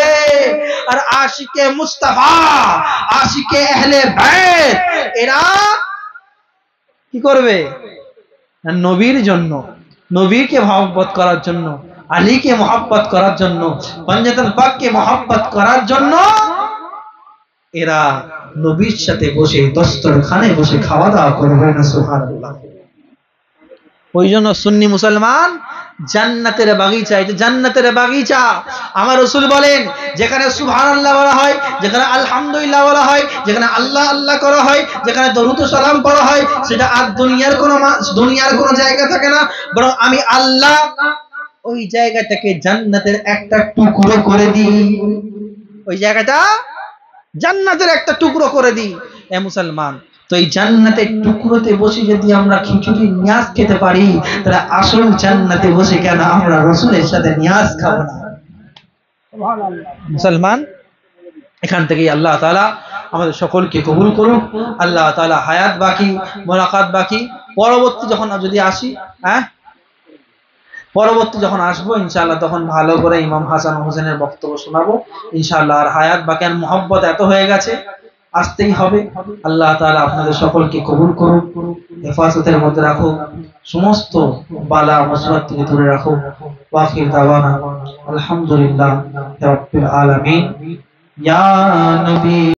আর আশিকে মুস্তাফা, আশিকে আহলে বাইত, এরা কি করবে? নবীর জন্য, নবীকে মহব্বত করার জন্য, আলীকে মহব্বত করার জন্য, পঞ্জাতন পাককে মহব্বত করার জন্য এরা নবীর সাথে বসে দস্তরখানে বসে খাওয়া দাওয়া করবে না, সুবহানাল্লাহ। ওই জন্য সুন্নি মুসলমান জান্নাতের বাগিচা, এটা জান্নাতের বাগিচা। আমার রাসূল বলেন, যেখানে সুবহানাল্লাহ বলা হয়, যেখানে আলহামদুলিল্লাহ বলা হয়, যেখানে আল্লাহ আল্লাহ করা হয়, যেখানে দরুদ ও সালাম পড়া হয়, সেটা আর দুনিয়ার কোনো জায়গা থাকে না, বরং আমি আল্লাহ ওই জায়গাটাকে জান্নাতের একটা টুকরো করে দিই। ওই জায়গাটা জান্নাতের একটা টুকরো করে দিই। এ মুসলমান, তো এই জান্নাতের টুকরোতে বসে যদি আমরা খিচুড়ি নিয়াজ খেতে পারি, তাহলে আসল জান্নাতে বসে কেন আমরা রাসূলের সাথে নিয়াজ খাবো না? মুসলমান, এখান থেকে আল্লাহ তাআলা আমাদের সকলকে কবুল করুক। আল্লাহ তাআলা হায়াত বাকি, মোলাকাত বাকি। পরবর্তী যখন যদি আসি, পরবর্তী যখন আসবো ইনশাআল্লাহ, তখন ভালো করে ইমাম হাসান হোসেনের বক্তব্য শোনাবো ইনশাআল্লাহ। আর হায়াত বাকি, আর মোহাব্বত এত হয়ে গেছে, আসতেই হবে। আল্লাহ তাআলা আপনাদের সকলকে কবুল করুক, হেফাজতের মধ্যে রাখুক, সমস্ত বালা মুসিবত থেকে দূরে রাখুক। ওয়া আখির দাওয়ানা আলহামদুলিল্লাহ রাব্বিল আলামিন। ইয়া নবী